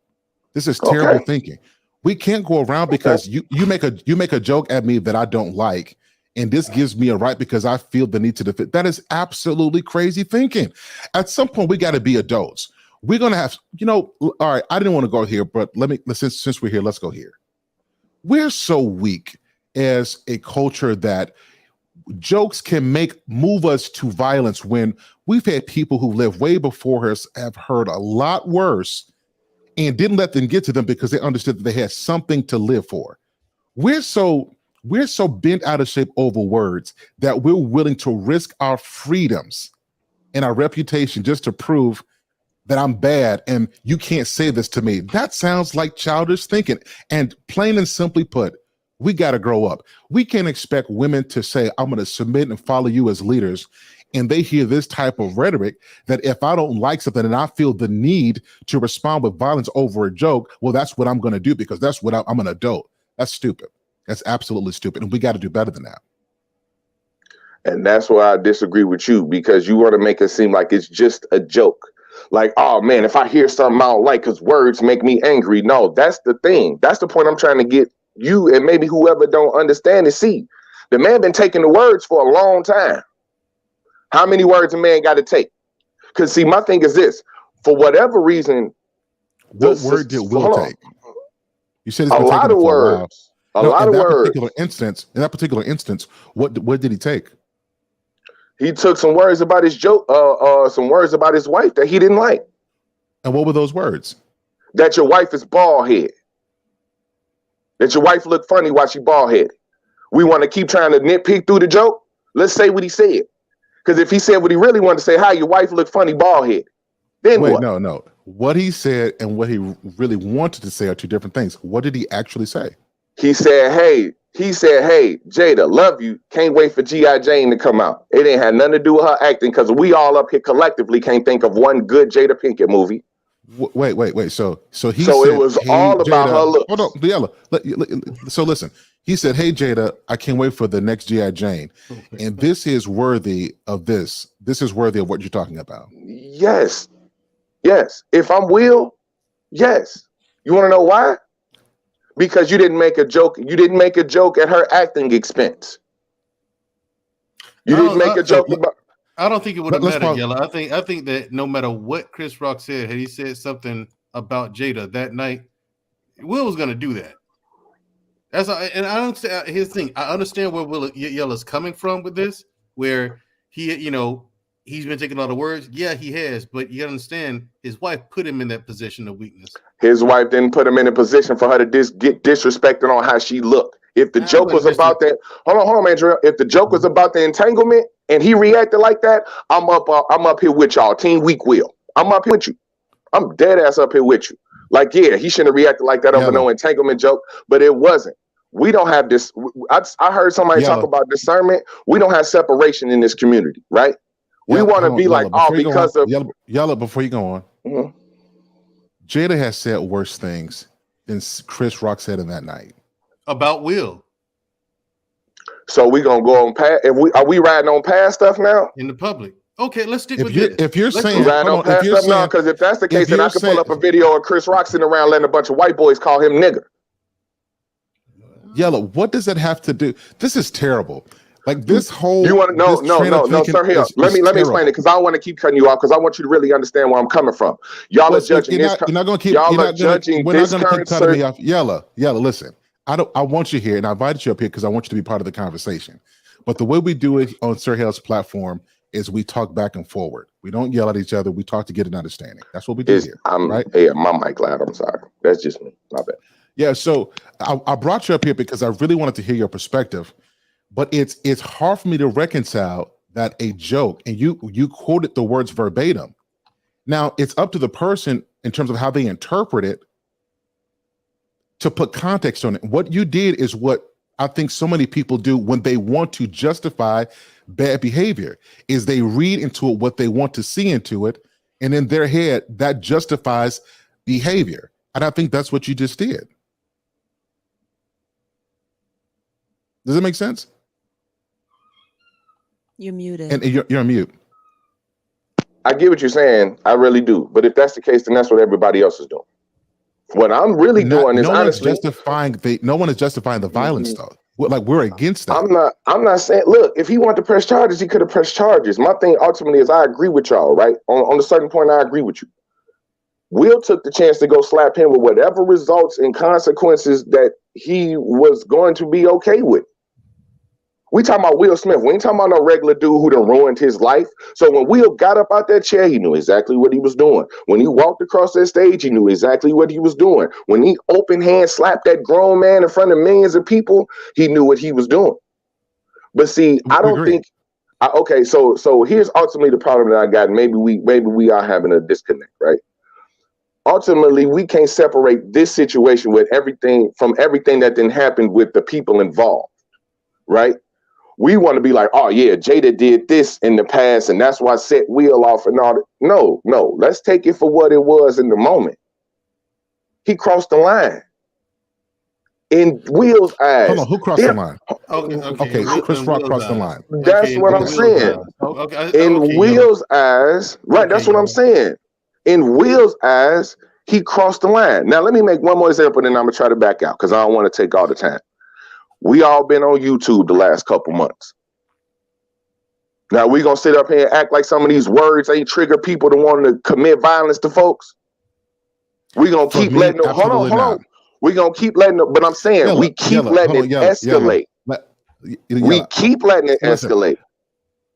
This is terrible thinking. We can't go around because you make a joke at me that I don't like, and this gives me a right because I feel the need to defend. That is absolutely crazy thinking. At some point, we got to be adults. We're gonna have, all right. I didn't want to go here, but since we're here, let's go here. We're so weak as a culture that jokes can move us to violence when we've had people who lived way before us have heard a lot worse and didn't let them get to them because they understood that they had something to live for. We're so bent out of shape over words that we're willing to risk our freedoms and our reputation just to prove that I'm bad and you can't say this to me. That sounds like childish thinking. And plain and simply put, we got to grow up. We can't expect women to say, I'm going to submit and follow you as leaders. And they hear this type of rhetoric that if I don't like something and I feel the need to respond with violence over a joke, well, that's what I'm going to do because that's what I'm an adult. That's stupid. That's absolutely stupid. And we got to do better than that. And that's why I disagree with you, because you want to make it seem like it's just a joke. Like, oh man, if I hear something I don't like because words make me angry. No, that's the thing. That's the point I'm trying to get you and maybe whoever don't understand and see. The man been taking the words for a long time. How many words a man got to take? Because see, my thing is this: for whatever reason, what word did Will take? You said it's a been lot of words. A lot of words. In that particular instance, what did he take? He took some words about his joke, some words about his wife that he didn't like. And what were those words? That your wife is bald head. That your wife look funny while she bald headed. We want to keep trying to nitpick through the joke. Let's say what he said. Because if he said what he really wanted to say, how your wife look funny bald headed. Then wait, what? No. What he said and what he really wanted to say are two different things. What did he actually say? He said, hey, Jada, love you. Can't wait for G.I. Jane to come out. It ain't had nothing to do with her acting because we all up here collectively can't think of one good Jada Pinkett movie. Wait. So he said, it was all about Jada, her looks. Hold on, Yella. So listen, he said, hey, Jada, I can't wait for the next G.I. Jane. And this is worthy of this. This is worthy of what you're talking about. Yes. If I'm Will, yes. You want to know why? Because you didn't make a joke. You didn't make a joke at her acting expense. You didn't make a joke about. I don't think it would have mattered, Yella. I think that no matter what Chris Rock said, had he said something about Jada that night, Will was going to do that. And I don't say his thing. I understand where Will Yella's coming from with this, where he, he's been taking a lot of words. Yeah, he has, but you gotta understand, his wife put him in that position of weakness. His wife didn't put him in a position for her to get disrespected on how she looked. If the joke was about that, hold on, Andrea. If the joke was about the entanglement and he reacted like that, I'm up here with y'all. Team Weak Will. I'm up here with you. I'm dead ass up here with you. Like, yeah, he shouldn't have reacted like that over no entanglement joke, but it wasn't. We don't have this. I heard somebody talk about discernment. We don't have separation in this community, right? We want to be like, because of Yella. Before you go on, mm-hmm. Jada has said worse things than Chris Rock said in that night about Will. So we gonna go on past. Are we riding on past stuff now in the public? Okay, let's stick with this. If you're saying riding on past stuff now, because if that's the case, then I can pull up a video of Chris Rock sitting around letting a bunch of white boys call him nigger. Yella, what does that have to do? This is terrible. Like this whole you want to no, sir. Here, let me explain it because I don't want to keep cutting you off because I want you to really understand where I'm coming from. Y'all are judging this. You're not going to keep. Y'all are judging this current. Cutting me off. Yella. Listen, I want you here, and I invited you up here because I want you to be part of the conversation. But the way we do it on Sir Hale's platform is we talk back and forward. We don't yell at each other. We talk to get an understanding. That's what we do here. Right? Yeah, my mic loud. I'm sorry. That's just me. My bad. Yeah. So I brought you up here because I really wanted to hear your perspective. But it's hard for me to reconcile that a joke, and you quoted the words verbatim. Now, it's up to the person in terms of how they interpret it to put context on it. What you did is what I think so many people do when they want to justify bad behavior, is they read into it what they want to see into it, and in their head, that justifies behavior. And I think that's what you just did. Does it make sense? You're muted. And you're on mute. I get what you're saying. I really do. But if that's the case, then that's what everybody else is doing. What I'm really doing is honestly, no one is justifying the violence though. Like we're against that. I'm not saying, look, if he wanted to press charges, he could have pressed charges. My thing ultimately is I agree with y'all, right? On a certain point, I agree with you. Will took the chance to go slap him with whatever results and consequences that he was going to be okay with. We talking about Will Smith. We ain't talking about no regular dude who done ruined his life. So when Will got up out that chair, he knew exactly what he was doing. When he walked across that stage, he knew exactly what he was doing. When he open hand slapped that grown man in front of millions of people, he knew what he was doing. But see, I don't think. Okay, so here's ultimately the problem that I got. Maybe we are having a disconnect, right? Ultimately, we can't separate this situation with everything that then happened with the people involved, right? We want to be like, oh yeah, Jada did this in the past, and that's why I set Will off and all that. No, let's take it for what it was in the moment. He crossed the line. In Will's eyes. Hold on, who crossed the line? Okay, Chris Rock crossed the line. That's what I'm saying. In Will's eyes, right, that's what I'm saying. In Will's eyes, he crossed the line. Now, let me make one more example, then I'm going to try to back out because I don't want to take all the time. We all been on YouTube the last couple months. Now, we going to sit up here and act like some of these words ain't trigger people to want to commit violence to folks? We going to keep letting them, hold on. We going to keep letting them, but I'm saying we keep letting it escalate. We keep letting it escalate.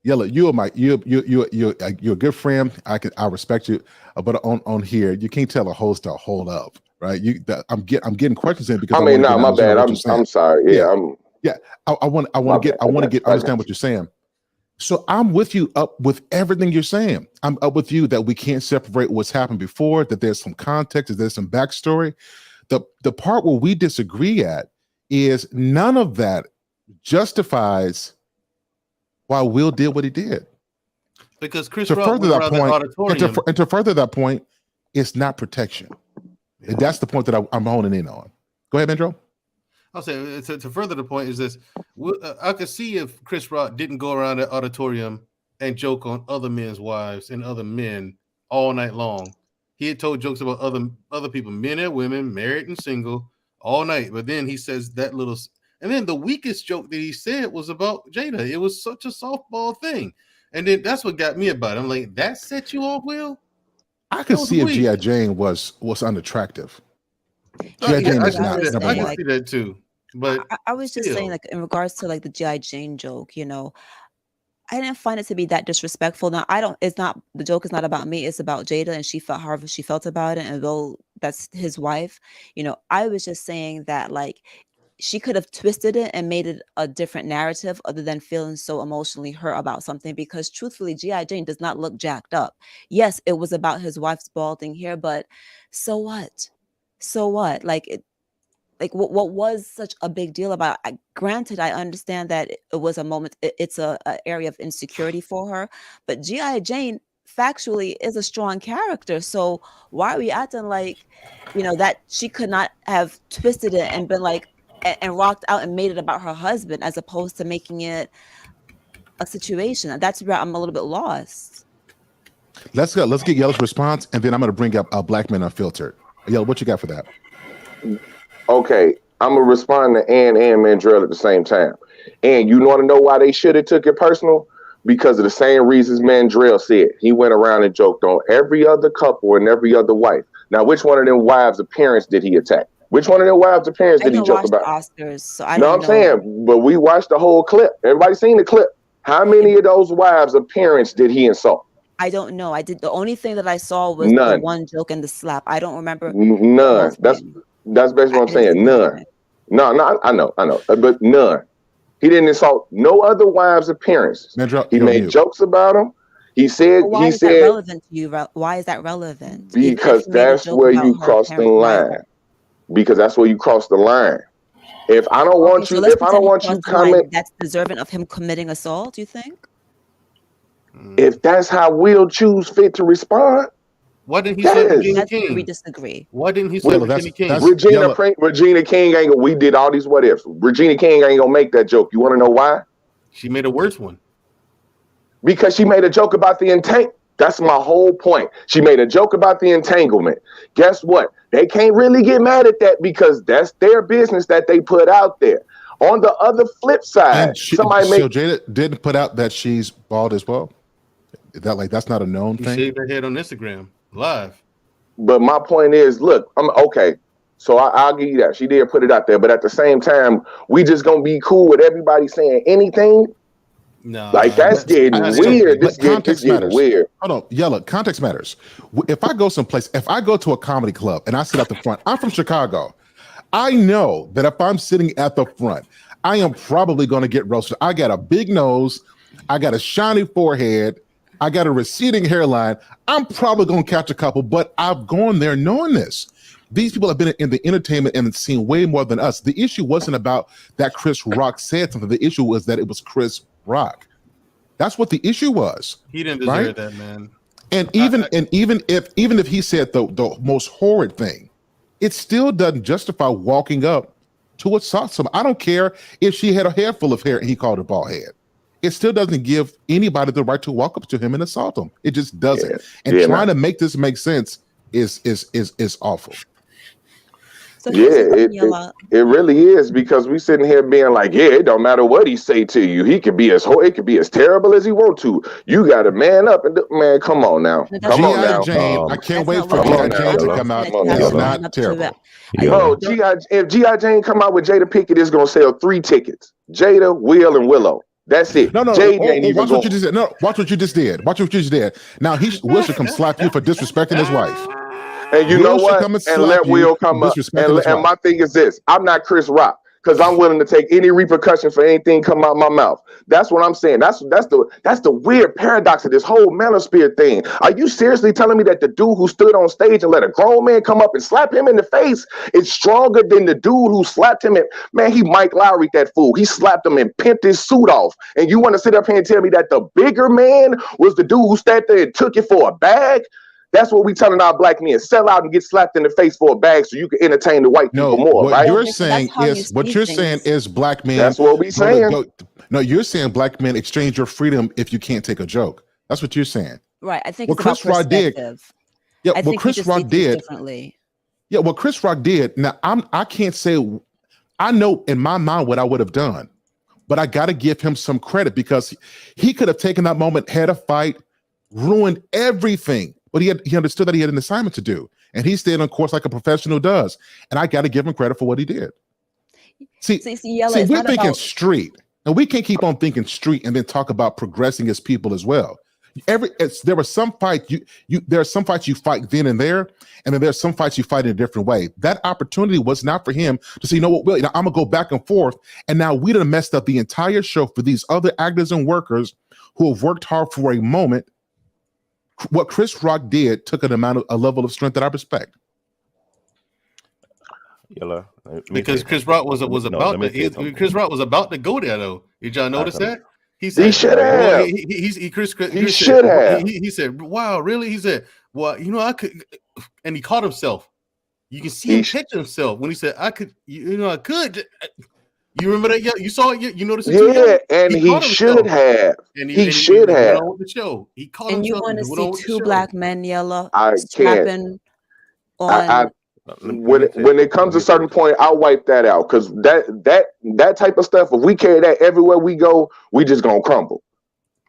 Yella, you're a good friend. I respect you, but on here you can't tell a host to hold up, right? I'm getting questions in because my bad. I'm sorry. I want to understand what you're saying. So I'm with you up with everything you're saying. I'm up with you that we can't separate what's happened before. That there's some context, that there's some backstory. The part where we disagree at is none of that justifies why Will did what he did. Because Chris to Rock further that point, and to further that point, it's not protection. And that's the point that I'm honing in on. Go ahead, Andrew. I'll say to further the point is this: I could see if Chris Rock didn't go around the auditorium and joke on other men's wives and other men all night long. He had told jokes about other people, men and women, married and single, all night. But then he says that little. And then the weakest joke that he said was about Jada. It was such a softball thing. And then that's what got me about it. I'm like, that set you off, Will? I could see if G.I. Jane was unattractive. G.I. Jane is not. I can see that too. But I was just saying, like, in regards to like the G.I. Jane joke, you know, I didn't find it to be that disrespectful. Now, the joke is not about me. It's about Jada, and she felt however she felt about it. And though that's his wife, you know, I was just saying that, like, she could have twisted it and made it a different narrative other than feeling so emotionally hurt about something, because truthfully, G.I. Jane does not look jacked up. Yes, it was about his wife's balding hair, but so what? So what? What was such a big deal about it? Granted, I understand that it was a moment, it's a area of insecurity for her, but G.I. Jane factually is a strong character. So why are we acting like, you know, that she could not have twisted it and been like, and rocked out and made it about her husband as opposed to making it a situation? That's where I'm a little bit lost. Let's get Yella's response, and then I'm going to bring up Black Men Unfiltered. Yella, what you got for that? Okay, I'm going to respond to Ann and Mandrell at the same time. And you want to know why they should have took it personal? Because of the same reasons Mandrell said. He went around and joked on every other couple and every other wife. Now, which one of them wives' appearance did he attack? Which one of their wives' appearance did he joke about? Oscars, so I don't know. I'm saying, but we watched the whole clip. Everybody seen the clip. How many of those wives' appearance did he insult? I don't know. The only thing that I saw was the one joke and the slap. I don't remember. None. That's basically what I'm saying. None. No, I know. But none. He didn't insult no other wives' appearance. He made jokes about them. He said. Why is that relevant to you? Why is that relevant? Because that's where you cross the line. Because that's where you cross the line. If I don't want you, if I don't want you comment, that's deserving of him committing assault. You think? If that's how Will choose fit to respond, why didn't he say Regina King? We disagree. Why didn't he say Regina King? Regina King ain't. We did all these what ifs. Regina King ain't gonna make that joke. You want to know why? She made a worse one. because she made a joke about the entanglement. That's my whole point. She made a joke about the entanglement. Guess what? They can't really get mad at that because that's their business that they put out there. On the other flip side, And so Jada didn't put out that she's bald as well. Is that like that's not a known thing? She shaved her head on Instagram live. But my point is, look, I'm okay. So I'll give you that. She did put it out there, but at the same time, we just gonna be cool with everybody saying anything. No, like that's getting weird. This getting weird. Hold on, Yella. Context matters. If I go someplace, if I go to a comedy club and I sit at the front, I'm from Chicago. I know that if I'm sitting at the front, I am probably going to get roasted. I got a big nose, I got a shiny forehead, I got a receding hairline. I'm probably going to catch a couple, but I've gone there knowing this. These people have been in the entertainment and seen way more than us. The issue wasn't about that Chris Rock said something. The issue was that it was Chris Rock. That's what the issue was. He didn't deserve that, man. And even if he said the most horrid thing, it still doesn't justify walking up to assault someone. I don't care if she had a hair full of hair and he called her bald head. It still doesn't give anybody the right to walk up to him and assault him. It just doesn't. Yeah. And trying to make this make sense is awful. So it really is, because we sitting here being like, yeah, it don't matter what he say to you. He could be it could be as terrible as he want to. You got to man up and man, come on now. Come on now. Jane, I can't wait for G.I. Jane to come out. It's not terrible. Bro, if G.I. Jane come out with Jada Pinkett, it's gonna sell 3 tickets. Jada, Will, and Willow. That's it. No. Watch what you just did. No, watch what you just did. Watch what you just did. Now Will should come slap you for disrespecting his wife. And you know what? And let Will come up. And my thing is this: I'm not Chris Rock, because I'm willing to take any repercussion for anything come out my mouth. That's what I'm saying. That's the weird paradox of this whole manosphere thing. Are you seriously telling me that the dude who stood on stage and let a grown man come up and slap him in the face is stronger than the dude who slapped him? Man, he Mike Lowry, that fool. He slapped him and pimped his suit off. And you want to sit up here and tell me that the bigger man was the dude who sat there and took it for a bag? That's what we telling our black men: sell out and get slapped in the face for a bag so you can entertain the white people more. What right? you're saying is black men. That's what we saying. No, you're saying black men exchange your freedom if you can't take a joke. That's what you're saying. Right. I think what Chris Rock did. Yeah, what Chris Rock did differently. Yeah, what Chris Rock did. Now I can't say I know in my mind what I would have done, but I got to give him some credit, because he could have taken that moment, had a fight, ruined everything. But he understood that he had an assignment to do, and he stayed on course like a professional does. And I got to give him credit for what he did. See, we're thinking street, and we can't keep on thinking street and then talk about progressing as people as well. There are some fights there are some fights you fight then and there, and then there's some fights you fight in a different way. That opportunity was not for him to say, you know what, Will, I'm gonna go back and forth, and now we done messed up the entire show for these other actors and workers who have worked hard for a moment. What Chris Rock did took a level of strength that I respect. Because Chris Rock was about to go there though. Did y'all notice that? He said he should have. He should have. He said, "Wow, really?" He said, "Well, I could," and he caught himself. You can see him catch himself when he said, "I could," I could. You remember that? Yeah, you saw it. You noticed it too? Yeah, and he should have. He should have. The show. He caught and himself. And you want to see 2 black men yellow? I can't. When it comes to a certain point, I'll wipe that out, because that type of stuff, if we carry that everywhere we go, we just gonna crumble.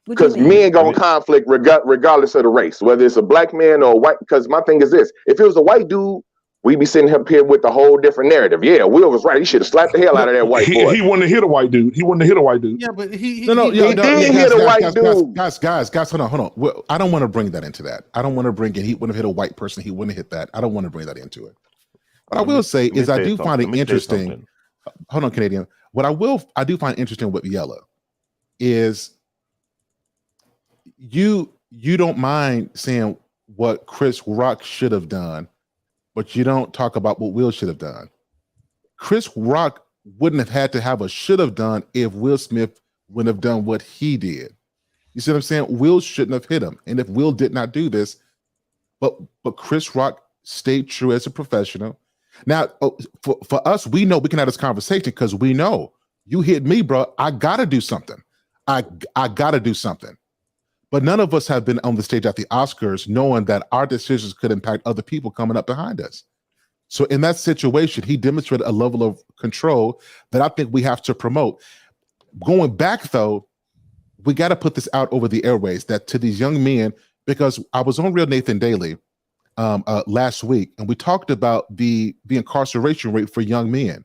Because men gonna conflict regardless of the race, whether it's a black man or a white. Because my thing is this: if it was a white dude, we'd be sitting up here with a whole different narrative. Yeah, Will was right. He should have slapped the hell out of that white boy. He wouldn't have hit a white dude. Yeah, but he did hit a white dude. Guys, hold on. Well, I don't want to bring that into that. I don't want to bring in. He wouldn't have hit a white person. He wouldn't have hit that. I don't want to bring that into it. What I will say is I do find it interesting. Hold on, Canadian. What I do find interesting with Yella is you don't mind saying what Chris Rock should have done, but you don't talk about what Will should have done. Chris Rock wouldn't have had to have a should have done if Will Smith wouldn't have done what he did. You see what I'm saying? Will shouldn't have hit him. And if Will did not do this, but Chris Rock stayed true as a professional. Now, for us, we know we can have this conversation because we know you hit me, bro. I got to do something. I got to do something. But none of us have been on the stage at the Oscars knowing that our decisions could impact other people coming up behind us. So in that situation, he demonstrated a level of control that I think we have to promote. Going back, though, we got to put this out over the airways that to these young men, because I was on Real Nathan Daily last week, and we talked about the incarceration rate for young men.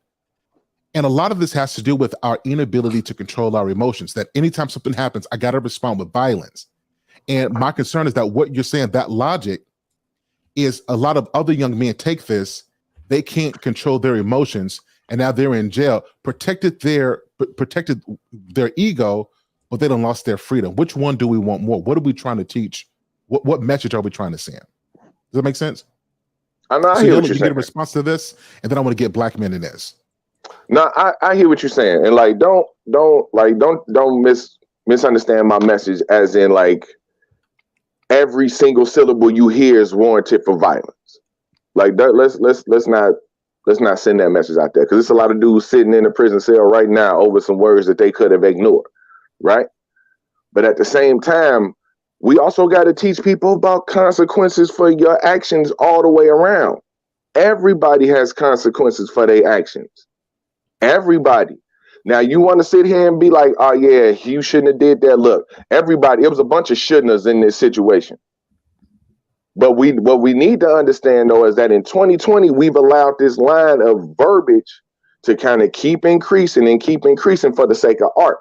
And a lot of this has to do with our inability to control our emotions, that anytime something happens, I got to respond with violence. And my concern is that what you're saying, that logic is a lot of other young men take this, they can't control their emotions, and now they're in jail, protected their ego, but they done lost their freedom. Which one do we want more? What are we trying to teach? What message are we trying to send? Does that make sense? I know. I So hear what you you're get a saying. response to this, and then I want to get black men in this. No, I hear what you're saying, and like don't misunderstand my message as in like every single syllable you hear is warranted for violence. Like that, let's not send that message out there, because there's a lot of dudes sitting in a prison cell right now over some words that they could have ignored, right? But at the same time, we also got to teach people about consequences for your actions all the way around. Everybody has consequences for their actions. Everybody. Now you want to sit here and be like, oh yeah, you shouldn't have did that. Look, everybody, it was a bunch of shouldn't's in this situation. But what we need to understand though is that in 2020, we've allowed this line of verbiage to kind of keep increasing for the sake of art.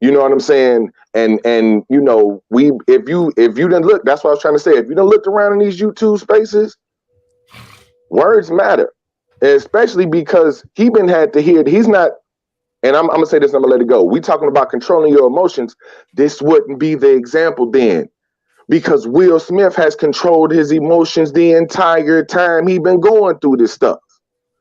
You know what I'm saying? And you know, if you didn't look, that's what I was trying to say. If you done looked around in these YouTube spaces, words matter. Especially because he been had to hear, he's not, and I'm gonna say this, I'm gonna let it go. We talking about controlling your emotions. This wouldn't be the example then, because Will Smith has controlled his emotions the entire time he been going through this stuff.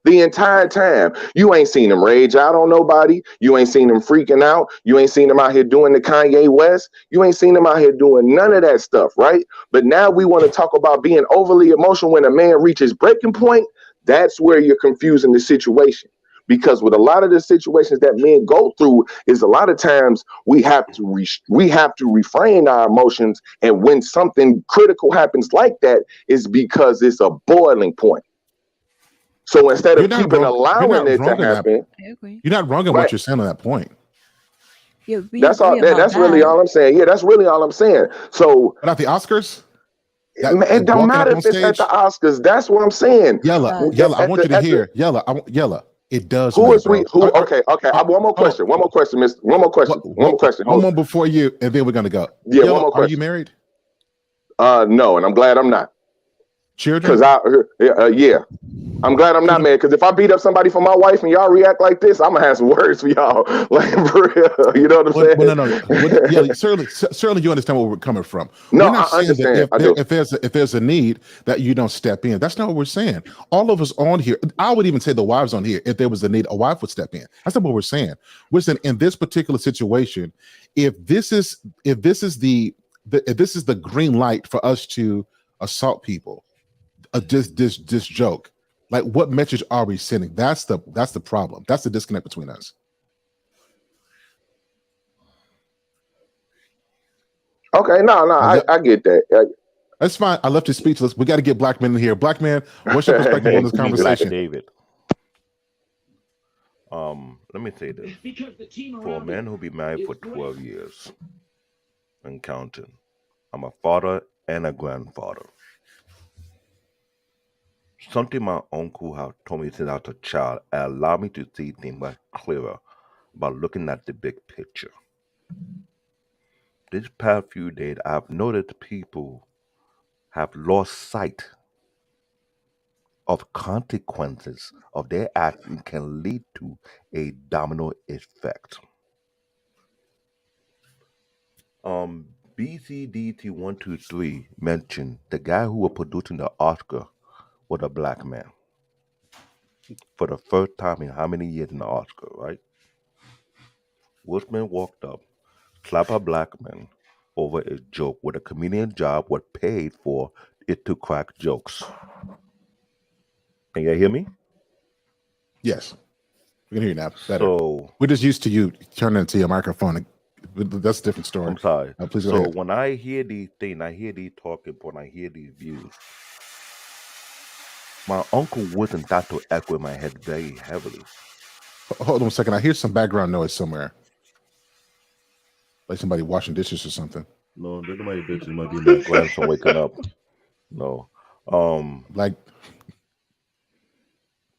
The entire time. You ain't seen him rage out on nobody. You ain't seen him freaking out. You ain't seen him out here doing the Kanye West. You ain't seen him out here doing none of that stuff, right? But now we want to talk about being overly emotional when a man reaches breaking point. That's where you're confusing the situation. Because with a lot of the situations that men go through is a lot of times we have to refrain our emotions. And when something critical happens like that, is because it's a boiling point. So instead of allowing it to happen, I agree. You're not wrong in what you're saying on that point. Yeah, we that's all. agree about That's really that. all I'm saying. Yeah, that's really all I'm saying. So, but at the Oscars, it don't matter if it's at the Oscars. That's what I'm saying. Yella, I want you to hear. Yella, it does. Who matter, is we? bro. Who? Okay. One more question. One more question, Mister. One more question. One more question. One more before you, and then we're gonna go. Yeah, Yella, one more question. Are you married? No, and I'm glad I'm not. Children? Because yeah. I'm glad I'm not married, because if I beat up somebody for my wife and y'all react like this, I'm gonna have some words for y'all. Like, for real. You know what I'm saying? Well, no. Yeah, certainly you understand where we're coming from. No, we're not I saying understand. that if there's a need that you don't step in. That's not what we're saying. All of us on here, I would even say the wives on here, if there was a need, a wife would step in. That's not what we're saying. We're saying in this particular situation, if this is the green light for us to assault people, this joke. Like, what message are we sending? That's the problem. That's the disconnect between us. Okay, I get that. That's fine. I left you speechless. We got to get black men in here. Black man, what's your perspective on this conversation? David. Let me say this. For a man who be married for 12 years and counting, I'm a father and a grandfather. Something my uncle have told me since I was a child allowed me to see things much clearer by looking at the big picture. This past few days, I've noticed people have lost sight of consequences of their action can lead to a domino effect. BCDT123 mentioned the guy who was producing the Oscar was a black man. For the first time in how many years in the Oscar, right? Will Smith walked up, slapped a black man over a joke where the comedian job was paid for it to crack jokes. Can you hear me? Yes. We can hear you now. Better. So we're just used to you turning into your microphone That's a different story. I'm sorry. Please go So ahead. when I hear these things, I hear these talking points, I hear these views. My uncle wasn't that to echo in my head very heavily. Hold on a second. I hear some background noise somewhere, like somebody washing dishes or something. No, there's nobody bitches. Might be my grandson waking up. No, like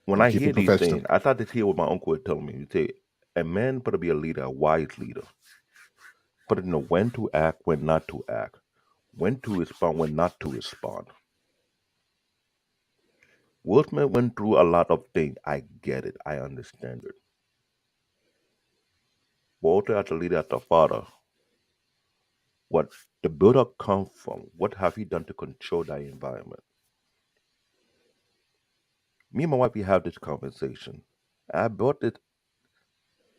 when I hear these things, I thought to hear what my uncle was telling me. He say, a man better be a leader, a wise leader. But know when to act, when not to act, when to respond, when not to respond. Will Smith went through a lot of things. I get it. I understand it. Walter, as a leader, as a father, what the build-up come from? What have he done to control that environment? Me and my wife, we have this conversation. I brought it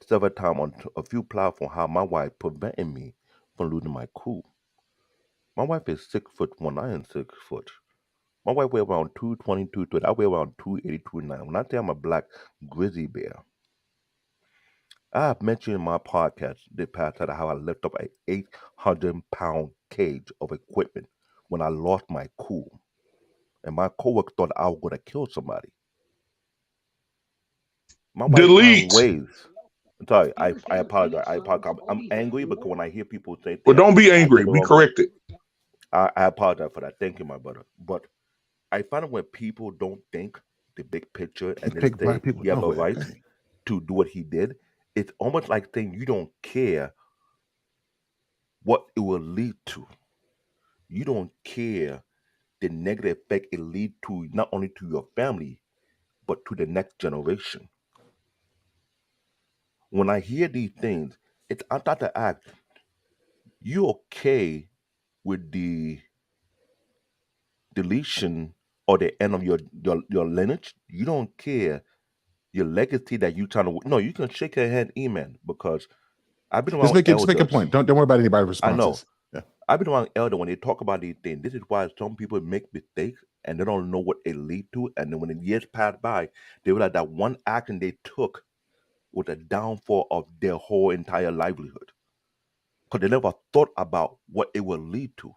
several times on a few platforms how my wife prevented me from losing my cool. My wife is 6'1", I am 6 foot. My wife weigh around 220, 230. I weigh around 280, 290. When I say I'm a black grizzly bear, I have mentioned in my podcast the past how I lifted up an 800-pound cage of equipment when I lost my cool. And my coworker thought I was going to kill somebody. My wife found ways. I'm sorry, I apologize. I'm angry because when I hear people say things, well, don't be angry. Be corrected. I apologize for that. Thank you, my brother. But I find it when people don't think the big picture and they say you have a right to do what he did, it's almost like saying you don't care what it will lead to. You don't care the negative effect it lead to not only to your family, but to the next generation. When I hear these things, I thought to ask, you okay with the deletion or the end of your lineage? You don't care your legacy that you trying to. No, you can shake your head, amen, because I've been around just make a point. Don't worry about anybody's responses. I know. Yeah. I've been around elder when they talk about these things. This is why some people make mistakes and they don't know what it lead to. And then when the years pass by, they realize that one action they took was the downfall of their whole entire livelihood. Because they never thought about what it will lead to.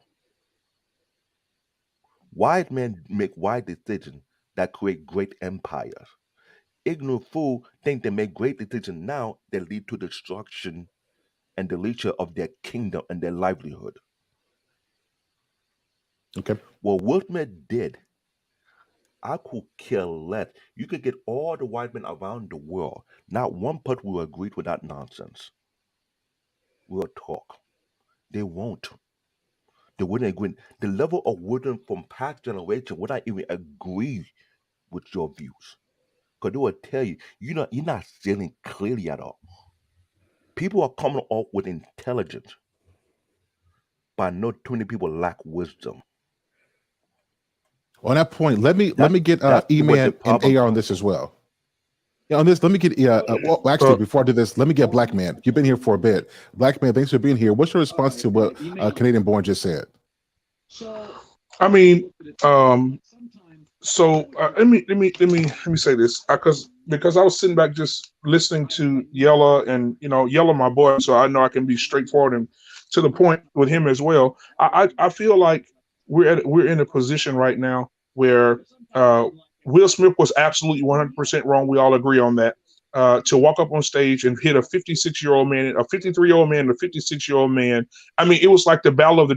Wise men make wise decisions that create great empires. Ignorant fools think they make great decisions now that lead to destruction and deletion of their kingdom and their livelihood. Okay. What Will Smith did, I could care less. You could get all the white men around the world. Not one person will agree with that nonsense. We'll talk. They won't. They wouldn't agree. The level of wisdom from past generation would not even agree with your views. Because they will tell you, you're not feeling clearly at all. People are coming up with intelligence, but I know too many people lack wisdom. On that point, let me get E-Man and AR on this as well. Yeah, on this, let me get well, actually, before I do this, let me get Black Man. You've been here for a bit. Black Man, thanks for being here. What's your response to what Canadian Born just said? I mean, so let me say this because I was sitting back just listening to Yella and Yella my boy, so I know I can be straightforward and to the point with him as well. I feel like we're in a position right now where Will Smith was absolutely 100% wrong. We all agree on that. To walk up on stage and hit a 56-year-old man, a 53-year-old man, a 56-year-old man. I mean, it was like the battle of the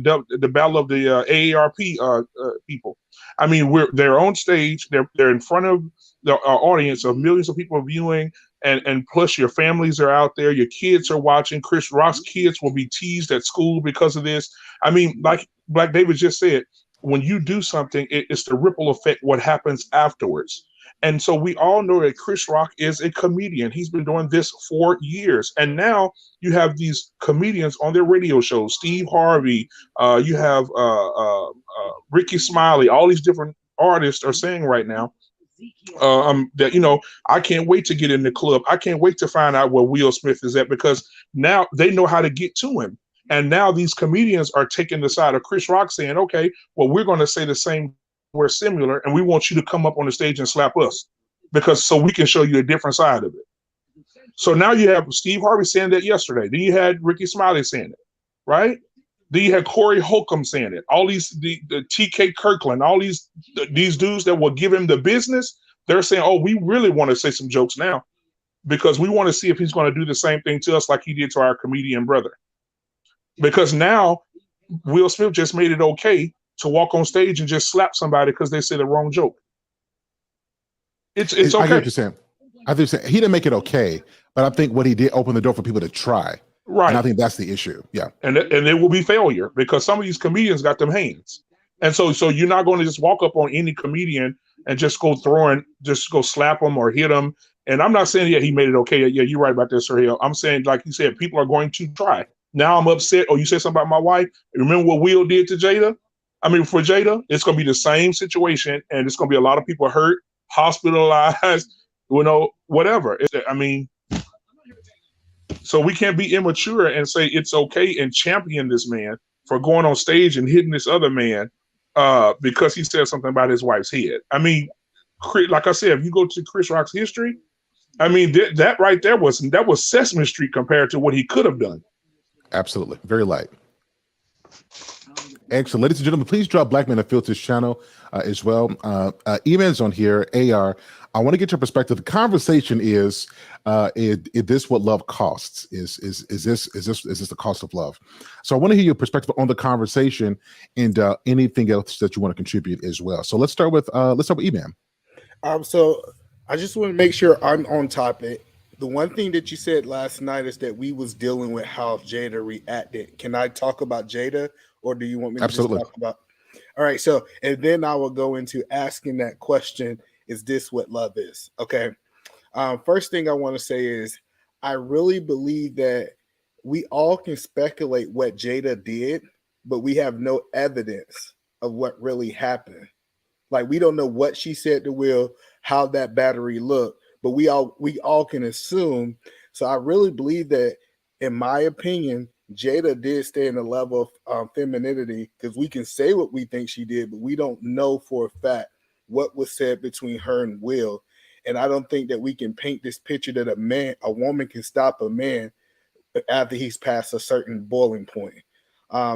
AARP people. I mean, they're on stage, they're in front of the audience of millions of people viewing, and plus your families are out there, your kids are watching. Chris Rock's kids will be teased at school because of this. I mean, like Black David just said, when you do something, it's the ripple effect, what happens afterwards. And so we all know that Chris Rock is a comedian. He's been doing this for years. And now you have these comedians on their radio shows, Steve Harvey, you have Ricky Smiley, all these different artists are saying right now that, I can't wait to get in the club. I can't wait to find out where Will Smith is at, because now they know how to get to him. And now these comedians are taking the side of Chris Rock saying, okay, well, we're going to say the same, we're similar, and we want you to come up on the stage and slap us so we can show you a different side of it. So now you have Steve Harvey saying that yesterday. Then you had Ricky Smiley saying it, right? Then you had Corey Holcomb saying it. All these, the TK Kirkland, all these dudes that will give him the business, they're saying, oh, we really want to say some jokes now because we want to see if he's going to do the same thing to us like he did to our comedian brother. Because now Will Smith just made it okay to walk on stage and just slap somebody because they said the wrong joke. It's okay. I get what you're saying. I think he didn't make it okay, but I think what he did open the door for people to try. Right. And I think that's the issue. Yeah. And it will be failure because some of these comedians got them hands. And so you're not going to just walk up on any comedian and just go slap them or hit them. And I'm not saying, yeah, he made it okay. Yeah, you're right about this, Sir Hale. I'm saying, like you said, people are going to try. Now I'm upset. Oh, you said something about my wife? Remember what Will did to Jada? I mean, for Jada, it's going to be the same situation. And it's going to be a lot of people hurt, hospitalized, whatever. So we can't be immature and say it's okay and champion this man for going on stage and hitting this other man because he said something about his wife's head. I mean, like I said, if you go to Chris Rock's history, I mean, that right there was Sesame Street compared to what he could have done. Absolutely. Very light. Excellent. Ladies and gentlemen, please drop Black Men That Filter's channel as well. Emails on here, AR. I want to get your perspective. The conversation is this what love costs? Is this the cost of love? So I want to hear your perspective on the conversation and anything else that you want to contribute as well. So let's start with E-Man. So I just want to make sure I'm on topic. The one thing that you said last night is that we was dealing with how Jada reacted. Can I talk about Jada, or do you want me to Absolutely. just talk about? All right. So, and then I will go into asking that question: is this what love is? Okay. First thing I want to say is I really believe that we all can speculate what Jada did, but we have no evidence of what really happened. Like, we don't know what she said to Will, how that battery looked, but we all can assume. So I really believe that, in my opinion, Jada did stay in the level of femininity, because we can say what we think she did, but we don't know for a fact what was said between her and Will. And I don't think that we can paint this picture that a woman can stop a man after he's past a certain boiling point.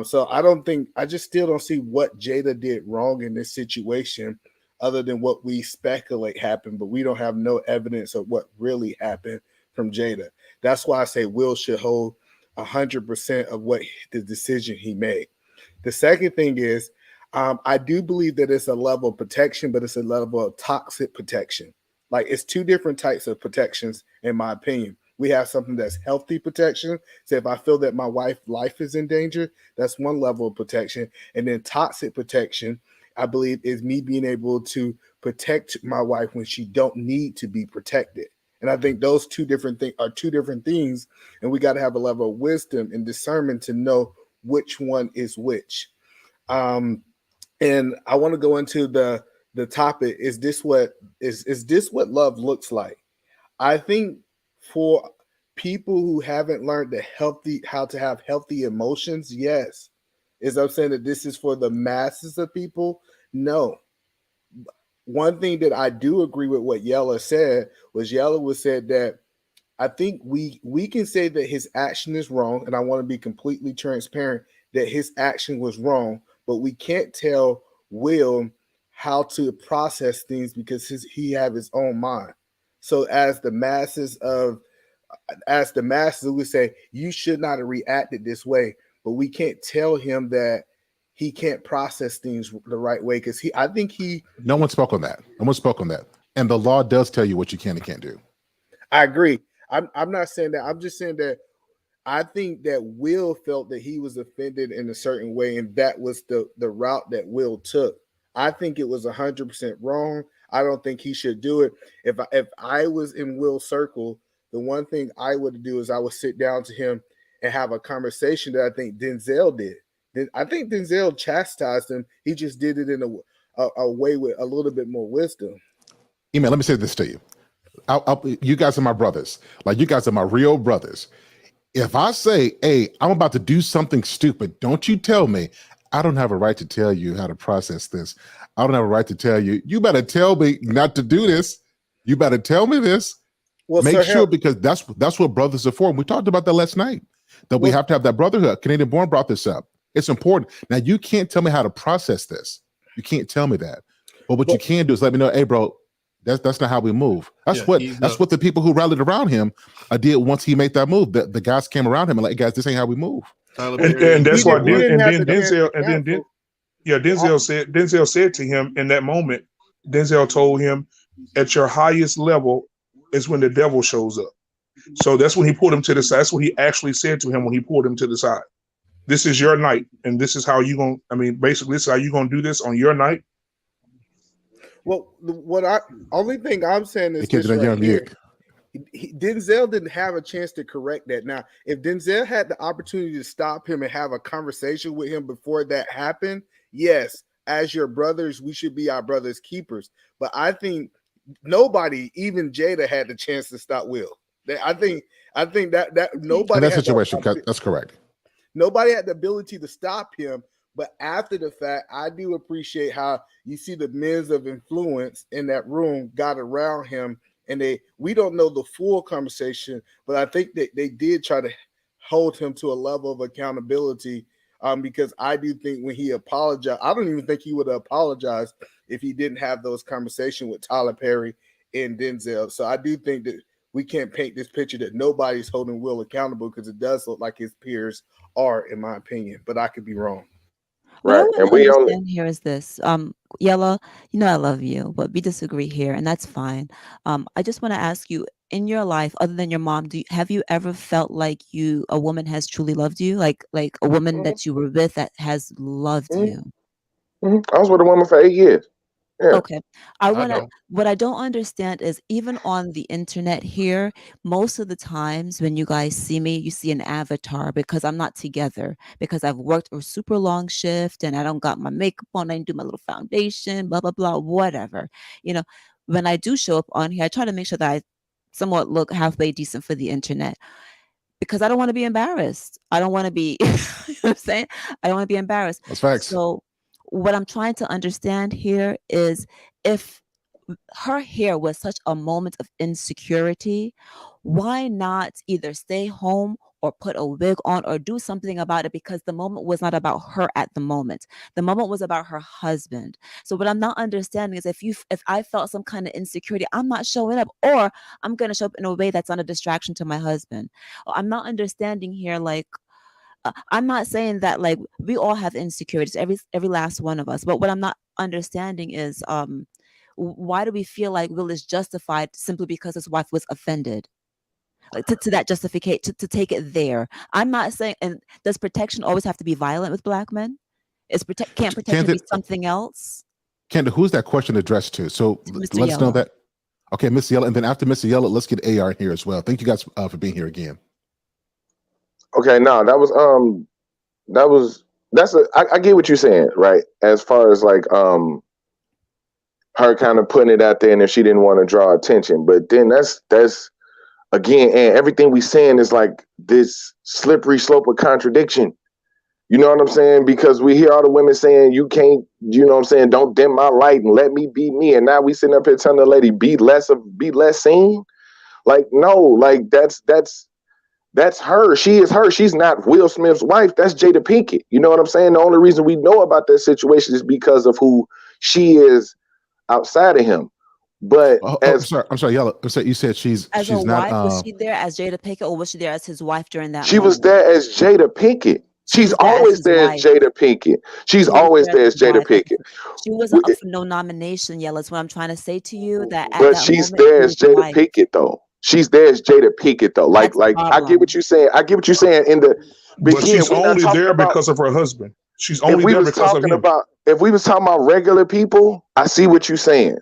So I just still don't see what Jada did wrong in this situation, other than what we speculate happened, but we don't have no evidence of what really happened from Jada. That's why I say Will should hold 100% of what the decision he made. The second thing is, I do believe that it's a level of protection, but it's a level of toxic protection. Like, it's two different types of protections, in my opinion. We have something that's healthy protection. So if I feel that my wife's life is in danger, that's one level of protection. And then toxic protection, I believe, is me being able to protect my wife when she don't need to be protected. And I think those two different things, and we got to have a level of wisdom and discernment to know which one is which. And I want to go into the topic: is this what love looks like? I think for people who haven't learned how to have healthy emotions, yes. Is I'm saying that this is for the masses of people? No. One thing that I do agree with what Yella said said that I think we can say that his action is wrong, and I want to be completely transparent that his action was wrong, but we can't tell Will how to process things because he have his own mind. So as the masses we say, you should not have reacted this way, but we can't tell him that he can't process things the right way, because no one spoke on that. And the law does tell you what you can and can't do. I agree. I'm not saying that. I'm just saying that I think that Will felt that he was offended in a certain way, and that was the route that Will took. I think it was 100% wrong. I don't think he should do it. If I was in Will's circle, the one thing I would do is I would sit down to him and have a conversation that I think Denzel did. I think Denzel chastised him. He just did it in a way with a little bit more wisdom. Let me say this to you. You guys are my brothers. Like, you guys are my real brothers. If I say, hey, I'm about to do something stupid, don't you tell me. I don't have a right to tell you how to process this. I don't have a right to tell you, you better tell me not to do this. You better tell me this. Well, Make Sir sure, Hale, because that's what brothers are for. And we talked about that last night, that we well, have to have that brotherhood. Canadian Born brought this up. It's important. Now, you can't tell me how to process this. You can't tell me that. But what you but can do is let me know, hey, bro, that's not how we move. That's Yeah, what the people who rallied around him did once he made that move. The guys came around him and like, guys, this ain't how we move. Tyler And, Perry and that's we why and didn't have then the chance to Denzel be and then canceled. Denzel said to him in that moment, Denzel told him, at your highest level is when the devil shows up. So that's when he pulled him to the side. That's what he actually said to him when he pulled him to the side. This is your night, and this is how you going to, I mean, basically this is how you going to do this on your night. Well, only thing I'm saying is They kept this it on right your here. mute. Denzel didn't have a chance to correct that. Now, if Denzel had the opportunity to stop him and have a conversation with him before that happened, yes, as your brothers, we should be our brothers' keepers. But I think nobody, even Jada, had the chance to stop Will. I think that nobody In that had situation, that's correct. Nobody had the ability to stop him. But after the fact, I do appreciate how you see the men of influence in that room got around him, and we don't know the full conversation, but I think that they did try to hold him to a level of accountability, because I do think when he apologized, I don't even think he would have apologized if he didn't have those conversations with Tyler Perry and Denzel. So I do think that we can't paint this picture that nobody's holding Will accountable, because it does look like his peers are, in my opinion, but I could be wrong. What I Right. want And to we only understand here is this. Yella, you know I love you, but we disagree here, and that's fine. I just want to ask you, in your life, other than your mom, have you ever felt like a woman has truly loved you? Like a woman that you were with that has loved you? I was with a woman for 8 years. Yeah. Okay. What I don't understand is, even on the internet here, most of the times when you guys see me, you see an avatar, because I'm not together, because I've worked a super long shift and I don't got my makeup on, I didn't do my little foundation, blah, blah, blah, whatever. You know, when I do show up on here, I try to make sure that I somewhat look halfway decent for the internet, because I don't want to be embarrassed. I don't want to be, you know what I'm saying? I don't want to be embarrassed. That's facts. So what I'm trying to understand here is, if her hair was such a moment of insecurity, why not either stay home or put a wig on or do something about it? Because the moment was not about her at the moment. The moment was about her husband. So what I'm not understanding is, if I felt some kind of insecurity, I'm not showing up, or I'm going to show up in a way that's not a distraction to my husband. I'm not understanding here, like, I'm not saying that, like, we all have insecurities, every last one of us. But what I'm not understanding is, why do we feel like Will is justified simply because his wife was offended? Like, to that justification, to take it there. I'm not saying, and does protection always have to be violent with Black men? Can't protection be something else? Kendra, who's that question addressed to? So Mr. let's know Yellow. that. Okay, Mr. Yellow, and then after Mr. Yellow, let's get AR in here as well. Thank you guys for being here again. Okay, no, I get what you're saying, right? As far as like her kind of putting it out there, and if she didn't want to draw attention, but then that's again, and everything we saying is like this slippery slope of contradiction. You know what I'm saying? Because we hear all the women saying, you can't, you know what I'm saying, don't dim my light and let me be me. And now we sitting up here telling the lady, be less seen. Like, no, like that's her. She is her. She's not Will Smith's wife. That's Jada Pinkett. You know what I'm saying? The only reason we know about that situation is because of who she is outside of him. But I'm sorry, Yellow. You said she's a not. Wife, was she there as Jada Pinkett, or was she there as his wife during that? She was there as Jada Pinkett. She's always there as Jada Pinkett. She's always there as Jada Pinkett. She wasn't up for no nomination, Yellow. That's what I'm trying to say to you. But she's there as Jada Pinkett, though. She's there as Jada Pinkett, though. Like I get what you're saying. I get what you're saying. But she's only there because of her husband. She's only there because of him. If we was talking about regular people, I see what you're saying.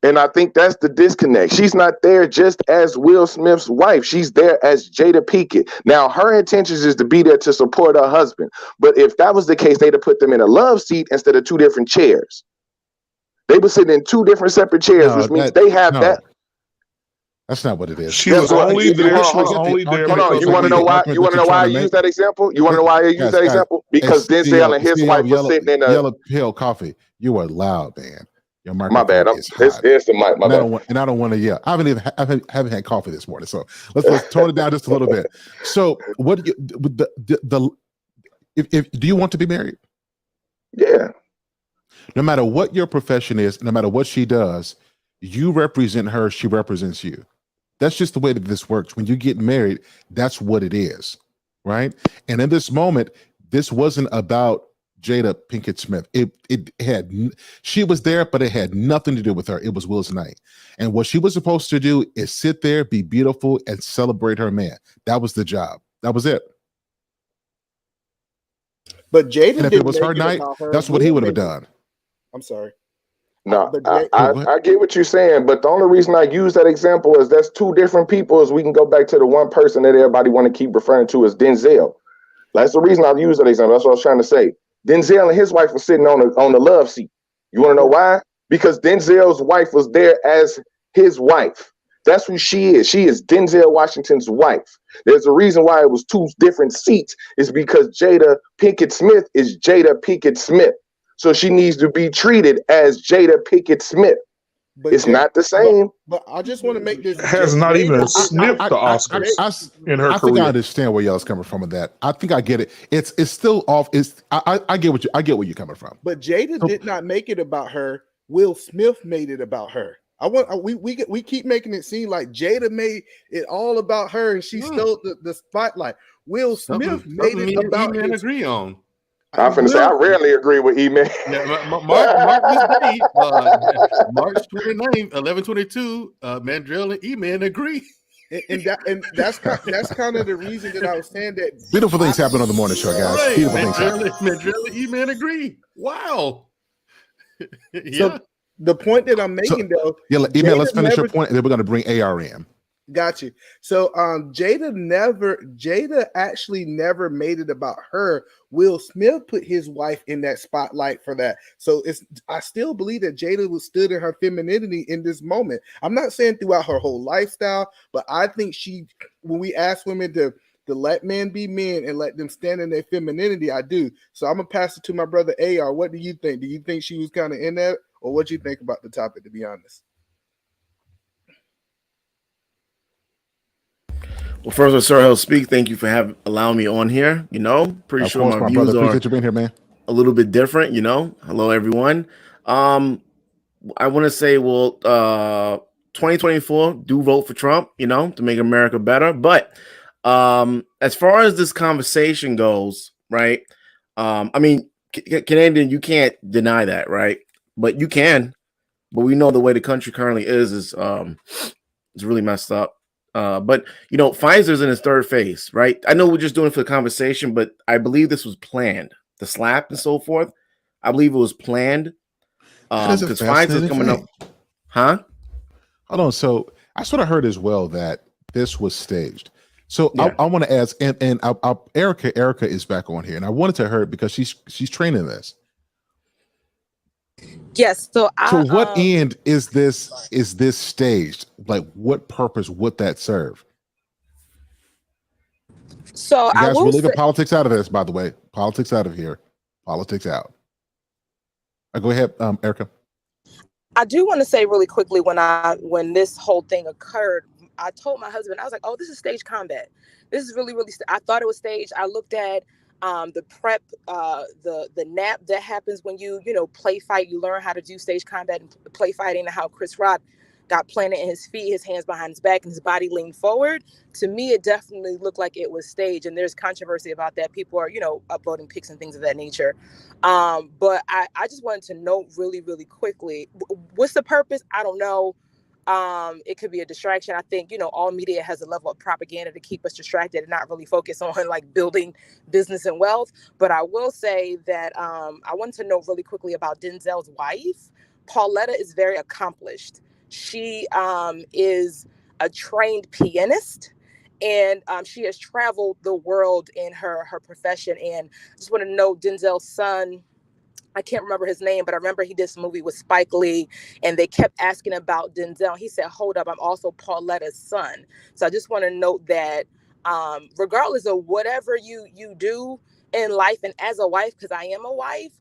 And I think that's the disconnect. She's not there just as Will Smith's wife. She's there as Jada Pinkett. Now, her intentions is to be there to support her husband. But if that was the case, they'd have put them in a love seat instead of two different chairs. They were sitting in two different separate chairs, which means they have that. That's not what it is. She was only there. She was only there. Hold on. You want to know why? You want to know why I use that example? You want to know why I use that example? Because Denzel and his wife were sitting in a Yellow Pale Coffee. You are loud, man. Your My microphone bad. is hot. It's the mic. My bad. I don't want to yell. I haven't had coffee this morning, so let's tone it down just a little bit. So, what do you if do you want to be married? Yeah. No matter what your profession is, no matter what she does, you represent her. She represents you. That's just the way that this works. When you get married, that's what it is, right? And in this moment, this wasn't about Jada Pinkett Smith. She was there, but it had nothing to do with her. It was Will's night. And what she was supposed to do is sit there, be beautiful, and celebrate her man. That was the job. That was it. But Jada, and if it was her night, that's what he would have done. I'm sorry. No, I get what you're saying, but the only reason I use that example is that's two different people. Is we can go back to the one person that everybody want to keep referring to as Denzel. That's the reason I use that example. That's what I was trying to say. Denzel and his wife were sitting on the love seat. You want to know why? Because Denzel's wife was there as his wife. That's who she is. She is Denzel Washington's wife. There's a reason why it was two different seats. It's because Jada Pinkett Smith is Jada Pinkett Smith. So she needs to be treated as Jada Pinkett Smith. But it's not the same. But I just want to make this has not even sniffed the Oscars in her career. I think I understand where y'all's coming from with that. I think I get it. It's still off. I get where you're coming from. But Jada did not make it about her. Will Smith made it about her. We keep making it seem like Jada made it all about her and she stole the spotlight. Will Smith made it about him. Agree on. I'm finna say I rarely agree with E-Man. Mark this day, March 29th, 11/22, Mandrell and E-Man agree. And that's kind of the reason that I was saying that beautiful things happen on the morning show, guys. Right. Beautiful things happen. Mandrell and E-Man agree. Wow. Yeah. So the point that I'm making though, E-Man, let's finish your point, and then we're going to bring AR in. Got you. So Jada actually never made it about her. Will Smith put his wife in that spotlight for that. So I still believe that Jada was stood in her femininity in this moment. I'm not saying throughout her whole lifestyle, but I think when we ask women to let men be men and let them stand in their femininity, I do. So I'm gonna pass it to my brother AR. What do you think? Do you think she was kind of in that, or what do you think about the topic, to be honest? Well, first of all, Sir Hale speak. Thank you for allowing me on here. Pretty sure my views are appreciate you being here, man. A little bit different. Hello everyone. I want to say, 2024, do vote for Trump. To make America better. But as far as this conversation goes, right? I mean, Canadian, you can't deny that, right? But you can. But we know the way the country currently is really messed up. But Pfizer's in his third phase, right? I know we're just doing it for the conversation, but I believe this was planned. The slap and so forth, I believe it was planned. Because Pfizer's coming up, huh? Hold on. So I sort of heard as well that this was staged. So yeah. I want to ask, and Erica is back on here, and I wanted to her because she's training this. Yes. So what end is this staged? Like, what purpose would that serve? So you guys, we're leaving politics out of this, by the way. Politics out of here. Politics out. Go ahead, Erica. I do want to say really quickly when this whole thing occurred, I told my husband, I was like, "Oh, this is staged combat. This is really, really." I thought it was staged. I looked at the prep, the nap that happens when you play fight. You learn how to do stage combat and play fighting, and how Chris Rock got planted in his feet, his hands behind his back, and his body leaned forward. To me, it definitely looked like it was staged, and there's controversy about that. People are upvoting pics and things of that nature. But I just wanted to note really, really quickly, what's the purpose? I don't know. It could be a distraction. I think, all media has a level of propaganda to keep us distracted and not really focus on like building business and wealth. But I will say that I wanted to know really quickly about Denzel's wife. Pauletta is very accomplished. She is a trained pianist, and she has traveled the world in her profession. And I just want to know Denzel's son. I can't remember his name, but I remember he did some movie with Spike Lee, and they kept asking about Denzel. He said, "Hold up, I'm also Pauletta's son." So I just want to note that regardless of whatever you do in life, and as a wife, because I am a wife,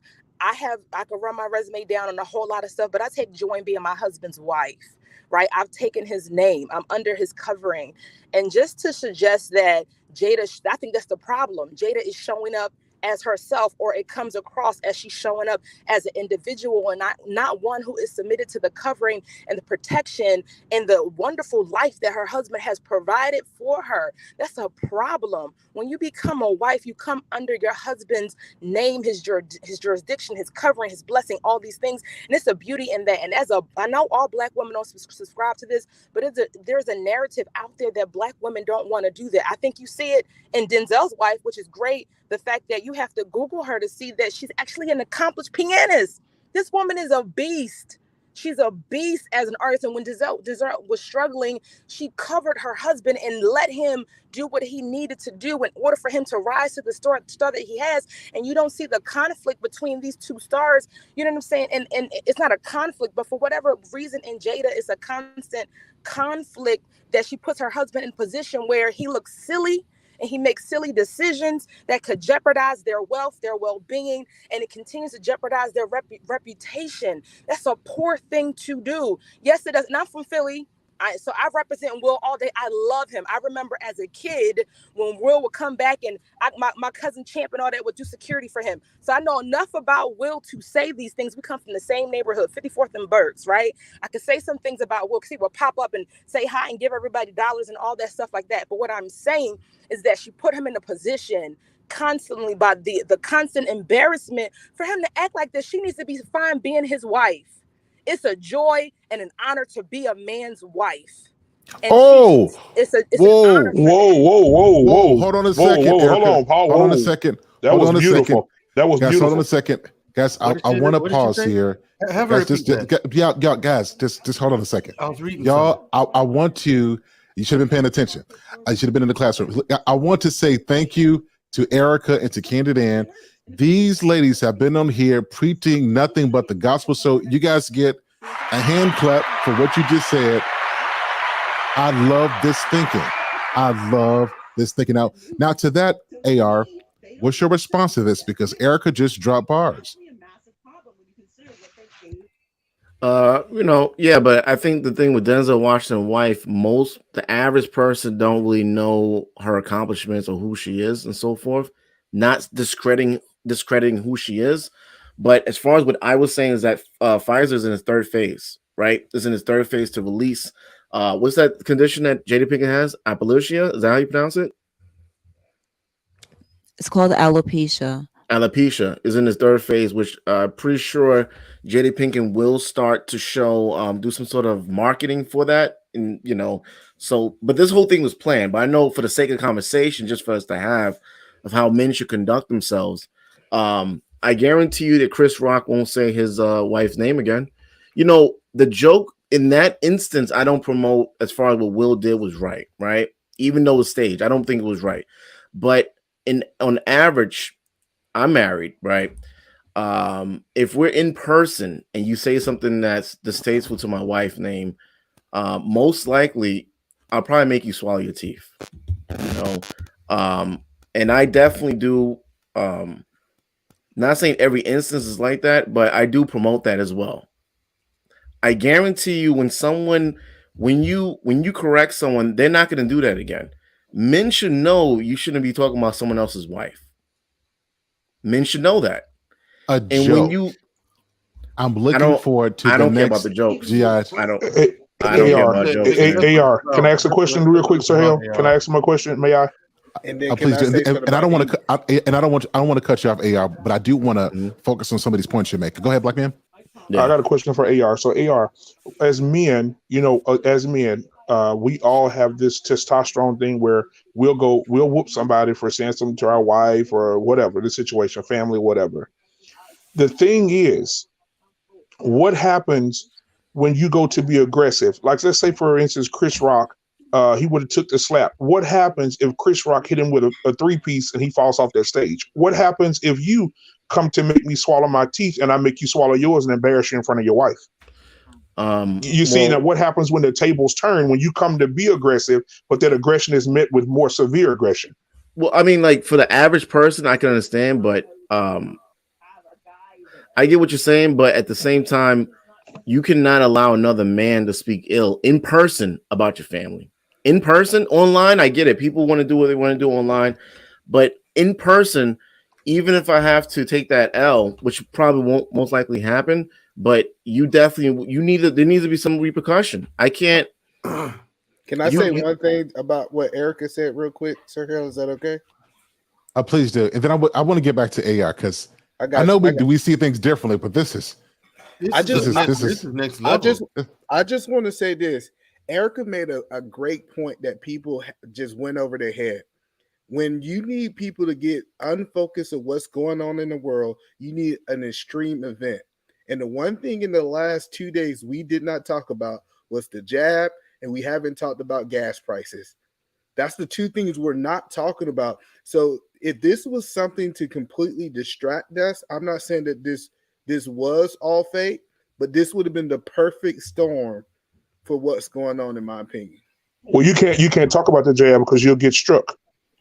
I could run my resume down on a whole lot of stuff, but I take joy in being my husband's wife, right? I've taken his name. I'm under his covering. And just to suggest that Jada, I think that's the problem. Jada is showing up as herself, or it comes across as she's showing up as an individual and not one who is submitted to the covering and the protection and the wonderful life that her husband has provided for her. That's a problem. When you become a wife, you come under your husband's name, his jurisdiction, his covering, his blessing, all these things. And it's a beauty in that. And I know all Black women don't subscribe to this, but there's a narrative out there that Black women don't want to do that. I think you see it in Denzel's wife, which is great. The fact that you have to Google her to see that she's actually an accomplished pianist. This woman is a beast. She's a beast as an artist. And when Denzel was struggling, she covered her husband and let him do what he needed to do in order for him to rise to the star that he has. And you don't see the conflict between these two stars. You know what I'm saying? And it's not a conflict, but for whatever reason in Jada, it's a constant conflict that she puts her husband in a position where he looks silly and he makes silly decisions that could jeopardize their wealth, their well-being, and it continues to jeopardize their reputation. That's a poor thing to do. Yes, it does. And I'm from Philly. So I represent Will all day. I love him. I remember as a kid when Will would come back and my cousin Champ and all that would do security for him. So I know enough about Will to say these things. We come from the same neighborhood, 54th and Burks, right? I could say some things about Will because he would pop up and say hi and give everybody dollars and all that stuff like that. But what I'm saying is that she put him in a position constantly by the constant embarrassment for him to act like this. She needs to be fine being his wife. It's a joy and an honor to be a man's wife. And it's an honor. Whoa. Hold on a second. Hold on, Paul. Hold on a second. That was beautiful. That was beautiful. Hold on a second. Guys, I want to pause here. Guys, just hold on a second. I was reading. Y'all, I want to, you should have been paying attention. I should have been in the classroom. I want to say thank you to Erica and to Candid Ann. These ladies have been on here preaching nothing but the gospel. So you guys get a hand clap for what you just said. I love this thinking. I love this thinking. Now to that, AR, what's your response to this? Because Erica just dropped bars. Yeah, but I think the thing with Denzel Washington's wife, the average person don't really know her accomplishments or who she is and so forth. Not discrediting who she is, but as far as what I was saying is that Pfizer's in his third phase, right? Is in his third phase to release. What's that condition that Jada Pinkett has? Alopecia? Is that how you pronounce it? It's called alopecia. Alopecia is in his third phase, which I'm pretty sure Jada Pinkett will start to show, do some sort of marketing for that. And, but this whole thing was planned. But I know for the sake of conversation, just for us to have of how men should conduct themselves, I guarantee you that Chris Rock won't say his wife's name again. The joke in that instance, I don't promote as far as what Will did was right? Even though it's staged, I don't think it was right. But on average, I'm married, right? If we're in person and you say something that's distasteful to my wife's name, most likely I'll probably make you swallow your teeth. And I definitely do. Not saying every instance is like that, but I do promote that as well. I guarantee you, when you correct someone, they're not going to do that again. Men should know you shouldn't be talking about someone else's wife. Men should know that. I'm looking forward to. I don't care about the jokes. I don't care about jokes. AR, can I ask a question real quick, Sir Hale? Can I ask him a question? May I? And then please do. And I don't want to cut you off, AR, but I do want to focus on some of these points you're making. Go ahead, Black man. Yeah. I got a question for AR. So AR, as men, we all have this testosterone thing where we'll whoop somebody for saying something to our wife or whatever, the situation, family, whatever. The thing is, what happens when you go to be aggressive? Like, let's say, for instance, Chris Rock, he would have took the slap. What happens if Chris Rock hit him with a three-piece and he falls off that stage? What happens if you come to make me swallow my teeth and I make you swallow yours and embarrass you in front of your wife? Seeing that what happens when the tables turn, when you come to be aggressive, but that aggression is met with more severe aggression? Well, I mean, like, for the average person, I can understand, but I get what you're saying, but at the same time, you cannot allow another man to speak ill in person about your family. In person, online, I get it. People want to do what they want to do online, but in person, even if I have to take that L, which probably won't most likely happen, but there needs to be some repercussion. I can't. Can I say one thing about what Erica said real quick, Sir Hale? Is that okay? Please do. And then I want to get back to AR because I know we see things differently, but this is next level. I just want to say this. Erica made a great point that people just went over their head. When you need people to get unfocused of what's going on in the world, you need an extreme event. And the one thing in the last 2 days we did not talk about was the jab, and we haven't talked about gas prices. That's the two things we're not talking about. So if this was something to completely distract us, I'm not saying that this was all fake, but this would have been the perfect storm for what's going on, in my opinion. Well, you can't talk about the jab because you'll get struck.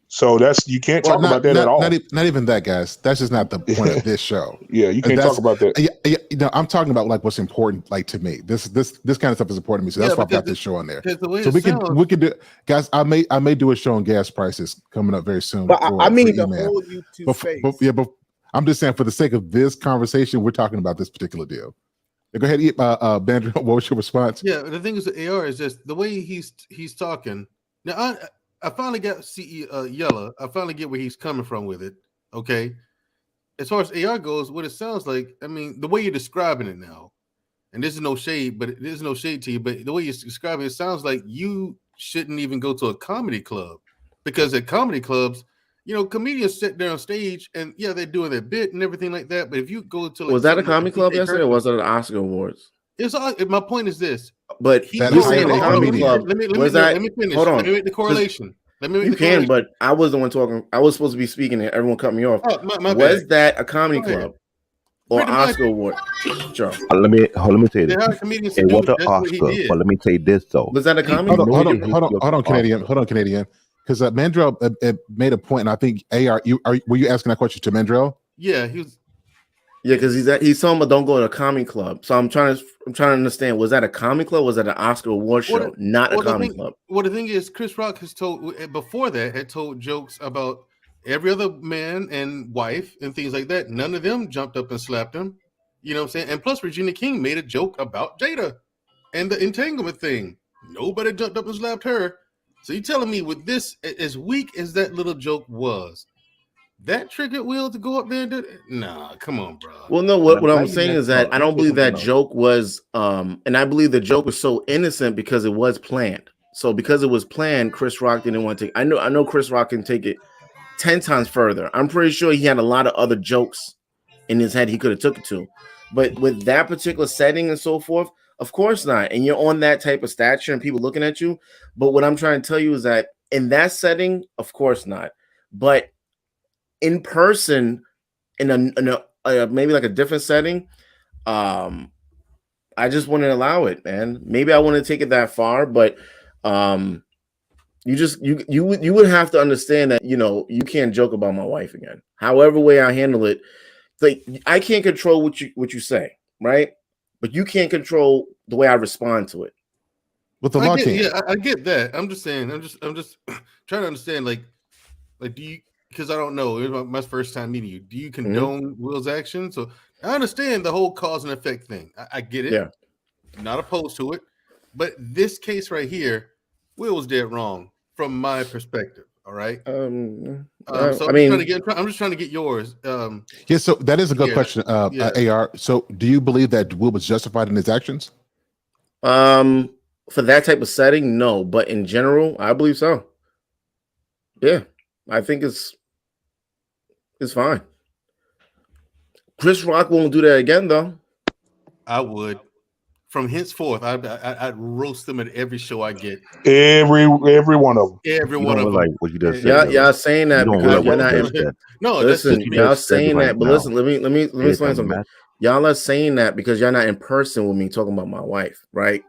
So you can't talk about that at all. Not even that, guys. That's just not the point of this show. Yeah, you can't talk about that. Yeah, I'm talking about like what's important, like to me. This kind of stuff is important to me. So that's why I've got this show on there. So we can do, guys. I may do a show on gas prices coming up very soon. But I mean the whole YouTube space. But I'm just saying, for the sake of this conversation, we're talking about this particular deal. Go ahead, Bandra. What was your response? Yeah, the thing is, the AR is just the way he's talking. Now, I finally got Yella. I finally get where he's coming from with it. Okay, as far as AR goes, what it sounds like, I mean, the way you're describing it now, and there's no shade, but there's no shade to you. But the way you're describing it sounds like you shouldn't even go to a comedy club, because at comedy clubs, comedians sit there on stage and they're doing their bit and everything like that. But if you go to was that a comedy club yesterday, or was it an Oscar Awards? My point is this. But you're saying the comedy club. Let me finish. Hold on. Let me make the correlation. But I was the one talking. I was supposed to be speaking, and everyone cut me off. Was that a comedy club or Oscar award? Sure. Let me say this. It was an Oscar, but let me say this though. Was that a comedy? Hold on, Canadian. Because Mandrell made a point, and I think AR. Were you asking that question to Mandrell? Yeah, he was. Yeah, because he's talking about don't go to a comedy club. So I'm trying to understand, was that a comedy club? Was that an Oscar award show? Not a comedy club. Well, the thing is, Chris Rock had told jokes about every other man and wife and things like that. None of them jumped up and slapped him. You know what I'm saying? And plus, Regina King made a joke about Jada and the entanglement thing. Nobody jumped up and slapped her. So you telling me with this, as weak as that little joke was, that triggered Will to go up there and do it? Nah, come on, bro. Well, no, what I'm saying is that I don't believe that joke was, and I believe the joke was so innocent because it was planned. So because it was planned, Chris Rock didn't want to take. I know Chris Rock can take it 10 times further. I'm pretty sure he had a lot of other jokes in his head he could have took it to, but with that particular setting and so forth, of course not. And you're on that type of stature and people looking at you. But what I'm trying to tell you is that in that setting, of course not. But in person, in a maybe like a different setting, I just wouldn't allow it, man. Maybe I want to take it that far, but you would have to understand that you can't joke about my wife again. However way I handle it, like I can't control what you say, right? But you can't control the way I respond to it. With the law team, I get that. I'm just saying. I'm just trying to understand. Like, do you? Because I don't know. It was my first time meeting you. Do you condone Will's actions? So I understand the whole cause and effect thing. I get it. Yeah. Not opposed to it. But this case right here, Will was dead wrong from my perspective. All right. So I'm just trying to get yours. Yeah. So that is a good question. AR. So do you believe that Will was justified in his actions? For that type of setting, no. But in general, I believe so. Yeah. I think it's fine. Chris Rock won't do that again, though. I would. From henceforth, I'd roast them at every show I get. Every one of them. Every one of them. Like what you just said. Y'all saying that because you're not. No, listen, y'all saying that, but listen, let me explain something. Y'all are saying that because you're not in person with me talking about my wife, right?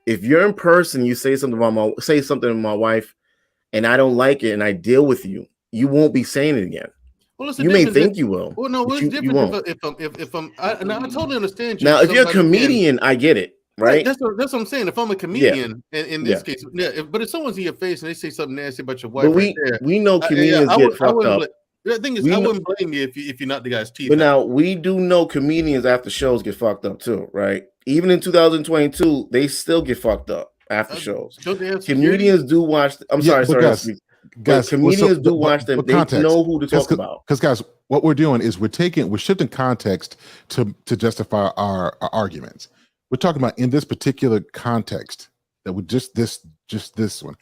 If you're in person, you say something about my wife, and I don't like it, and I deal with you, you won't be saying it again. Well, it's a You may difference. think you will. Well, no, but it's you different won't. if I'm. Now, I totally understand you. Now, if you're a Somebody can- comedian, I get it, right? That's what I'm saying. If I'm a comedian, in this case, but if someone's in your face and they say something nasty about your wife, But we know comedians get fucked up. The thing is, I wouldn't blame you if you're not the guy's teeth. But now we do know comedians after shows get fucked up too, right? Even in 2022, they still get fucked up after shows. Comedians do watch. I'm sorry, guys, comedians do watch them. They know who to talk about. Because guys, what we're doing is we're shifting context to justify our arguments. We're talking about in this particular context that we just this one.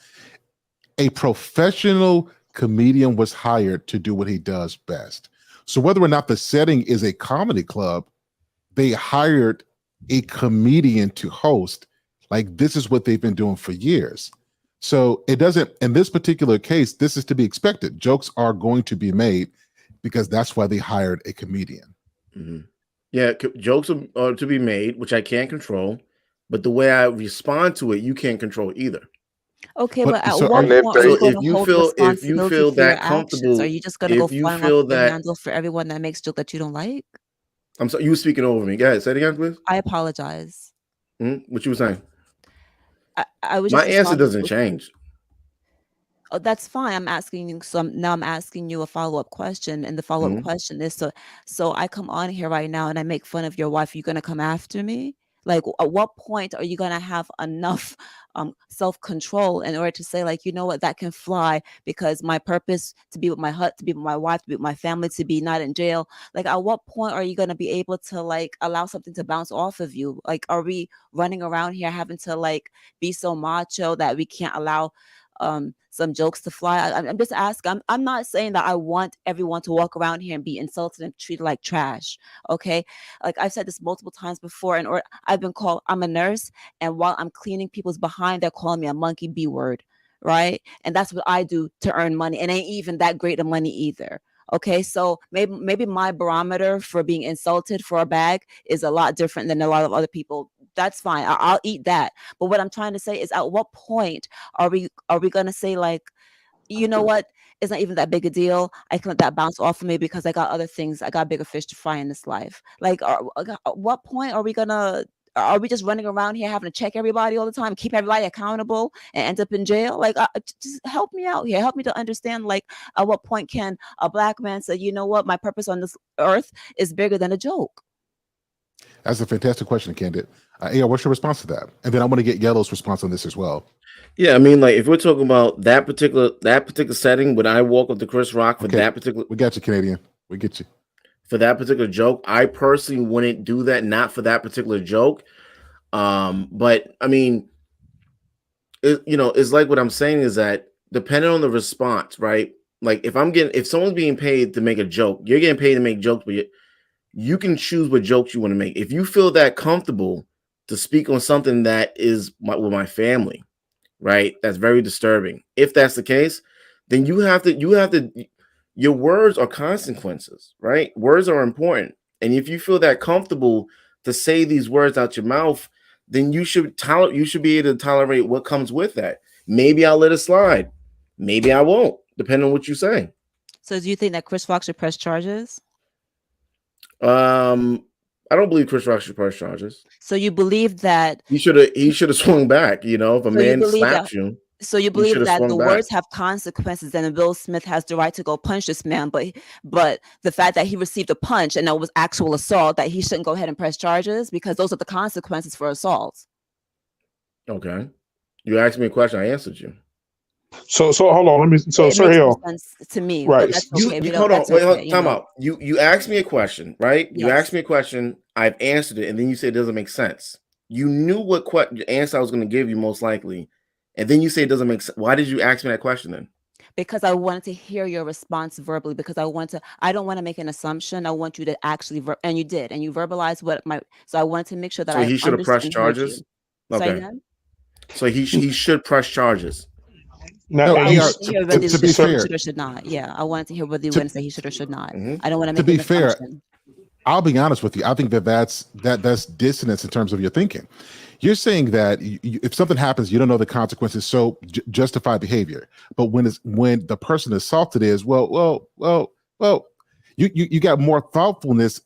A professional comedian was hired to do what he does best. So whether or not the setting is a comedy club, they hired a comedian to host. Like this is what they've been doing for years. So it doesn't, in this particular case, this is to be expected. Jokes are going to be made because that's why they hired a comedian. Mm-hmm. Yeah, jokes are to be made, which I can't control, but the way I respond to it, you can't control either. Okay, but at what point are you going to hold responsibility for your actions? Are you just going to go flying off the handle for everyone that makes joke that you don't like? I'm sorry, you were speaking over me. Go ahead, say it again, please. I apologize. What you were saying? I was. My answer doesn't change. Oh, that's fine. I'm asking you. So now I'm asking you a follow-up question, and the follow-up question is: so I come on here right now and I make fun of your wife. You're going to come after me? Like, at what point are you going to have enough self-control in order to say, like, you know what, that can fly because my purpose to be with my hut, to be with my wife, to be with my family, to be not in jail. Like, at what point are you going to be able to, like, allow something to bounce off of you? Like, are we running around here having to, like, be so macho that we can't allow some jokes to fly? I'm just asking. I'm not saying that I want everyone to walk around here and be insulted and treated like trash. Okay, like I've said this multiple times before, and or I've been called. I'm a nurse, and while I'm cleaning people's behind, they're calling me a monkey B word, right? And that's what I do to earn money, and ain't even that great of money either. Okay, so maybe my barometer for being insulted for a bag is a lot different than a lot of other people. That's fine. I'll eat that. But what I'm trying to say is, at what point are we going to say, like, you know what? It's not even that big a deal. I can let that bounce off of me because I got other things. I got bigger fish to fry in this life. Like, at what point are we just running around here having to check everybody all the time, keep everybody accountable, and end up in jail? Like, just help me out here. Help me to understand, like, at what point can a Black man say, you know what, my purpose on this earth is bigger than a joke? That's a fantastic question, Candid. Yeah, what's your response to that? And then I want to get Yellow's response on this as well. Yeah, I mean, like, if we're talking about that particular setting, would I walk up to Chris Rock for that particular? We got you, Canadian. We get you. For that particular joke, I personally wouldn't do that. Not for that particular joke. But I mean, it's like what I'm saying is that depending on the response, right? Like if someone's being paid to make a joke, you're getting paid to make jokes, but you can choose what jokes you want to make. If you feel that comfortable to speak on something that is with my family, right? That's very disturbing. If that's the case, then you have to, your words are consequences, right? Words are important. And if you feel that comfortable to say these words out your mouth, then you should be able to tolerate what comes with that. Maybe I'll let it slide. Maybe I won't, depending on what you say. So do you think that Chris Rock should press charges? I don't believe Chris Rock should press charges. So you believe that he should have swung back, if a man slaps you. So you believe that the words have consequences and Will Smith has the right to go punch this man, but the fact that he received a punch and that was actual assault, that he shouldn't go ahead and press charges because those are the consequences for assault. Okay. You asked me a question, I answered you. So hold on, Sir Hale. To me, right? Hold on, time out. You asked me a question, right? You asked me a question. I've answered it, and then you said it doesn't make sense. You knew what answer I was going to give you, most likely, and then you say it doesn't make sense. Why did you ask me that question then? Because I wanted to hear your response verbally. Because I don't want to make an assumption. I want you to actually, and you did, and you verbalized so I wanted to make sure that so he should have pressed charges. Okay. So he should press charges. No, to be fair, should or should not. Yeah, I wanted to hear whether you were going to say he should or should not. I don't want to make. To be fair, I'll be honest with you. I think that's dissonance in terms of your thinking. You're saying that if something happens, you don't know the consequences, so justify behavior. But when the person assaulted is well, You got more thoughtfulness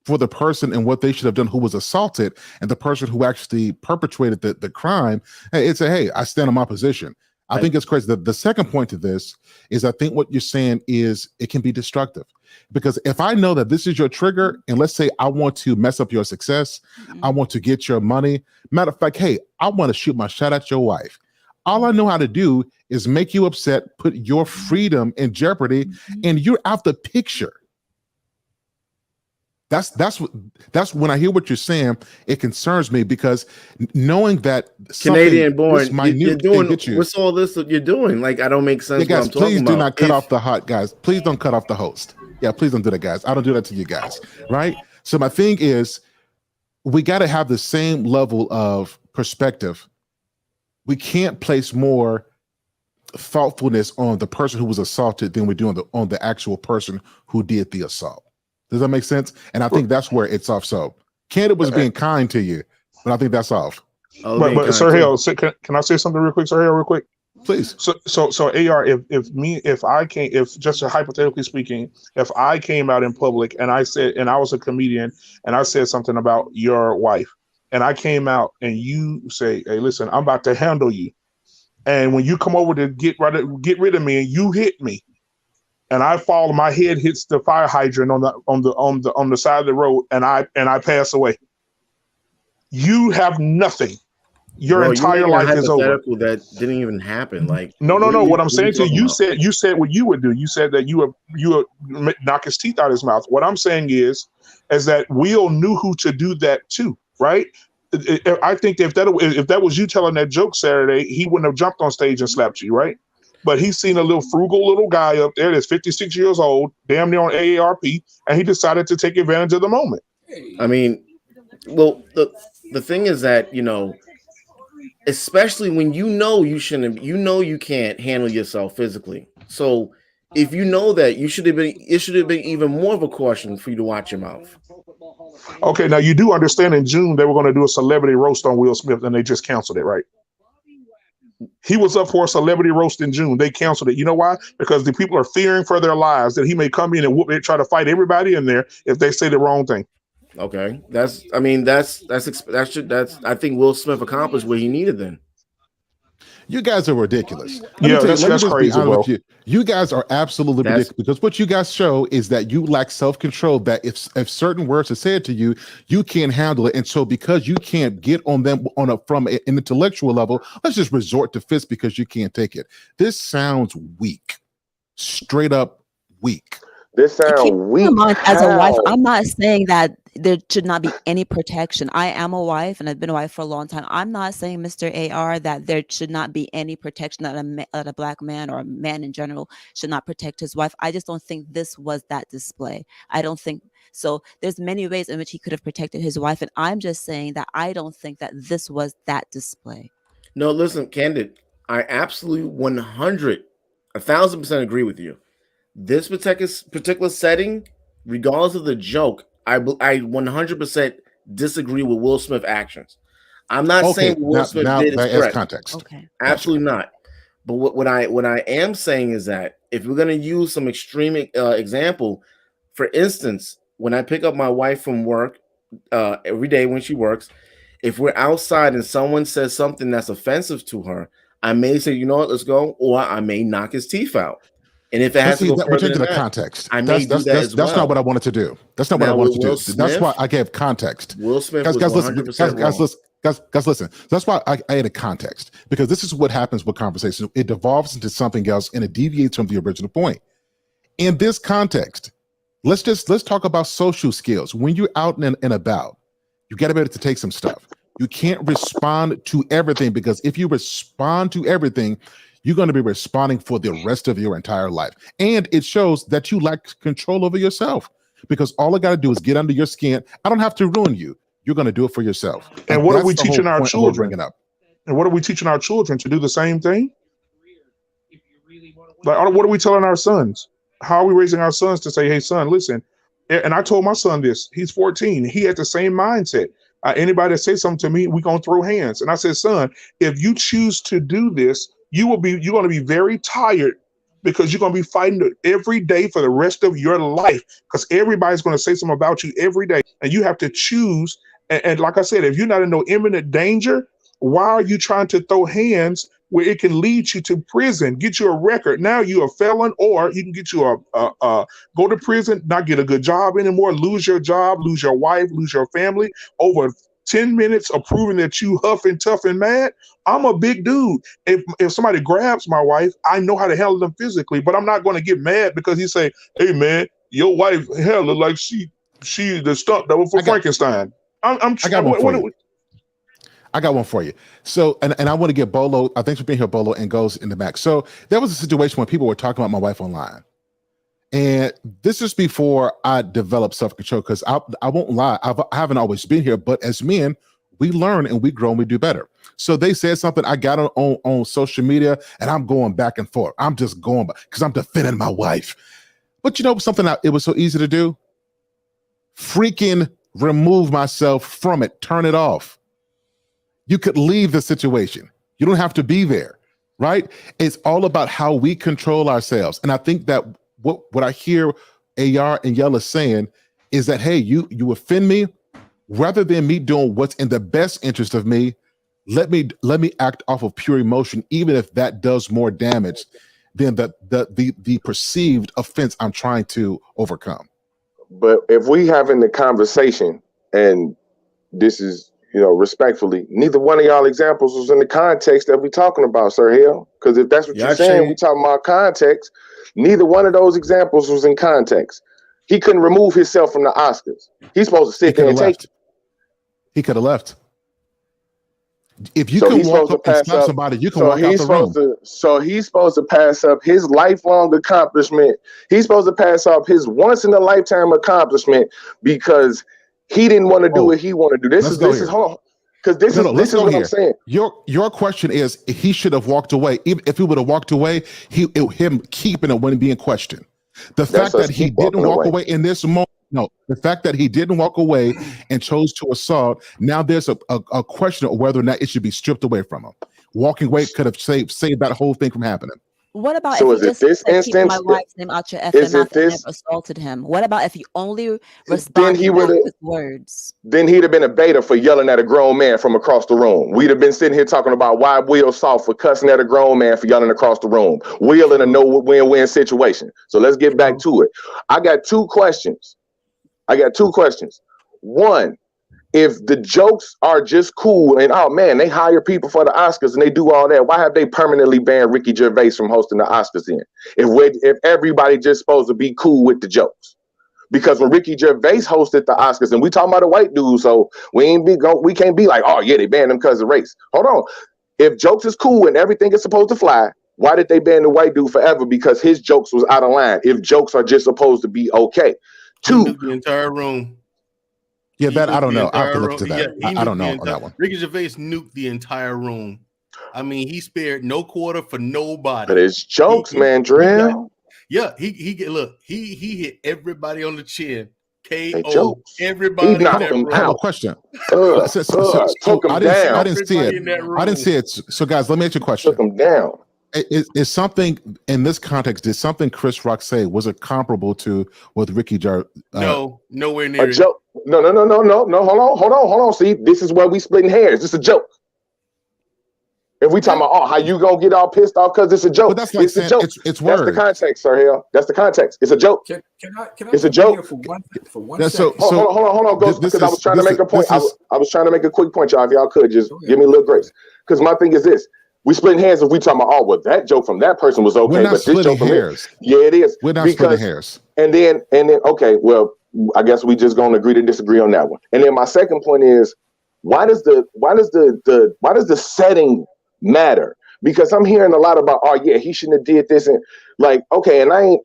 for the person and what they should have done who was assaulted, and the person who actually perpetrated the crime. Hey, it's hey, I stand on my position. I think it's crazy. The second point to this is I think what you're saying is it can be destructive. Because if I know that this is your trigger, and let's say I want to mess up your success, I want to get your money. Matter of fact, hey, I want to shoot my shot at your wife. All I know how to do is make you upset, put your freedom in jeopardy, and you're out the picture. That's when I hear what you're saying, it concerns me, because knowing that Canadian born, you're doing what's all this that you're doing? Like, I don't make sense. Yeah, guys, what I'm please talking do about. not cut off the hot guys. Please don't cut off the host. Yeah, please don't do that, guys. I don't do that to you guys, right? So my thing is, we got to have the same level of perspective. We can't place more thoughtfulness on the person who was assaulted than we do on the actual person who did the assault. Does that make sense? And I think that's where it's off. So Canada was being kind to you, but I think that's off. But Sir Hale, can I say something real quick, Sir Hale, real quick? Please. So AR, if just hypothetically speaking, if I came out in public and I said, and I was a comedian and I said something about your wife, and I came out and you say, hey, listen, I'm about to handle you. And when you come over to get rid of me and you hit me, and I fall, my head hits the fire hydrant on the side of the road, and I pass away. You have nothing. Your entire life is over. That didn't even happen. Like, no. What I'm saying to you, you said what you would do. You said that you would knock his teeth out of his mouth. What I'm saying is that Will knew who to do that to, right? I think if that was you telling that joke Saturday, he wouldn't have jumped on stage and slapped you, right? But he's seen a little frugal little guy up there that's 56 years old, damn near on AARP, and he decided to take advantage of the moment. I mean, well, the thing is that, especially when you shouldn't, you can't handle yourself physically. So if you know that, it should have been even more of a caution for you to watch your mouth. Okay, now you do understand in June they were going to do a celebrity roast on Will Smith, and they just canceled it, right? He was up for a celebrity roast in June. They canceled it. You know why? Because the people are fearing for their lives that he may come in and whoop it, try to fight everybody in there if they say the wrong thing. Okay, I think Will Smith accomplished what he needed then. You guys are ridiculous. That's crazy, bro. You guys are absolutely ridiculous, because what you guys show is that you lack self-control, that if certain words are said to you, you can't handle it. And so because you can't get on them from an intellectual level, let's just resort to fists because you can't take it. This sounds weak. Straight up weak. This sounds weak. As a wife, I'm not saying that there should not be any protection. I am a wife, and I've been a wife for a long time. I'm not saying, Mr. AR, that there should not be any protection, that a black man or a man in general should not protect his wife. I just don't think this was that display. I don't think so. There's many ways in which he could have protected his wife, and I'm just saying that I don't think that this was that display. No, listen, Candid, I absolutely 1,000% agree with you. This particular setting, regardless of the joke, I 100% disagree with Will Smith's actions. I'm not saying Will Smith did is correct. Context. Okay. Absolutely not. But what I am saying is that if we're going to use some extreme example, for instance, when I pick up my wife from work every day when she works, if we're outside and someone says something that's offensive to her, I may say, you know what, let's go, or I may knock his teeth out. And if it has to go further than that, context, I may do that as well. That's not what I wanted to do. That's not what I wanted to do. That's why I gave context. Will Smith guys, was listen, guys, listen. That's why I added context, because this is what happens with conversation. It devolves into something else, and it deviates from the original point. In this context, let's talk about social skills. When you're out and about, you got to be able to take some stuff. You can't respond to everything, because if you respond to everything, you're going to be responding for the rest of your entire life. And it shows that you lack control over yourself, because all I got to do is get under your skin. I don't have to ruin you. You're going to do it for yourself. And what are we teaching our children? And what are we teaching our children to do the same thing? Like, what are we telling our sons? How are we raising our sons to say, hey, son, listen. And I told my son this. He's 14. He had the same mindset. Anybody that says something to me, we're going to throw hands. And I said, son, if you choose to do this, you're going to be very tired because you're going to be fighting it every day for the rest of your life, because everybody's going to say something about you every day, and you have to choose. And like I said, if you're not in no imminent danger, why are you trying to throw hands where it can lead you to prison, get you a record? Now you're a felon, or you can get you go to prison, not get a good job anymore, lose your job, lose your wife, lose your family over 10 minutes of proving that you huff and tough and mad. I'm a big dude. If somebody grabs my wife, I know how to handle them physically, but I'm not going to get mad because he say, hey man, your wife hell look like she the stunt double for Frankenstein. I got one for you. I got one for you. So, and I want to get Bolo. Thanks for being here, Bolo, and goes in the back. So there was a situation when people were talking about my wife online. And this is before I developed self-control, because I won't lie, I haven't always been here, but as men, we learn and we grow and we do better. So they said something, I got on social media, and I'm going back and forth. I'm just going back because I'm defending my wife. But you know something, it was so easy to do? Freaking remove myself from it, turn it off. You could leave the situation. You don't have to be there, right? It's all about how we control ourselves. And I think that what I hear AR and Yella saying is that, hey, you offend me, rather than me doing what's in the best interest of me, let me act off of pure emotion, even if that does more damage than the perceived offense I'm trying to overcome. But if we having the conversation, and this is, respectfully, neither one of y'all examples was in the context that we talking about, Sir Hale. Because if that's what you're saying, we talking about context. Neither one of those examples was in context. He couldn't remove himself from the Oscars. He's supposed to sit there and take it. He could have left. If you can walk up and stop somebody, you can walk out the room. So he's supposed to pass up his lifelong accomplishment. He's supposed to pass up his once-in-a-lifetime accomplishment because he didn't want to do what he wanted to do. This is hard. Because this is what I'm saying. Your question is, he should have walked away. Even if he would have walked away, him keeping it wouldn't be in question. The fact that he didn't walk away in this moment, the fact that he didn't walk away and chose to assault, now there's a question of whether or not it should be stripped away from him. Walking away could have saved that whole thing from happening. What about so if you just said, keep my wife's name out your effing mouth and never assaulted him? What about if you only responded with words? Then he'd have been a beta for yelling at a grown man from across the room. We'd have been sitting here talking about why Will soft for cussing at a grown man for yelling across the room. Will in a no-win-win situation. So let's get back to it. I got two questions. One, if the jokes are just cool and, oh man, they hire people for the Oscars and they do all that, why have they permanently banned Ricky Gervais from hosting the Oscars then? If everybody just supposed to be cool with the jokes? Because when Ricky Gervais hosted the Oscars, and we talking about a white dude, so we can't be like, oh yeah, they banned him because of race. Hold on. If jokes is cool and everything is supposed to fly, why did they ban the white dude forever? Because his jokes was out of line. If jokes are just supposed to be okay. Two, the entire room. Yeah, that I don't know. I have to look to that. I don't know on that one. Ricky Gervais nuked the entire room. I mean, he spared no quarter for nobody. But it's jokes, man, Drill. He hit everybody on the chin. KO everybody. He knocked him I have a question. Took him down. I didn't see it. So guys, let me ask you a question. Took him down. Is something in this context? Did something Chris Rock say was it comparable to what Ricky no, nowhere near a joke. No. Hold on. See, this is where we splitting hairs. It's a joke. If we talking about, how you gonna get all pissed off because it's a joke? But that's like it's a joke. It's word. That's the context, Sir Hale. That's the context. It's a joke. Can I it's a joke. For one second. Hold on, Ghost, because I was trying to make a point. I was trying to make a quick point, y'all. If y'all could just give me a little grace. Because my thing is this. We splitting hairs if we talking about, that joke from that person was okay, but this joke from hairs. Yeah, it is. We're not splitting hairs. And then, okay, well, I guess we just gonna agree to disagree on that one. And then my second point is, why does the setting matter? Because I'm hearing a lot about, he shouldn't have did this, and like, okay, and I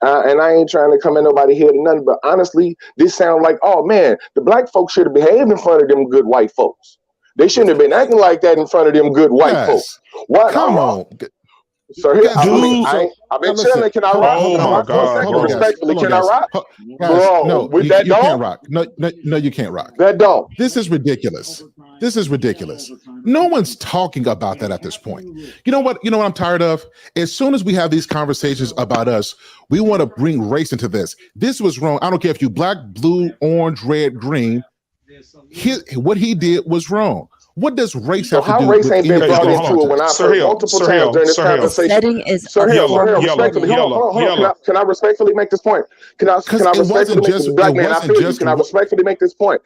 ain't trying to come at nobody here to nothing, but honestly, this sounds like, oh man, the black folks should have behaved in front of them good white folks. They shouldn't have been acting like that in front of them good white folks. What? Come on. So here, I've been chilling. Can I rock? Oh my God! Respectfully, can I rock? Bro, no, you can't rock. No, you can't rock. That don't. This is ridiculous. This is ridiculous. No one's talking about that at this point. You know what I'm tired of? As soon as we have these conversations about us, we want to bring race into this. This was wrong. I don't care if you black, blue, orange, red, green. What he did was wrong. What does race So have to how do race with ain't been any brought hold on, into it when I've heard multiple times during this conversation? Setting is Sir a Hale, form of respectfully, setting. hold on. Can I respectfully make this point? Can I respectfully make this black man? I feel you. Can I respectfully make this point?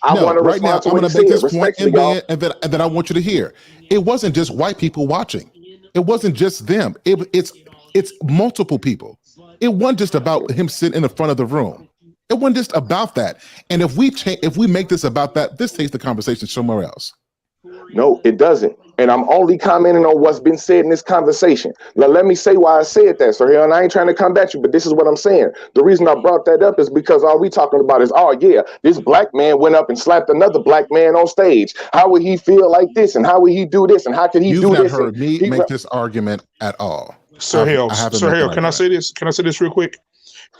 I want to right now, respond to I'm what going he to make said. this point, Respectfully, y'all. and then I want you to hear. It wasn't just white people watching. It wasn't just them. It's multiple people. It wasn't just about him sitting in the front of the room. It wasn't just about that. And if we make this about that, this takes the conversation somewhere else. No, it doesn't. And I'm only commenting on what's been said in this conversation. Now, let me say why I said that, Sir Hale, and I ain't trying to combat you, but this is what I'm saying. The reason I brought that up is because all we talking about is, oh, yeah, this black man went up and slapped another black man on stage. How would he feel like this? And how would he do this? And how could he do this? You've not heard me make this argument at all. Sir Hale, can I say this? Can I say this real quick?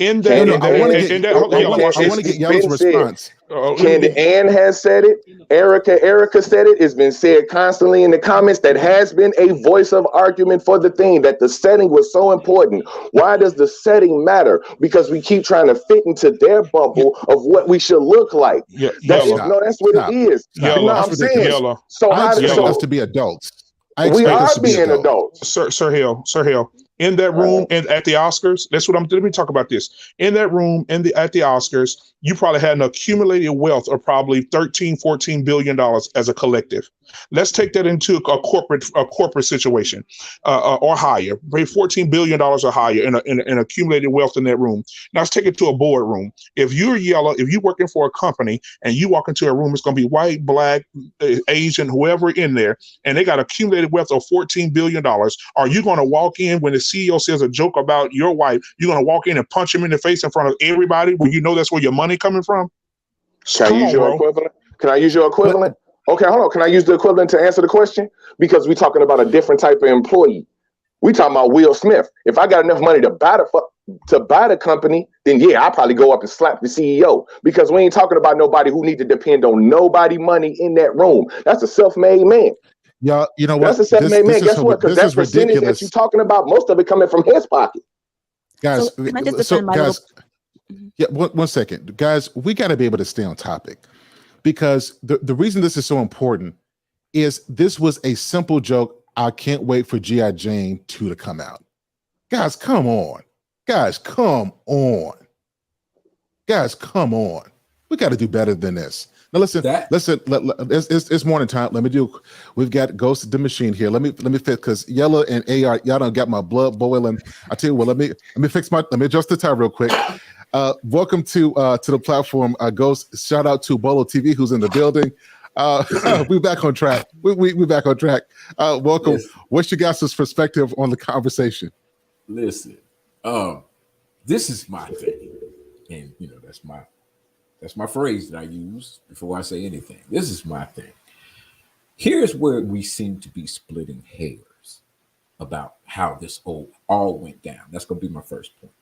I want to get Yellow's response. Candy Ann has said it. Erica said it. It's been said constantly in the comments. That has been a voice of argument for the thing that the setting was so important. Why does the setting matter? Because we keep trying to fit into their bubble of what we should look like. That's what it is. I'm saying. So I expect us to be adults. We are being adults. Sir Hale. In that room and at the Oscars, let me talk about this. In that room and at the Oscars, you probably had an accumulated wealth of probably $13-14 billion as a collective. Let's take that into a corporate situation or higher, maybe $14 billion or higher in an accumulated wealth in that room. Now let's take it to a boardroom. If you're yellow, if you're working for a company and you walk into a room, it's going to be white, black, Asian, whoever in there, and they got accumulated wealth of $14 billion. Are you going to walk in when the CEO says a joke about your wife? You're going to walk in and punch him in the face in front of everybody when you know that's where your money coming from? Can I use your equivalent? Can I use your equivalent? Okay, hold on. Can I use the equivalent to answer the question? Because we're talking about a different type of employee. We talking about Will Smith. If I got enough money to buy the company, then yeah, I'll probably go up and slap the CEO. Because we ain't talking about nobody who need to depend on nobody money in that room. That's a self-made man. Yeah, you know what? That's a self-made man. Guess what? Because that percentage that you're talking about, most of it coming from his pocket. Guys, yeah, one second. Guys, we got to be able to stay on topic. Because the reason this is so important is this was a simple joke. I can't wait for G.I. Jane 2 to come out. Guys, come on. Guys, come on. We got to do better than this. Now listen, it's morning time. We've got Ghost the Machine here. Let me fit, because Yellow and AR, y'all done got my blood boiling. I tell you what, let me adjust the time real quick. Welcome to the platform, Ghost. Shout out to Bolo TV, who's in the building. We back on track. We back on track. Welcome. Listen. What's your guys' perspective on the conversation? Listen, this is my thing, and that's my phrase that I use before I say anything. This is my thing. Here's where we seem to be splitting hairs about how this all went down. That's going to be my first point.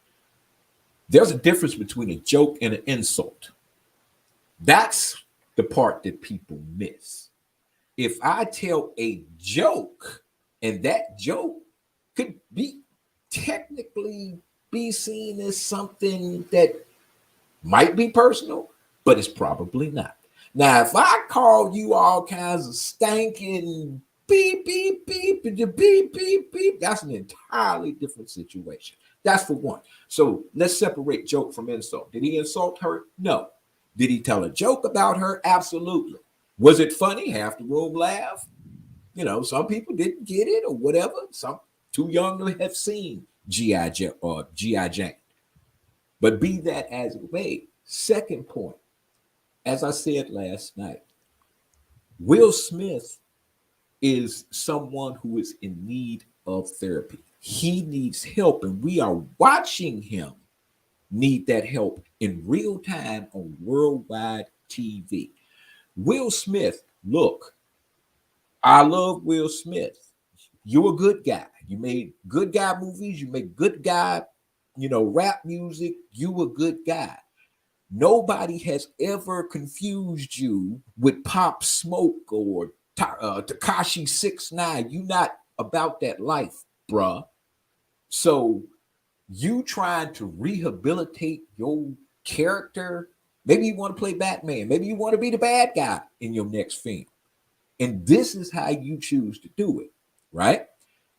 There's a difference between a joke and an insult. That's the part that people miss. If I tell a joke and that joke could be technically be seen as something that might be personal, but it's probably not. Now, if I call you all kinds of stinking beep, beep, beep, beep, beep, beep, that's an entirely different situation. That's for one. So let's separate joke from insult. Did he insult her? No. Did he tell a joke about her? Absolutely. Was it funny? Half the room laughed. Some people didn't get it or whatever. Some too young to have seen G.I. Jane. But be that as it may, second point, as I said last night, Will Smith is someone who is in need of therapy. He needs help, and we are watching him need that help in real time on worldwide TV. Will Smith, look, I love Will Smith. You're a good guy. You made good guy movies. You make good guy, rap music. You a good guy. Nobody has ever confused you with Pop Smoke or Takashi 6ix9ine. You not about that life, bruh. So you trying to rehabilitate your character. Maybe you want to play Batman. Maybe you want to be the bad guy in your next film. And this is how you choose to do it, right?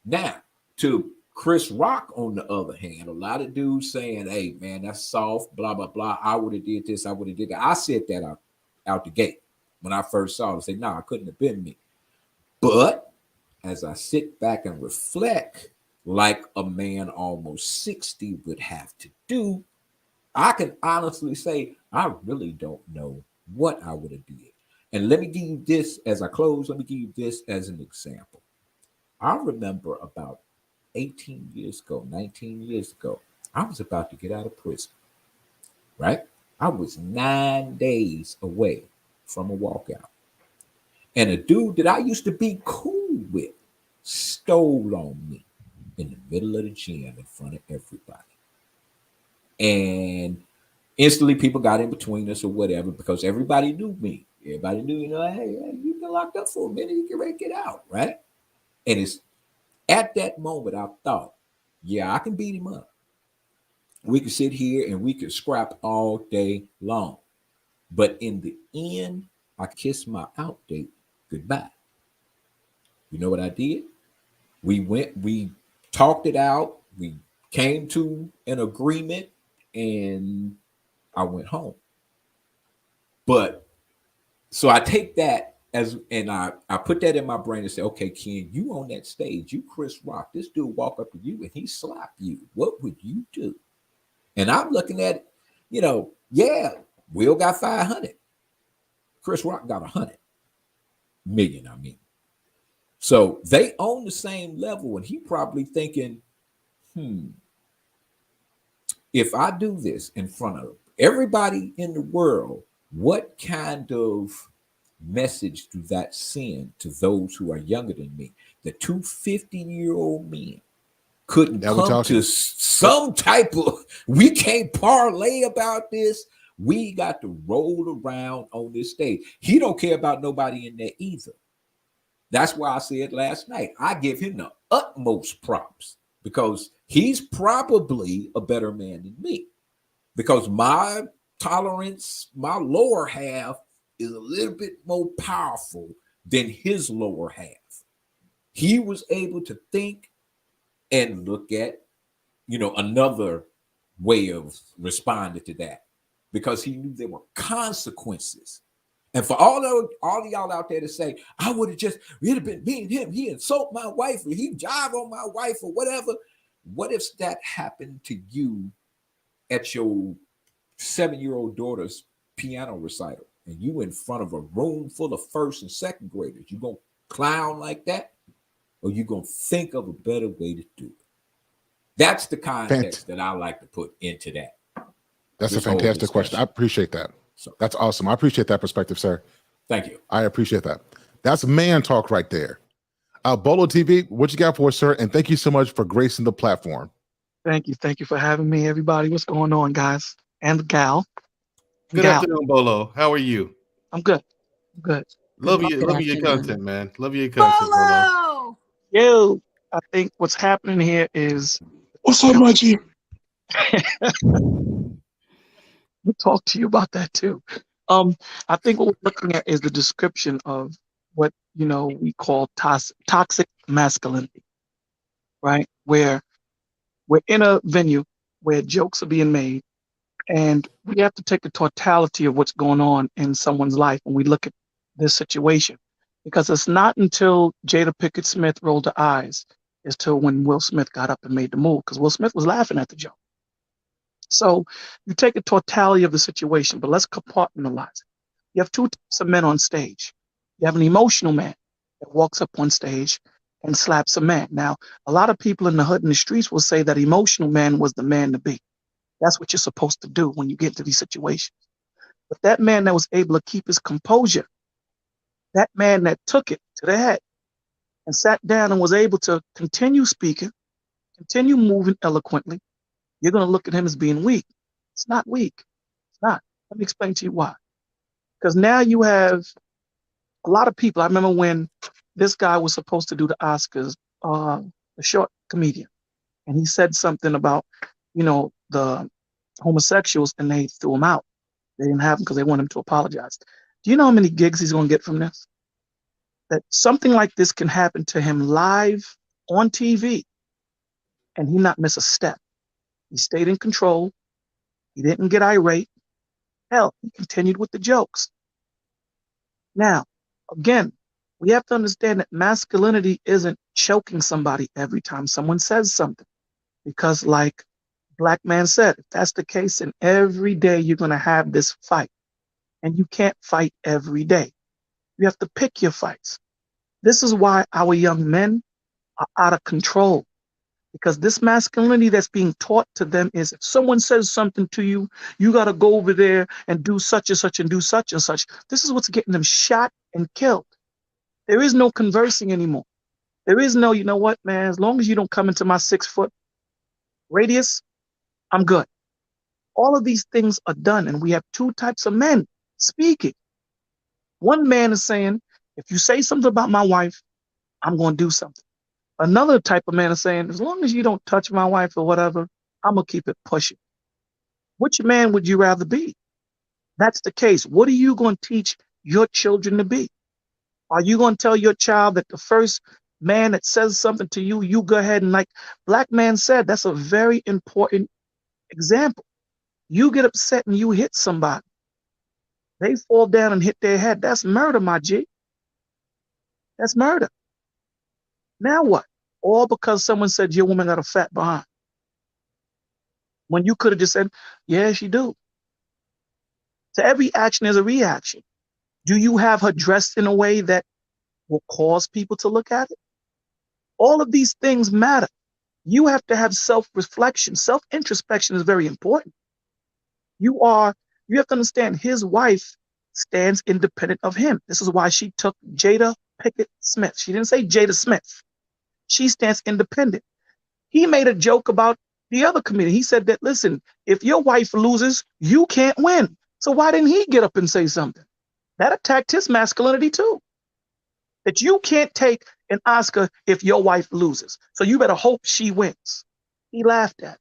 Now, to Chris Rock, on the other hand, a lot of dudes saying, hey, man, that's soft, blah, blah, blah. I would have did this. I would have did that. I said that out the gate when I first saw it. I said, no, it couldn't have been me. But as I sit back and reflect, like a man almost 60 would have to do, I can honestly say, I really don't know what I would have did. And let me give you this as I close. Let me give you this as an example. I remember about 18 years ago, 19 years ago, I was about to get out of prison, right? I was 9 days away from a walkout. And a dude that I used to be cool with stole on me in the middle of the gym in front of everybody. And instantly people got in between us or whatever because everybody knew me. Everybody knew, hey, you've been locked up for a minute, you can ready to get out, right? And it's at that moment I thought, yeah, I can beat him up. We could sit here and we could scrap all day long. But in the end, I kissed my out date goodbye. You know what I did? We talked it out. We came to an agreement and I went home. But so I take that and I put that in my brain and say, okay, Ken, you on that stage, you Chris Rock, this dude walk up to you and he slap you. What would you do? And I'm looking at, yeah, Will got 500. Chris Rock got 100 million, I mean. So they own the same level and he probably thinking, if I do this in front of everybody in the world, what kind of message do that send to those who are younger than me? The 250-year-old men couldn't come to some type of, we can't parlay about this. We got to roll around on this stage. He don't care about nobody in there either. That's why I said last night, I give him the utmost props because he's probably a better man than me because my tolerance, my lower half is a little bit more powerful than his lower half. He was able to think and look at, another way of responding to that because he knew there were consequences. And for all of y'all out there to say, I would have it'd have been me and him, he insult my wife or he jive on my wife or whatever. What if that happened to you at your 7-year-old daughter's piano recital and you in front of a room full of first and second graders? You gonna clown like that? Or you gonna think of a better way to do it? That's the context that I like to put into that. That's a fantastic question. I appreciate that. That's awesome. I appreciate that perspective, sir. Thank you. I appreciate that. That's man talk right there. Bolo TV, what you got for us, sir? And thank you so much for gracing the platform. Thank you. Thank you for having me, everybody. What's going on, guys? And gal. Good afternoon, Bolo. How are you? I'm good. Good. Love your content, man. Love your content, Bolo. Yo, I think what's happening here is what's up, my G? We'll talk to you about that too. I think what we're looking at is the description of what we call toxic masculinity, right? Where we're in a venue where jokes are being made, and we have to take the totality of what's going on in someone's life when we look at this situation, because it's not until Jada Pinkett Smith rolled her eyes as to when Will Smith got up and made the move, because Will Smith was laughing at the joke. So you take the totality of the situation, but let's compartmentalize it. You have two types of men on stage. You have an emotional man that walks up on stage and slaps a man. Now, a lot of people in the hood and the streets will say that emotional man was the man to be. That's what you're supposed to do when you get into these situations. But that man that was able to keep his composure, that man that took it to the head and sat down and was able to continue speaking, continue moving eloquently, you're going to look at him as being weak. It's not weak. It's not. Let me explain to you why. Because now you have a lot of people. I remember when this guy was supposed to do the Oscars, the short comedian, and he said something about, the homosexuals, and they threw him out. They didn't have him because they want him to apologize. Do you know how many gigs he's going to get from this? That something like this can happen to him live on TV, and he not miss a step. He stayed in control. He didn't get irate. Hell, he continued with the jokes. Now, again, we have to understand that masculinity isn't choking somebody every time someone says something. Because like Black Man said, if that's the case, then every day you're going to have this fight. And you can't fight every day. You have to pick your fights. This is why our young men are out of control. Because this masculinity that's being taught to them is, if someone says something to you, you got to go over there and do such and such and do such and such. This is what's getting them shot and killed. There is no conversing anymore. There is no, you know what, man, as long as you don't come into my 6-foot radius, I'm good. All of these things are done, and we have two types of men speaking. One man is saying, if you say something about my wife, I'm going to do something. Another type of man is saying, as long as you don't touch my wife or whatever, I'm going to keep it pushing. Which man would you rather be? That's the case. What are you going to teach your children to be? Are you going to tell your child that the first man that says something to you, you go ahead and, like Black Man said, that's a very important example. You get upset and you hit somebody. They fall down and hit their head. That's murder, my G. That's murder. Now what? All because someone said your woman got a fat behind. When you could have just said, yeah, she do. So every action is a reaction. Do you have her dressed in a way that will cause people to look at it? All of these things matter. You have to have self-reflection. Self-introspection is very important. You have to understand his wife stands independent of him. This is why she took Jada Pickett Smith. She didn't say Jada Smith. She stands independent. He made a joke about the other comedian. He said that, listen, if your wife loses, you can't win. So why didn't he get up and say something? That attacked his masculinity too. That you can't take an Oscar if your wife loses. So you better hope she wins. He laughed at it.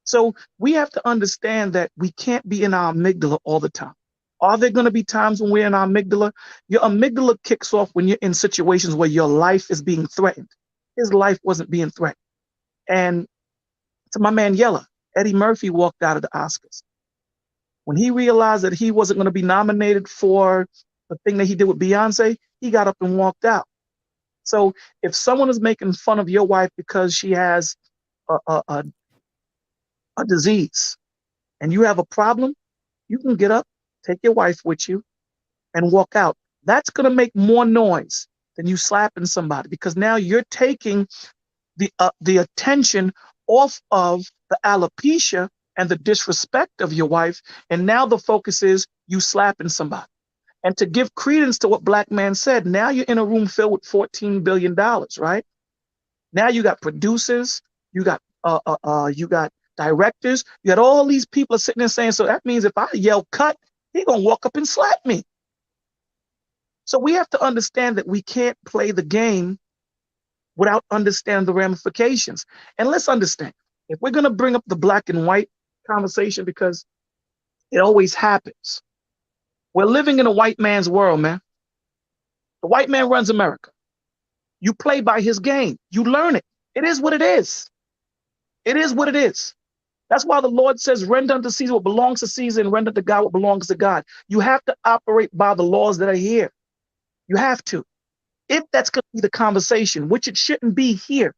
So we have to understand that we can't be in our amygdala all the time. Are there going to be times when we're in our amygdala? Your amygdala kicks off when you're in situations where your life is being threatened. His life wasn't being threatened. And to my man Yella, Eddie Murphy walked out of the Oscars. When he realized that he wasn't going to be nominated for the thing that he did with Beyonce, he got up and walked out. So if someone is making fun of your wife because she has a disease and you have a problem, you can get up, take your wife with you, and walk out. That's going to make more noise than you slapping somebody, because now you're taking the attention off of the alopecia and the disrespect of your wife, and now the focus is you slapping somebody. And to give credence to what Black Man said, now you're in a room filled with $14 billion, right? Now you got producers, you got directors, you got all these people sitting there saying, so that means if I yell cut, he gonna walk up and slap me. So we have to understand that we can't play the game without understanding the ramifications. And let's understand, if we're gonna bring up the black and white conversation, because it always happens, we're living in a white man's world, man. The white man runs America. You play by his game. You learn it. It is what it is. It is what it is. That's why the Lord says, render unto Caesar what belongs to Caesar and render to God what belongs to God. You have to operate by the laws that are here. You have to. If that's going to be the conversation, which it shouldn't be here.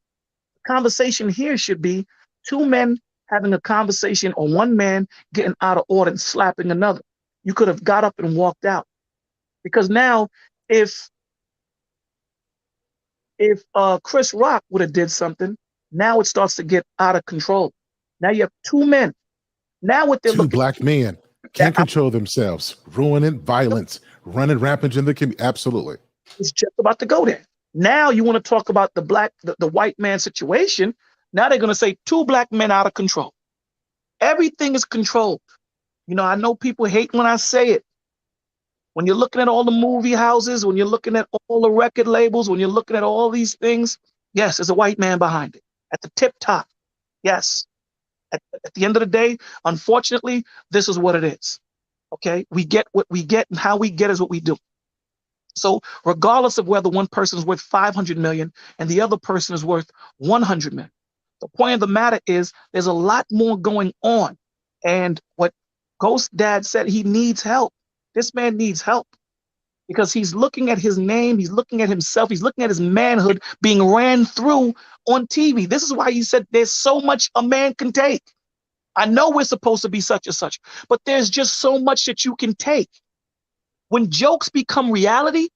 The conversation here should be two men having a conversation, or one man getting out of order and slapping another. You could have got up and walked out. Because now, if Chris Rock would have did something, now it starts to get out of control. Now you have two men. Now what they're two looking black men can't control themselves, ruining violence, running rampant in the community. Absolutely. It's just about to go there. Now you want to talk about the white man situation. Now they're going to say two black men out of control. Everything is controlled. You know, I know people hate when I say it. When you're looking at all the movie houses, when you're looking at all the record labels, when you're looking at all these things, yes, there's a white man behind it. At the tip top, yes. At the end of the day, unfortunately, this is what it is. Okay? We get what we get, and how we get is what we do. So regardless of whether one person is worth 500 million and the other person is worth 100 million, the point of the matter is there's a lot more going on. And what Ghost Dad said, he needs help. This man needs help because he's looking at his name, he's looking at himself, he's looking at his manhood being ran through on TV. This is why he said there's so much a man can take. I know we're supposed to be such and such, but there's just so much that you can take. When jokes become reality,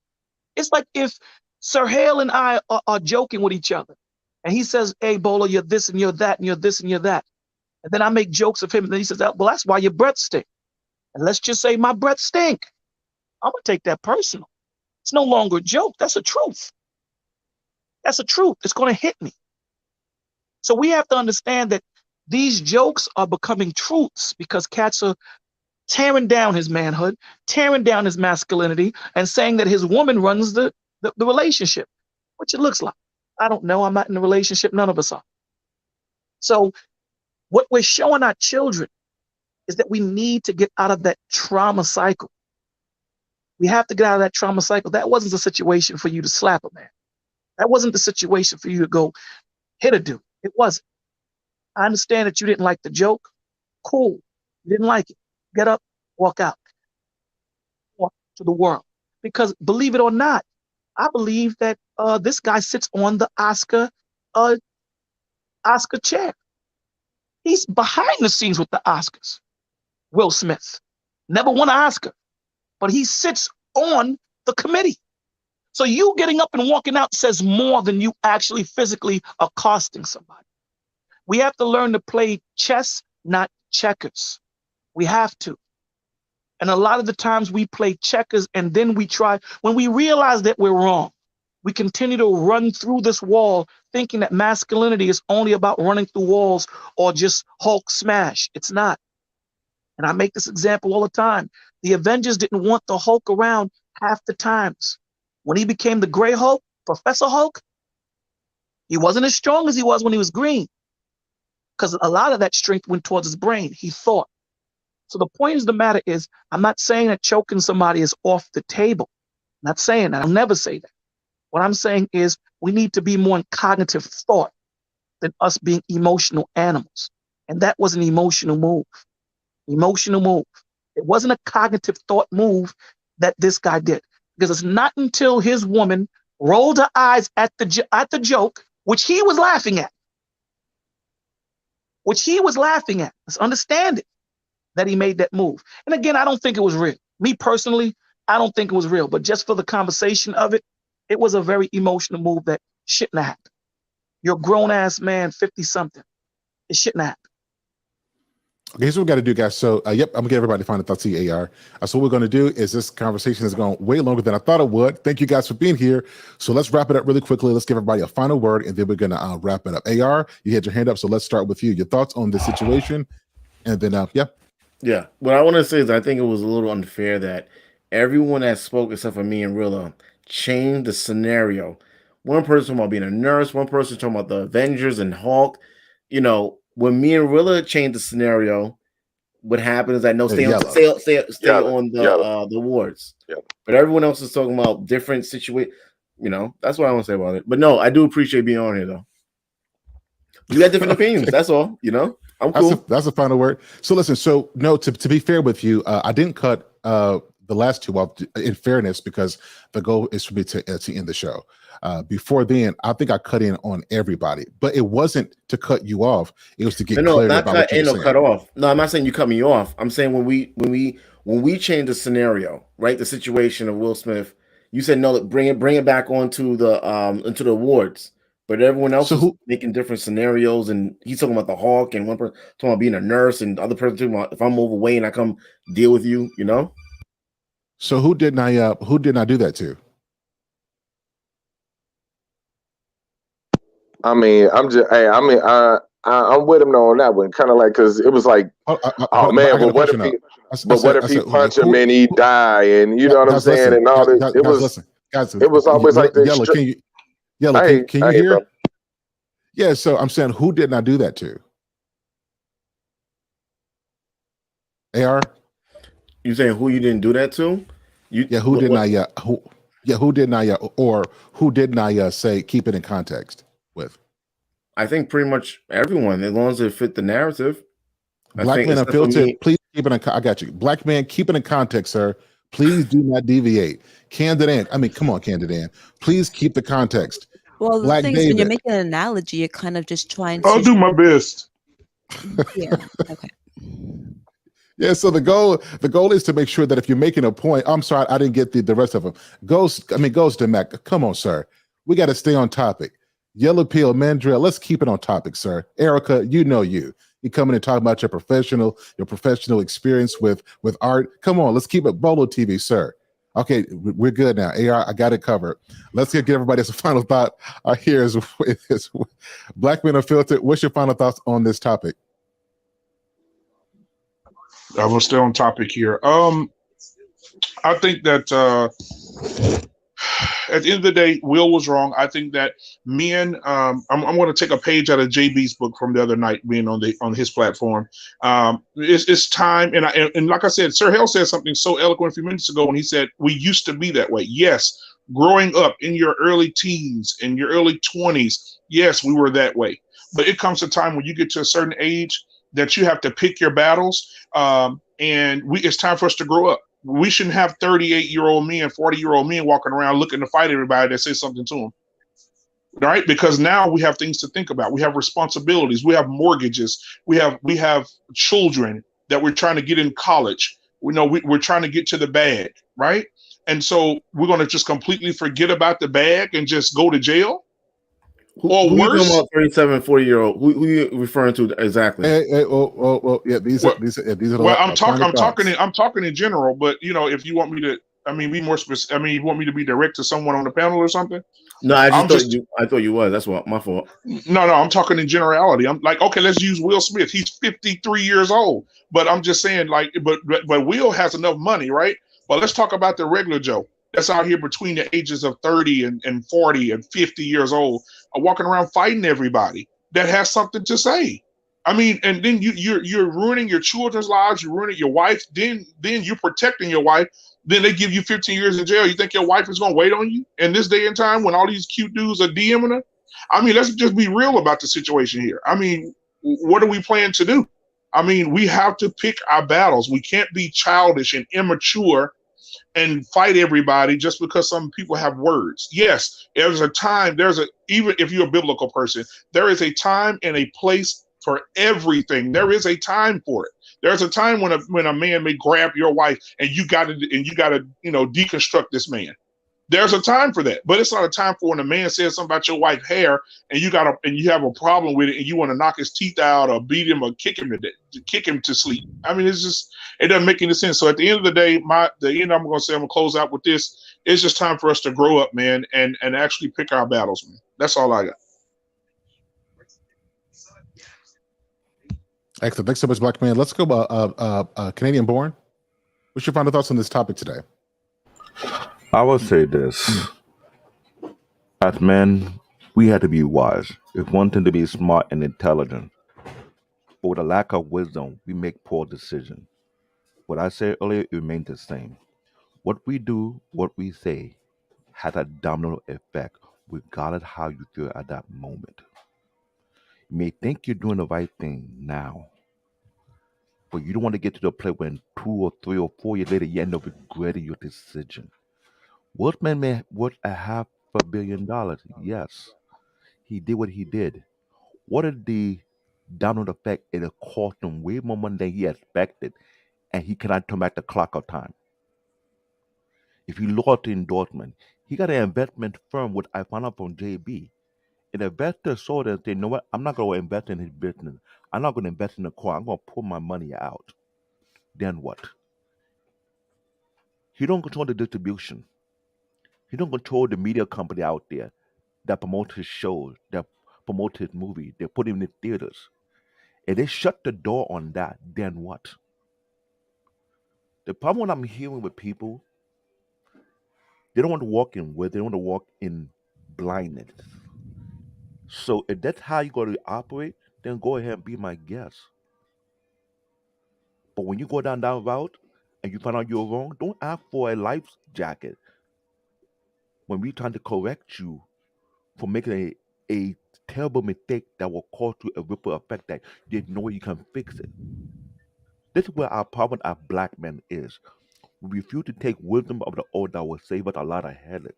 it's like if Sir Hale and I are joking with each other, and he says, "Hey, Bolo, you're this and you're that, and you're this and you're that." And then I make jokes of him, and then he says, "Well, that's why your breath stink." And let's just say my breath stink. I'm going to take that personal. It's no longer a joke. That's a truth. That's a truth. It's going to hit me. So we have to understand that these jokes are becoming truths because cats are tearing down his manhood, tearing down his masculinity, and saying that his woman runs the relationship, which it looks like. I don't know. I'm not in a relationship. None of us are. So what we're showing our children is that we need to get out of that trauma cycle. We have to get out of that trauma cycle. That wasn't the situation for you to slap a man. That wasn't the situation for you to go hit a dude. It wasn't. I understand that you didn't like the joke. Cool. You didn't like it. Get up, walk out. Walk to the world. Because believe it or not, I believe that this guy sits on the Oscar chair. He's behind the scenes with the Oscars. Will Smith. Never won an Oscar, but he sits on the committee. So you getting up and walking out says more than you actually physically accosting somebody. We have to learn to play chess, not checkers. We have to. And a lot of the times we play checkers and then we try, when we realize that we're wrong, we continue to run through this wall thinking that masculinity is only about running through walls or just Hulk smash. It's not. And I make this example all the time. The Avengers didn't want the Hulk around half the times. When he became the Gray Hulk, Professor Hulk, he wasn't as strong as he was when he was green because a lot of that strength went towards his brain. He thought. So the point of the matter is, I'm not saying that choking somebody is off the table. I'm not saying that. I'll never say that. What I'm saying is we need to be more in cognitive thought than us being emotional animals. And that was an emotional move. Emotional move. It wasn't a cognitive thought move that this guy did. Because it's not until his woman rolled her eyes at the joke, which he was laughing at. Let's understand it, that he made that move. And again, I don't think it was real. Me personally, I don't think it was real. But just for the conversation of it, it was a very emotional move that shouldn't have happened. You're a grown-ass man, 50-something. It shouldn't have happened. Okay, here's what we got to do, guys. So, yep, I'm gonna get everybody to find the thoughts AR. So, what we're gonna do is this conversation has gone way longer than I thought it would. Thank you guys for being here. So, let's wrap it up really quickly. Let's give everybody a final word, and then we're gonna wrap it up. AR, you had your hand up, so let's start with you. Your thoughts on this situation, and then, Yeah. What I want to say is I think it was a little unfair that everyone that spoke, except for me and Rilla, changed the scenario. One person talking about being a nurse, one person talking about the Avengers and Hulk. You know, when me and Rilla changed the scenario, what happened is I know stay on the wards. Yeah. But everyone else is talking about different situations. You know, that's what I want to say about it. But no, I do appreciate being on here though. You got different opinions. That's all. You know, I'm cool. That's the final word. So listen. So no, to be fair with you, I didn't cut the last two off in fairness because the goal is for me to end the show. Before then, I think I cut in on everybody, but it wasn't to cut you off. It was to get clarity about what you were saying. Cut off. No, I'm not saying you cut me off. I'm saying when we change the scenario, right? The situation of Will Smith, you said no, bring it back onto the awards. But everyone else is making different scenarios, and he's talking about the Hawk, and one person talking about being a nurse, and the other person talking about if I'm overweight and I come deal with you, you know. So who didn't I do that to? I mean, I'm with him though on that one. Kind of like because it was like, oh But I man, got but a what if question he, up. but what if he punch him and he die, and you know what I'm Guys, saying, listen. and all this. It Guys, was, listen. Guys, it was always like the Yellow. Yellow? Can you hey, hear? bro. Yeah. So I'm saying, who did not do that to? AR. You saying who you didn't do that to? Who did not? Who did not? Or who did not say keep it in context with? I think pretty much everyone, as long as it fit the narrative. Black men unfiltered. Please keep it in. I got you. Black man, keep it in context, sir. Please do not deviate. Candid. I mean, come on, Candid. Please keep the context. Well, the Black thing is, when you're David. making an analogy, you're kind of just trying I'll to. do my best. Yeah. Okay. Yeah, so the goal is to make sure that if you're making a point, I'm sorry, I didn't get the rest of them. Goes to Mac. Come on, sir. We got to stay on topic. Yellow Pill, Mandrill, let's keep it on topic, sir. Erica, you coming and talking about your professional experience with art. Come on, let's keep it Bolo TV, sir. Okay, we're good now. AR, I got it covered. Let's give everybody as a final thought. Here is Black Men Unfiltered. What's your final thoughts on this topic? I'm gonna stay on topic here. I think that at the end of the day, Will was wrong. I think that men. I'm going to take a page out of JB's book from the other night, being on his platform. It's time, and like I said, Sir Hale said something so eloquent a few minutes ago when he said we used to be that way. Yes, growing up in your early teens, in your early 20s, yes, we were that way. But it comes a time when you get to a certain age that you have to pick your battles, and it's time for us to grow up. We shouldn't have 38-year-old men, 40-year-old men walking around looking to fight everybody that says something to them. Right? Because now we have things to think about. We have responsibilities. We have mortgages. We have children that we're trying to get in college. We're trying to get to the bag, right? And so we're going to just completely forget about the bag and just go to jail? Or who worse? You talking about 37, 40-year-old? Who you referring to exactly? Yeah, these are. Well, I'm talking in general, but if you want me to, be more specific. You want me to be direct to someone on the panel or something? No, I thought you was. That's my fault. No, I'm talking in generality. I'm like, okay, let's use Will Smith. He's 53 years old, but I'm just saying, like, but Will has enough money, right? But let's talk about the regular Joe that's out here between the ages of 30 and 40 and 50 years old, walking around fighting everybody that has something to say. And then you're ruining your children's lives. You're ruining your wife. Then you're protecting your wife. Then they give you 15 years in jail. You think your wife is going to wait on you in this day and time when all these cute dudes are DMing her? Let's just be real about the situation here. What are we planning to do? We have to pick our battles. We can't be childish and immature and fight everybody just because some people have words. Yes, there's a time, even if you're a biblical person, there is a time and a place for everything. There is a time for it. There's a time when a man may grab your wife and you got to deconstruct this man. There's a time for that, but it's not a time for when a man says something about your wife's hair and you have a problem with it and you want to knock his teeth out or beat him or kick him to sleep. It's just, it doesn't make any sense. So at the end of the day, I'm going to say, I'm going to close out with this. It's just time for us to grow up, man, and actually pick our battles, man. That's all I got. Excellent. Thanks so much, Black Man. Let's go Canadian Born. What's your final thoughts on this topic today? I will say this. As men, we had to be wise. If wanting to be smart and intelligent. But with a lack of wisdom, we make poor decisions. What I said earlier, it remains the same. What we do, what we say, has a domino effect regardless how you feel at that moment. You may think you're doing the right thing now, but you don't want to get to the place when 2 or 3 or 4 years later you end up regretting your decision. Wolfman may worth $500 million. Yes, he did what he did. What is the downward effect? It cost him way more money than he expected, and he cannot turn back the clock of time. If he lost the endorsement, he got an investment firm, which I found out from JB. An investor saw that and said, you know what, I'm not going to invest in his business. I'm not going to invest in the car. I'm going to pull my money out. Then what? He don't control the distribution. He don't control the media company out there that promotes his shows, that promotes his movie, they put him in the theaters. If they shut the door on that, then what? The problem what I'm hearing with people, they don't want to walk in with, they don't want to walk in blindness. So if that's how you're going to operate, then go ahead and be my guest. But when you go down that route and you find out you're wrong, don't ask for a life jacket when we're trying to correct you for making a terrible mistake that will cause you a ripple effect that you didn't know you can fix it. This is where our problem as black men is. We refuse to take wisdom of the old that will save us a lot of headache.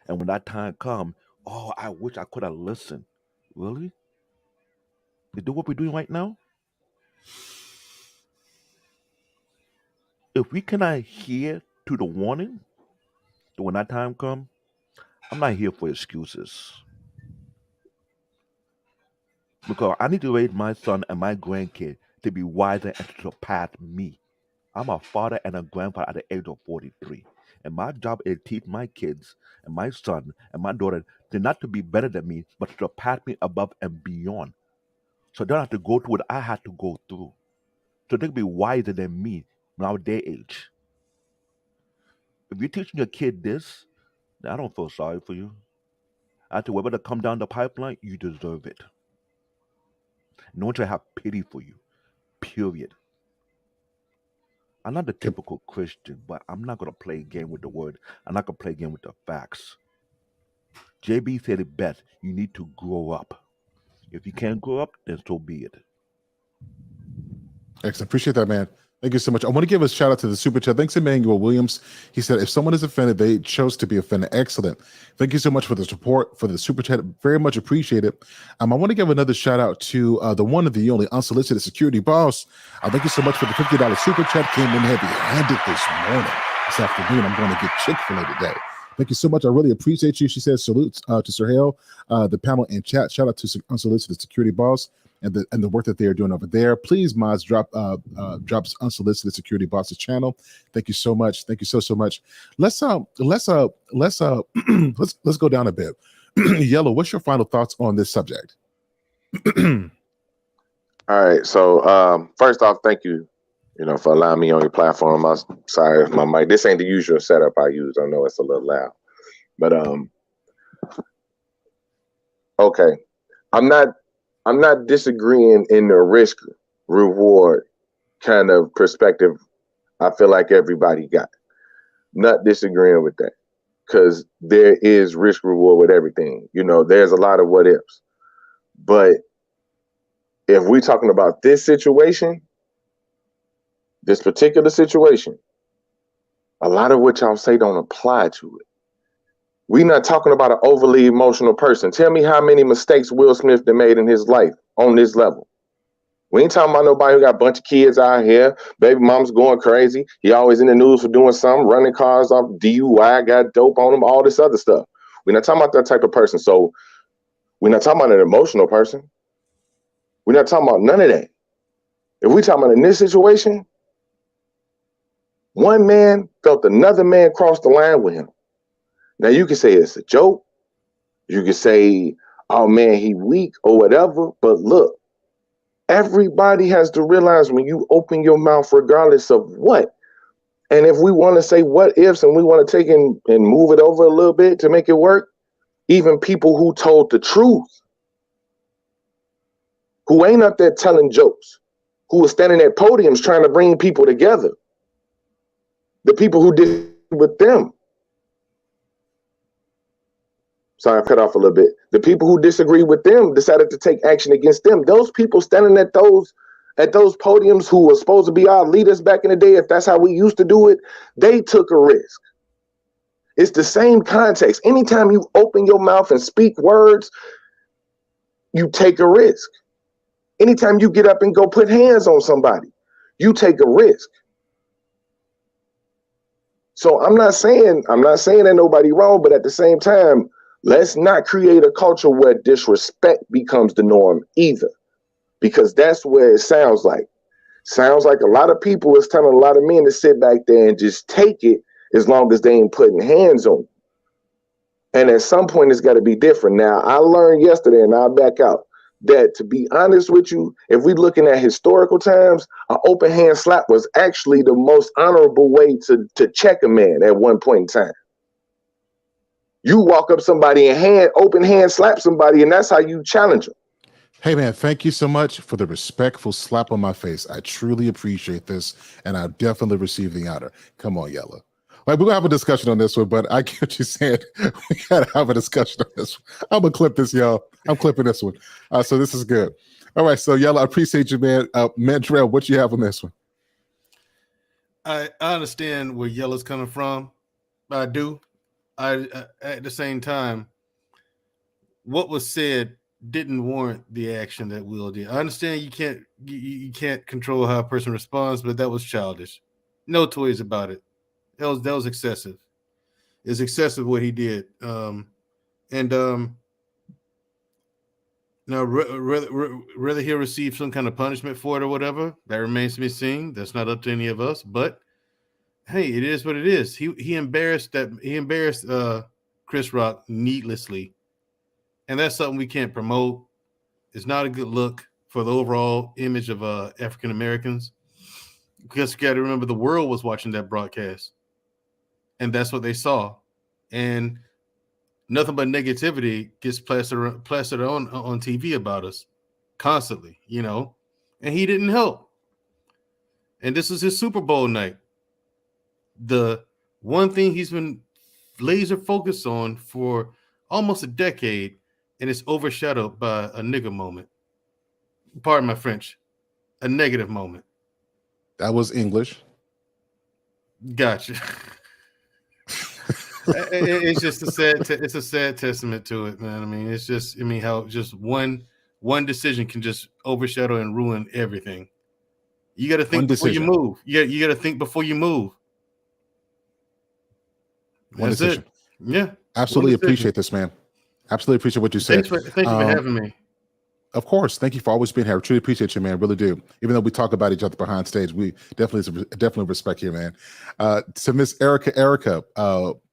And when that time comes, oh, I wish I could have listened. Really? You do what we're doing right now? If we cannot hear to the warning, then when that time comes, I'm not here for excuses. Because I need to raise my son and my grandkid to be wiser and to surpass me. I'm a father and a grandfather at the age of 43. And my job is to teach my kids and my son and my daughter to not to be better than me, but to surpass me above and beyond. So they don't have to go through what I had to go through. So they can be wiser than me when I was their age. If you're teaching your kid this, then I don't feel sorry for you. After whatever come down the pipeline, you deserve it. No one should have pity for you. Period. I'm not the typical Christian, but I'm not going to play a game with the word. I'm not going to play a game with the facts. JB said it best. You need to grow up. If you can't grow up, then so be it. Excellent. Appreciate that, man. Thank you so much. I want to give a shout out to the super chat. Thanks, Emmanuel Williams. He said, if someone is offended, they chose to be offended. Excellent. Thank you so much for the support, for the super chat. Very much appreciate it. I want to give another shout out to the one and the only unsolicited security boss. Thank you so much for the $50 super chat. Came in heavy-handed this afternoon. I'm going to get Chick-fil-A today. Thank you so much. I really appreciate you. She says salutes to Sir Hale, the panel and chat. Shout out to unsolicited security boss and the work that they are doing over there. Please, mods, drops unsolicited security boss's channel. Thank you so much. Thank you so much. Let's go down a bit. Yellow, what's your final thoughts on this subject? All right. So first off, thank you, for allowing me on your platform. I'm sorry if my mic. This ain't the usual setup I use. I know it's a little loud, but okay. I'm not disagreeing in the risk reward kind of perspective. I feel like everybody got. Not disagreeing with that, because there is risk reward with everything. There's a lot of what ifs, but if we're talking about this situation, this particular situation, a lot of what y'all say don't apply to it. We're not talking about an overly emotional person. Tell me how many mistakes Will Smith made in his life on this level. We ain't talking about nobody who got a bunch of kids out here. Baby mom's going crazy. He always in the news for doing something, running cars off DUI, got dope on him, all this other stuff. We're not talking about that type of person. So we're not talking about an emotional person. We're not talking about none of that. If we're talking about in this situation, one man felt another man cross the line with him. Now, you can say it's a joke. You can say, oh, man, he weak or whatever. But look, everybody has to realize when you open your mouth, regardless of what. And if we want to say what ifs and we want to take and move it over a little bit to make it work, even people who told the truth, who ain't up there telling jokes, who are standing at podiums trying to bring people together, the people who did with them. Sorry, I cut off a little bit. The people who disagree with them decided to take action against them. Those people standing at those podiums who were supposed to be our leaders back in the day, if that's how we used to do it, they took a risk. It's the same context. Anytime you open your mouth and speak words, you take a risk. Anytime you get up and go put hands on somebody, you take a risk. So I'm not saying that nobody wrong, but at the same time, let's not create a culture where disrespect becomes the norm either, because that's where it sounds like. Sounds like a lot of people is telling a lot of men to sit back there and just take it as long as they ain't putting hands on you. And at some point, it's got to be different. Now, I learned yesterday, and I'll back out. that, to be honest with you, if we looking at historical times, an open hand slap was actually the most honorable way to check a man at one point in time. You walk up somebody and open hand slap somebody, and that's how you challenge them. Hey man, thank you so much for the respectful slap on my face. I truly appreciate this, and I definitely receive the honor. Come on, Yella. Like, we're gonna have a discussion on this one, but I get what you're saying. We gotta have a discussion on this one. I'm gonna clip this, y'all. I'm clipping this one. So this is good. All right, so Yella, I appreciate you, man. Mandrell, what you have on this one? I understand where Yella's coming from. I do. At the same time, what was said didn't warrant the action that Will did. I understand you can't control how a person responds, but that was childish. No toys about it. That was excessive. It's excessive what he did. Now whether he'll receive some kind of punishment for it or whatever, that remains to be seen. That's not up to any of us. But hey, it is what it is. He embarrassed Chris Rock needlessly. And that's something we can't promote. It's not a good look for the overall image of African Americans. Because you got to remember, the world was watching that broadcast. And that's what they saw. And nothing but negativity gets plastered on TV about us constantly, you know. And he didn't help. And this is his Super Bowl night. The one thing he's been laser focused on for almost a decade, and it's overshadowed by a nigger moment. Pardon my French. A negative moment. That was English. Gotcha. It's just a sad testament to it, man. I mean, it's just, how just one decision can just overshadow and ruin everything. You got to think before you move. You got to think before you move. One That's decision. It. Yeah. Absolutely appreciate this, man. Absolutely appreciate what you said. Thank you for having me. Of course. Thank you for always being here. I truly appreciate you, man. Really do. Even though we talk about each other behind stage, we definitely respect you, man. To Miss Erica,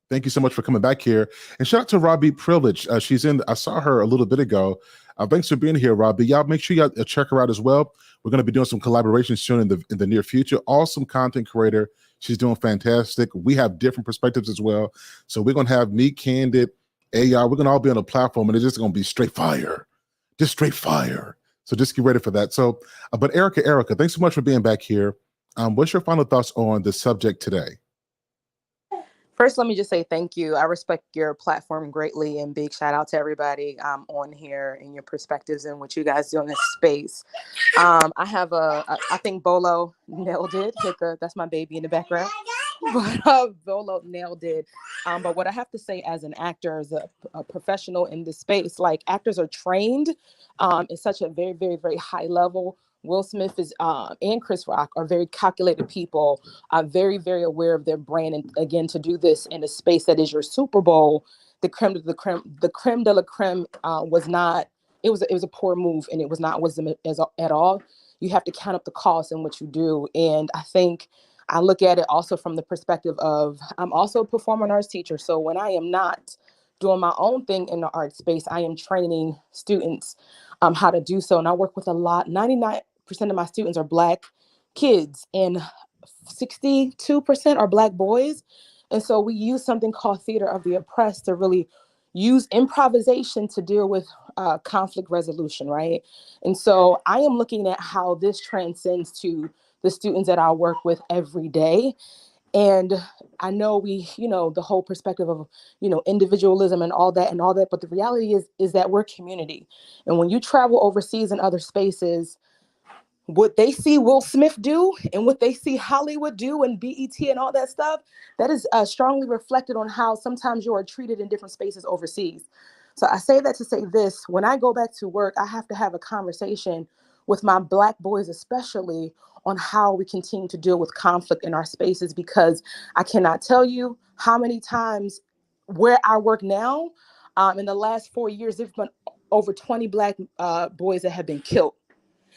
thank you so much for coming back here. And shout out to Robbie Privilege. I saw her a little bit ago. Thanks for being here, Robbie. Y'all make sure y'all check her out as well. We're going to be doing some collaborations soon in the near future. Awesome content creator. She's doing fantastic. We have different perspectives as well. So we're going to have me, Candid, AR. We're going to all be on a platform, and it's just going to be straight fire. Just straight fire. So just get ready for that. So, but Erica, thanks so much for being back here. What's your final thoughts on the subject today? First, let me just say thank you. I respect your platform greatly, and big shout out to everybody on here and your perspectives and what you guys do in this space. I have I think Bolo nailed it. That's my baby in the background. But Bolo nailed it. But what I have to say as an actor, as a professional in this space, like, actors are trained in such a very, very, very high level. Will Smith and Chris Rock are very calculated people, very, very aware of their brand. And again, to do this in a space that is your Super Bowl, the creme de la creme was not. It was a poor move, and it was not wisdom at all. You have to count up the costs in what you do, and I think I look at it also from the perspective of, I'm also a performing arts teacher. So when I am not doing my own thing in the art space, I am training students how to do so. And I work with 99% of my students are Black kids, and 62% are Black boys. And so we use something called theater of the oppressed to really use improvisation to deal with conflict resolution, right? And so I am looking at how this transcends to the students that I work with every day. And I know the whole perspective of, individualism and all that, but the reality is that we're community. And when you travel overseas and other spaces, what they see Will Smith do and what they see Hollywood do and BET and all that stuff, that is strongly reflected on how sometimes you are treated in different spaces overseas. So I say that to say this: when I go back to work, I have to have a conversation with my Black boys, especially on how we continue to deal with conflict in our spaces, because I cannot tell you how many times where I work now, in the last 4 years, there's been over 20 Black boys that have been killed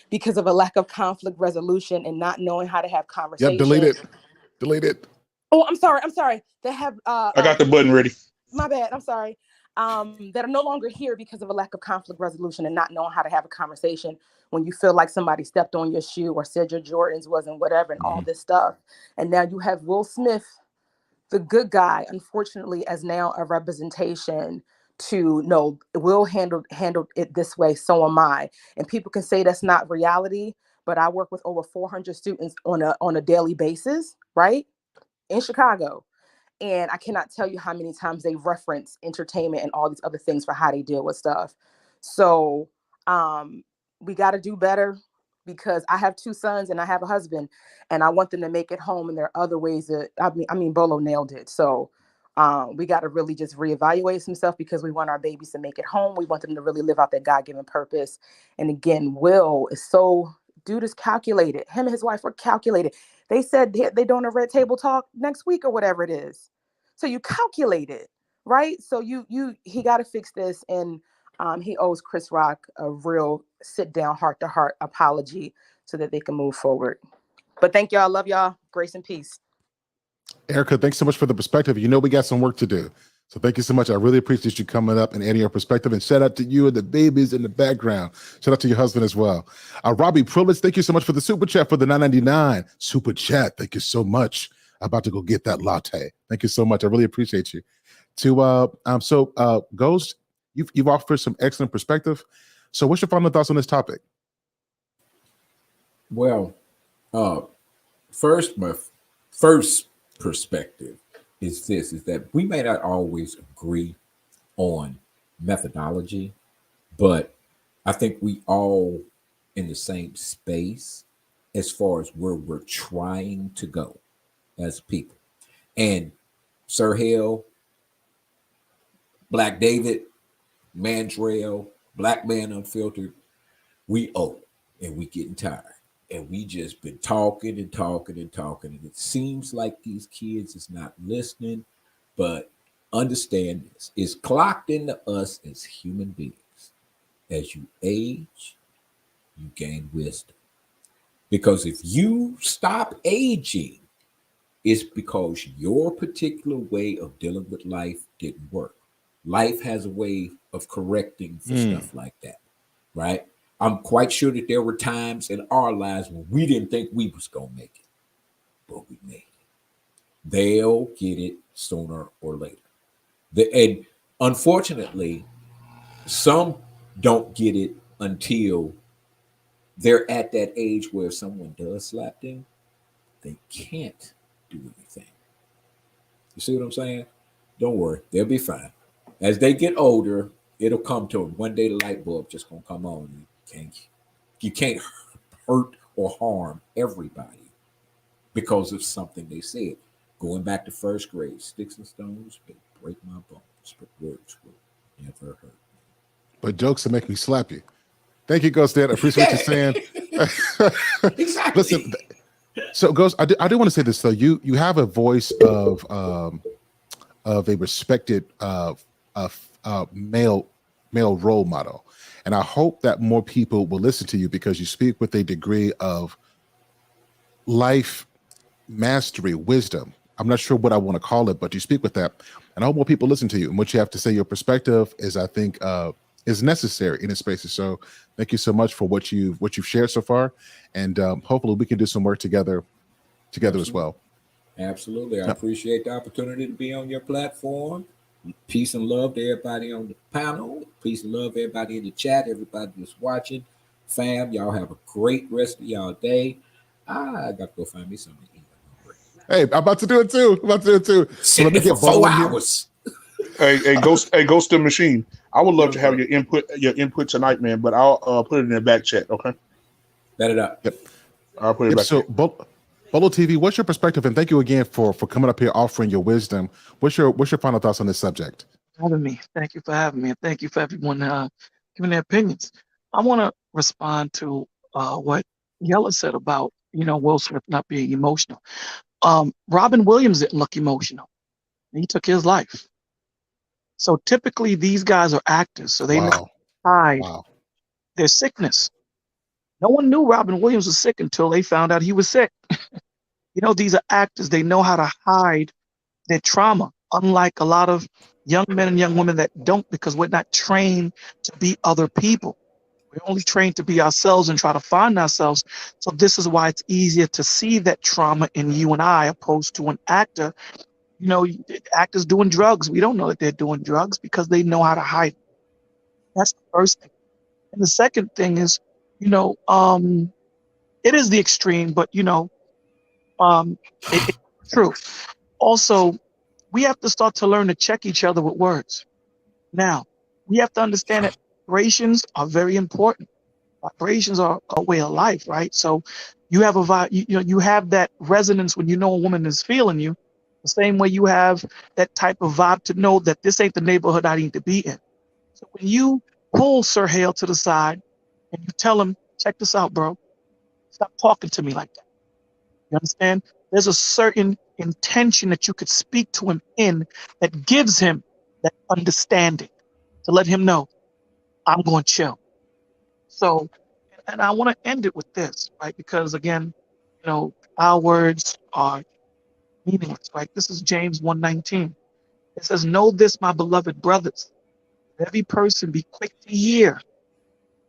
because of a lack of conflict resolution and not knowing how to have conversations. Yep, delete it. Oh, I'm sorry. They have. I got the button ready. My bad. I'm sorry. that are no longer here because of a lack of conflict resolution and not knowing how to have a conversation when you feel like somebody stepped on your shoe or said your Jordans wasn't whatever and all this stuff. And now you have Will Smith, the good guy, unfortunately, as now a representation to no, Will handle it this way, so am I. And people can say that's not reality, but I work with over 400 students on a daily basis, right? In Chicago. And I cannot tell you how many times they reference entertainment and all these other things for how they deal with stuff. So we got to do better, because I have 2 sons and I have a husband, and I want them to make it home. And there are other ways that I mean, Bolo nailed it. So we got to really just reevaluate some stuff, because we want our babies to make it home. We want them to really live out their God-given purpose. And again, Will is dude is calculated. Him and his wife were calculated. They said they're doing a red table talk next week or whatever it is. So you calculate it, right? So he got to fix this. And he owes Chris Rock a real sit down, heart to heart apology so that they can move forward. But thank y'all. Love y'all. Grace and peace. Erica, thanks so much for the perspective. You know, we got some work to do. So thank you so much. I really appreciate you coming up and adding your perspective. And shout out to you and the babies in the background. Shout out to your husband as well. Robbie Privilege, thank you so much for the super chat, for the $9.99 super chat. Thank you so much. I'm about to go get that latte. Thank you so much. I really appreciate you. Ghost, you've offered some excellent perspective. So what's your final thoughts on this topic? Well, my first perspective is that we may not always agree on methodology, but I think we all in the same space as far as where we're trying to go as people. And Sir Hale, Black David, Mandrell, Black Man Unfiltered, we owe, and we getting tired. And we just been talking and talking and talking. And it seems like these kids is not listening, but understand this. It's clocked into us as human beings. As you age, you gain wisdom. Because if you stop aging, it's because your particular way of dealing with life didn't work. Life has a way of correcting for stuff like that, right? I'm quite sure that there were times in our lives when we didn't think we was going to make it, but we made it. They'll get it sooner or later. And unfortunately, some don't get it until they're at that age where if someone does slap them, they can't do anything. You see what I'm saying? Don't worry, they'll be fine. As they get older, it'll come to them. One day the light bulb just gonna come on. You can't hurt or harm everybody because of something they said. Going back to first grade, sticks and stones may break my bones, but words will never hurt me. But jokes will make me slap you. Thank you, Ghost Dad. I appreciate what you're saying. Exactly. Listen, so Ghost, I do want to say this though. You have a voice of a respected male role model, and I hope that more people will listen to you because you speak with a degree of life mastery, wisdom. I'm not sure what I want to call it, but you speak with that, and I hope more people listen to you. And what you have to say, your perspective is, I think, is necessary in this spaces. So thank you so much for what you've shared so far, and hopefully we can do some work together Absolutely. As well. Absolutely. I appreciate the opportunity to be on your platform. Peace and love to everybody on the panel. Peace and love to everybody in the chat, everybody that's watching. Fam, y'all have a great rest of y'all day. I got to go find me something to eat. Hey, I'm about to do it too. So let me get 4 hours. Hey, Ghost the Machine. I would love to have your input tonight, man, but I'll put it in the back chat, okay? Bet it up. Yep. I'll put it back. So Bolo TV, what's your perspective? And thank you again for coming up here, offering your wisdom. What's your final thoughts on this subject? Having me. Thank you for having me, and thank you for everyone giving their opinions. I want to respond to what Yella said about Will Smith not being emotional. Robin Williams didn't look emotional. He took his life. So typically these guys are actors, so they know hide their sickness. No one knew Robin Williams was sick until they found out he was sick. These are actors. They know how to hide their trauma, unlike a lot of young men and young women that don't, because we're not trained to be other people. We're only trained to be ourselves and try to find ourselves. So this is why it's easier to see that trauma in you and I, opposed to an actor. You know, actors doing drugs. We don't know that they're doing drugs because they know how to hide it. That's the first thing. And the second thing is, you know, it is the extreme, but you know, it's true. Also, we have to start to learn to check each other with words. Now, we have to understand that vibrations are very important. Vibrations are a way of life, right? So you have a vibe, you know, you have that resonance when you know a woman is feeling you, the same way you have that type of vibe to know that this ain't the neighborhood I need to be in. So when you pull Sir Hale to the side and you tell him, check this out, bro, stop talking to me like that. You understand? There's a certain intention that you could speak to him in that gives him that understanding to let him know I'm going to chill. So, and I want to end it with this, right? Because again, you know, our words are meaningless, right? This is James 1:19. It says, know this, my beloved brothers, that every person be quick to hear,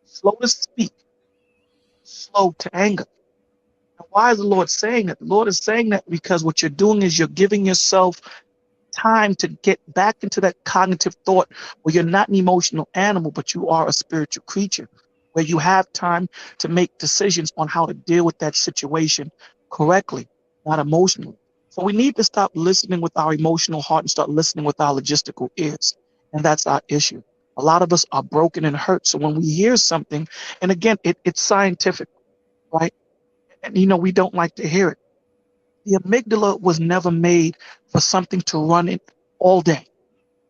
slow to speak, slow to anger. Now, why is the Lord saying that? The Lord is saying that because what you're doing is you're giving yourself time to get back into that cognitive thought where you're not an emotional animal, but you are a spiritual creature, where you have time to make decisions on how to deal with that situation correctly, not emotionally. So we need to stop listening with our emotional heart and start listening with our logistical ears. And that's our issue. A lot of us are broken and hurt. So when we hear something, and again, it's scientific, right? And you know, we don't like to hear it. The amygdala was never made for something to run it all day.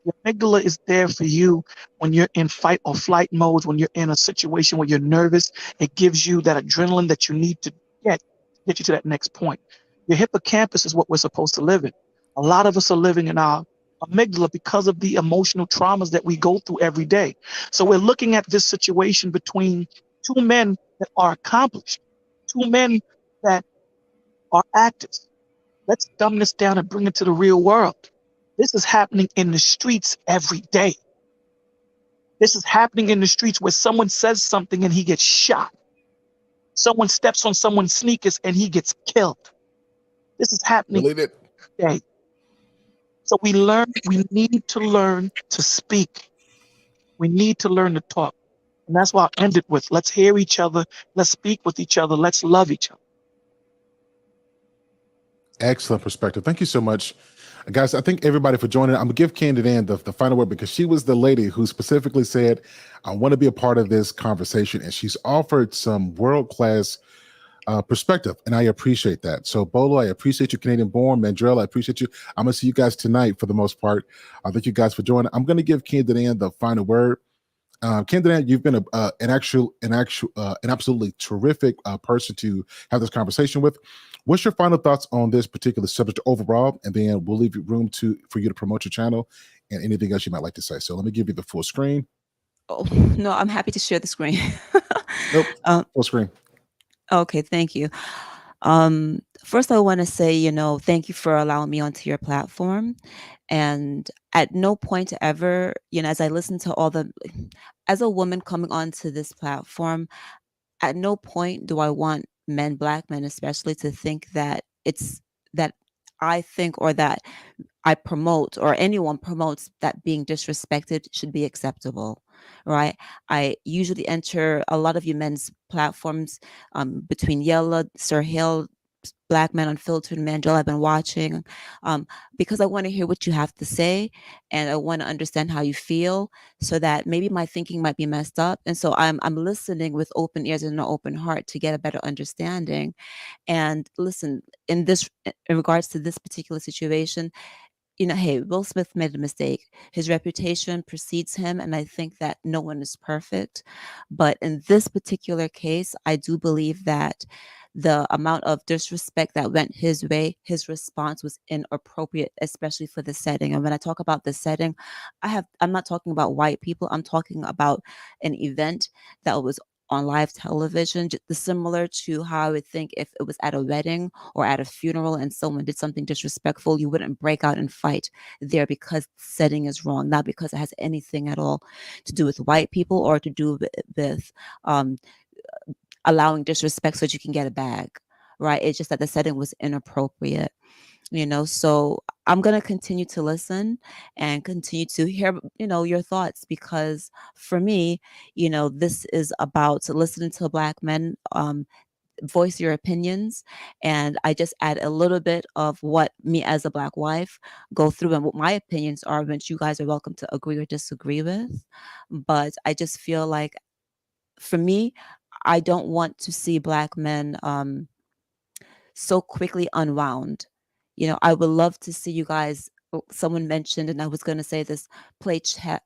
The amygdala is there for you when you're in fight or flight modes, when you're in a situation where you're nervous. It gives you that adrenaline that you need to get you to that next point. Your hippocampus is what we're supposed to live in. A lot of us are living in our amygdala because of the emotional traumas that we go through every day. So we're looking at this situation between two men that are accomplished, two men that are actors. Let's dumb this down and bring it to the real world. This is happening in the streets every day. This is happening in the streets where someone says something and he gets shot. Someone steps on someone's sneakers and he gets killed. This is happening every day. So we need to learn to speak. We need to learn to talk. And that's why I'll end it with, let's hear each other, let's speak with each other, let's love each other. Excellent perspective. Thank you so much. Guys, I thank everybody for joining. I'm going to give Candid Ann the final word because she was the lady who specifically said, I want to be a part of this conversation. And she's offered some world-class perspective, and I appreciate that. So, Bolo, I appreciate you, Canadian born. Mandrell, I appreciate you. I'm going to see you guys tonight for the most part. Thank you guys for joining. I'm going to give Candid Ann the final word. Candid Ann, you've been an absolutely terrific person to have this conversation with. What's your final thoughts on this particular subject overall? And then we'll leave room for you to promote your channel and anything else you might like to say. So let me give you the full screen. Oh, no, I'm happy to share the screen. Nope, full screen. Okay, thank you. First, I want to say, you know, thank you for allowing me onto your platform. And at no point ever, you know, as I listen to as a woman coming onto this platform, at no point do I want men, Black men especially, to think that that I think or that I promote or anyone promotes that being disrespected should be acceptable, right? I usually enter a lot of you men's platforms between Yella, Sir Hale, Black Men Unfiltered, Mandela I've been watching because I want to hear what you have to say and I want to understand how you feel so that maybe my thinking might be messed up. And so I'm listening with open ears and an open heart to get a better understanding. And listen, in regards to this particular situation, you know, hey, Will Smith made a mistake. His reputation precedes him, and I think that no one is perfect. But in this particular case, I do believe that the amount of disrespect that went his way, his response was inappropriate, especially for the setting. And when I talk about the setting, I'm not talking about white people. I'm talking about an event that was on live television, similar to how I would think if it was at a wedding or at a funeral and someone did something disrespectful, you wouldn't break out and fight there because the setting is wrong, not because it has anything at all to do with white people or to do with allowing disrespect so that you can get a bag, right? It's just that the setting was inappropriate. So I'm going to continue to listen and continue to hear, your thoughts, because for me, this is about listening to Black men voice your opinions. And I just add a little bit of what me as a Black wife go through and what my opinions are, which you guys are welcome to agree or disagree with. But I just feel like, for me, I don't want to see Black men so quickly unwound. I would love to see you guys. Someone mentioned, and I was going to say this: play chess.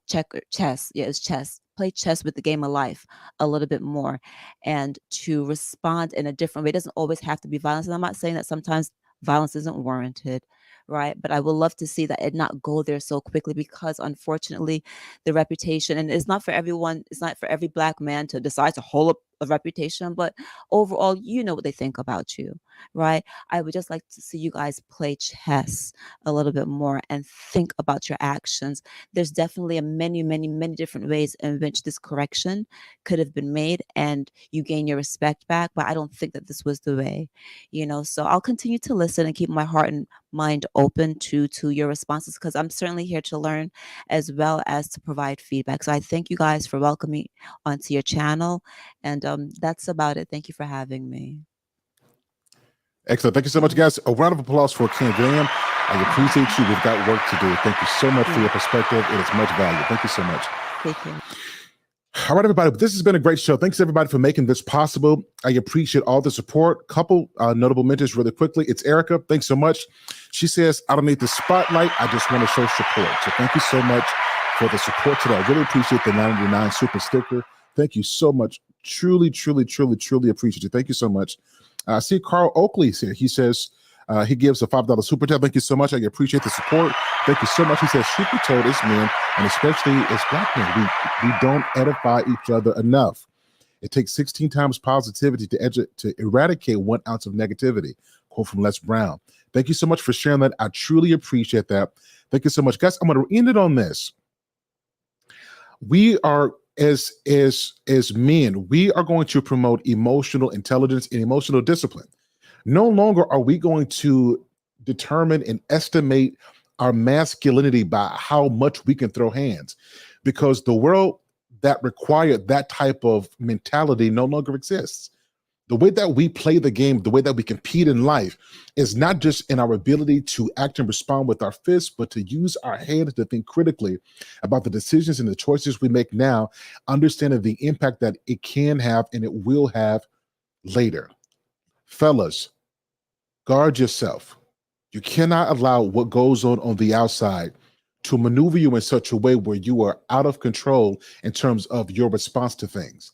Yeah, it's chess. Play chess with the game of life a little bit more, and to respond in a different way. It doesn't always have to be violence, and I'm not saying that sometimes violence isn't warranted, right? But I would love to see that it not go there so quickly, because unfortunately, the reputation, and it's not for everyone. It's not for every Black man to decide to hold up a reputation, but overall, what they think about you, right? I would just like to see you guys play chess a little bit more and think about your actions. There's definitely a many different ways in which this correction could have been made and you gain your respect back, but I don't think that this was the way, so I'll continue to listen and keep my heart and mind open to your responses, because I'm certainly here to learn as well as to provide feedback. So I thank you guys for welcoming me onto your channel, and that's about it. Thank you for having me. Excellent. Thank you so much, guys. A round of applause for Ken Graham. I appreciate you. We've got work to do. Thank you so much for your perspective. It is much valued. Thank you so much. Thank you. All right, everybody. This has been a great show. Thanks, everybody, for making this possible. I appreciate all the support. Couple notable mentions really quickly. It's Erica. Thanks so much. She says, I don't need the spotlight. I just want to show support. So thank you so much for the support today. I really appreciate the 99 super sticker. Thank you so much. Truly appreciate you. Thank you so much. I see Carl Oakley's here. He says he gives a $5 super chat. Thank you so much. I appreciate the support. Thank you so much. He says, truth be told, as men, and especially as Black men, we don't edify each other enough. It takes 16 times positivity to eradicate 1 ounce of negativity. Quote from Les Brown. Thank you so much for sharing that. I truly appreciate that. Thank you so much. Guys, I'm going to end it on this. We are, as men, we are going to promote emotional intelligence and emotional discipline. No longer are we going to determine and estimate our masculinity by how much we can throw hands, because the world that required that type of mentality no longer exists. The way that we play the game, the way that we compete in life, is not just in our ability to act and respond with our fists, but to use our head to think critically about the decisions and the choices we make now, understanding the impact that it can have and it will have later. Fellas, guard yourself. You cannot allow what goes on the outside to maneuver you in such a way where you are out of control in terms of your response to things.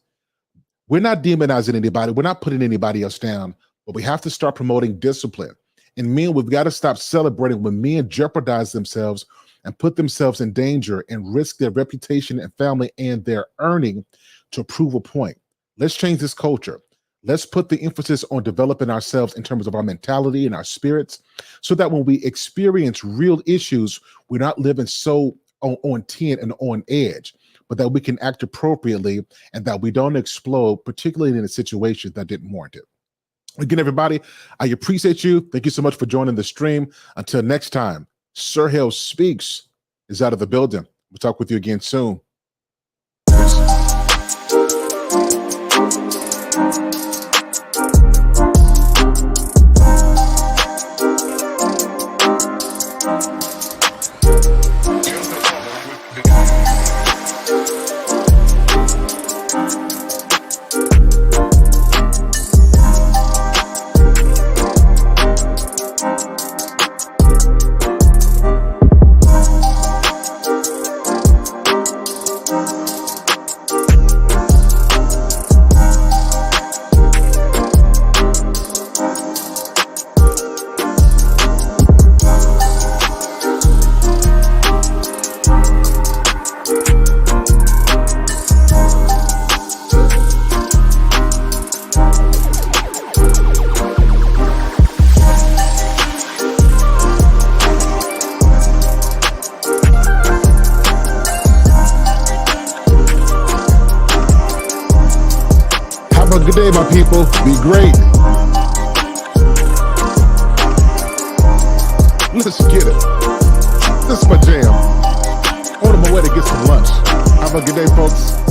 We're not demonizing anybody. We're not putting anybody else down, but we have to start promoting discipline. And men, we've got to stop celebrating when men jeopardize themselves and put themselves in danger and risk their reputation and family and their earning to prove a point. Let's change this culture. Let's put the emphasis on developing ourselves in terms of our mentality and our spirits, so that when we experience real issues, we're not living so on 10 and on edge, but that we can act appropriately and that we don't explode, particularly in a situation that didn't warrant it. Again, everybody, I appreciate you. Thank you so much for joining the stream. Until next time, Sir Hale Speaks is out of the building. We'll talk with you again soon. a good day, my people. Be great. Let's get it. This is my jam. On my way to get some lunch. Have a good day, folks.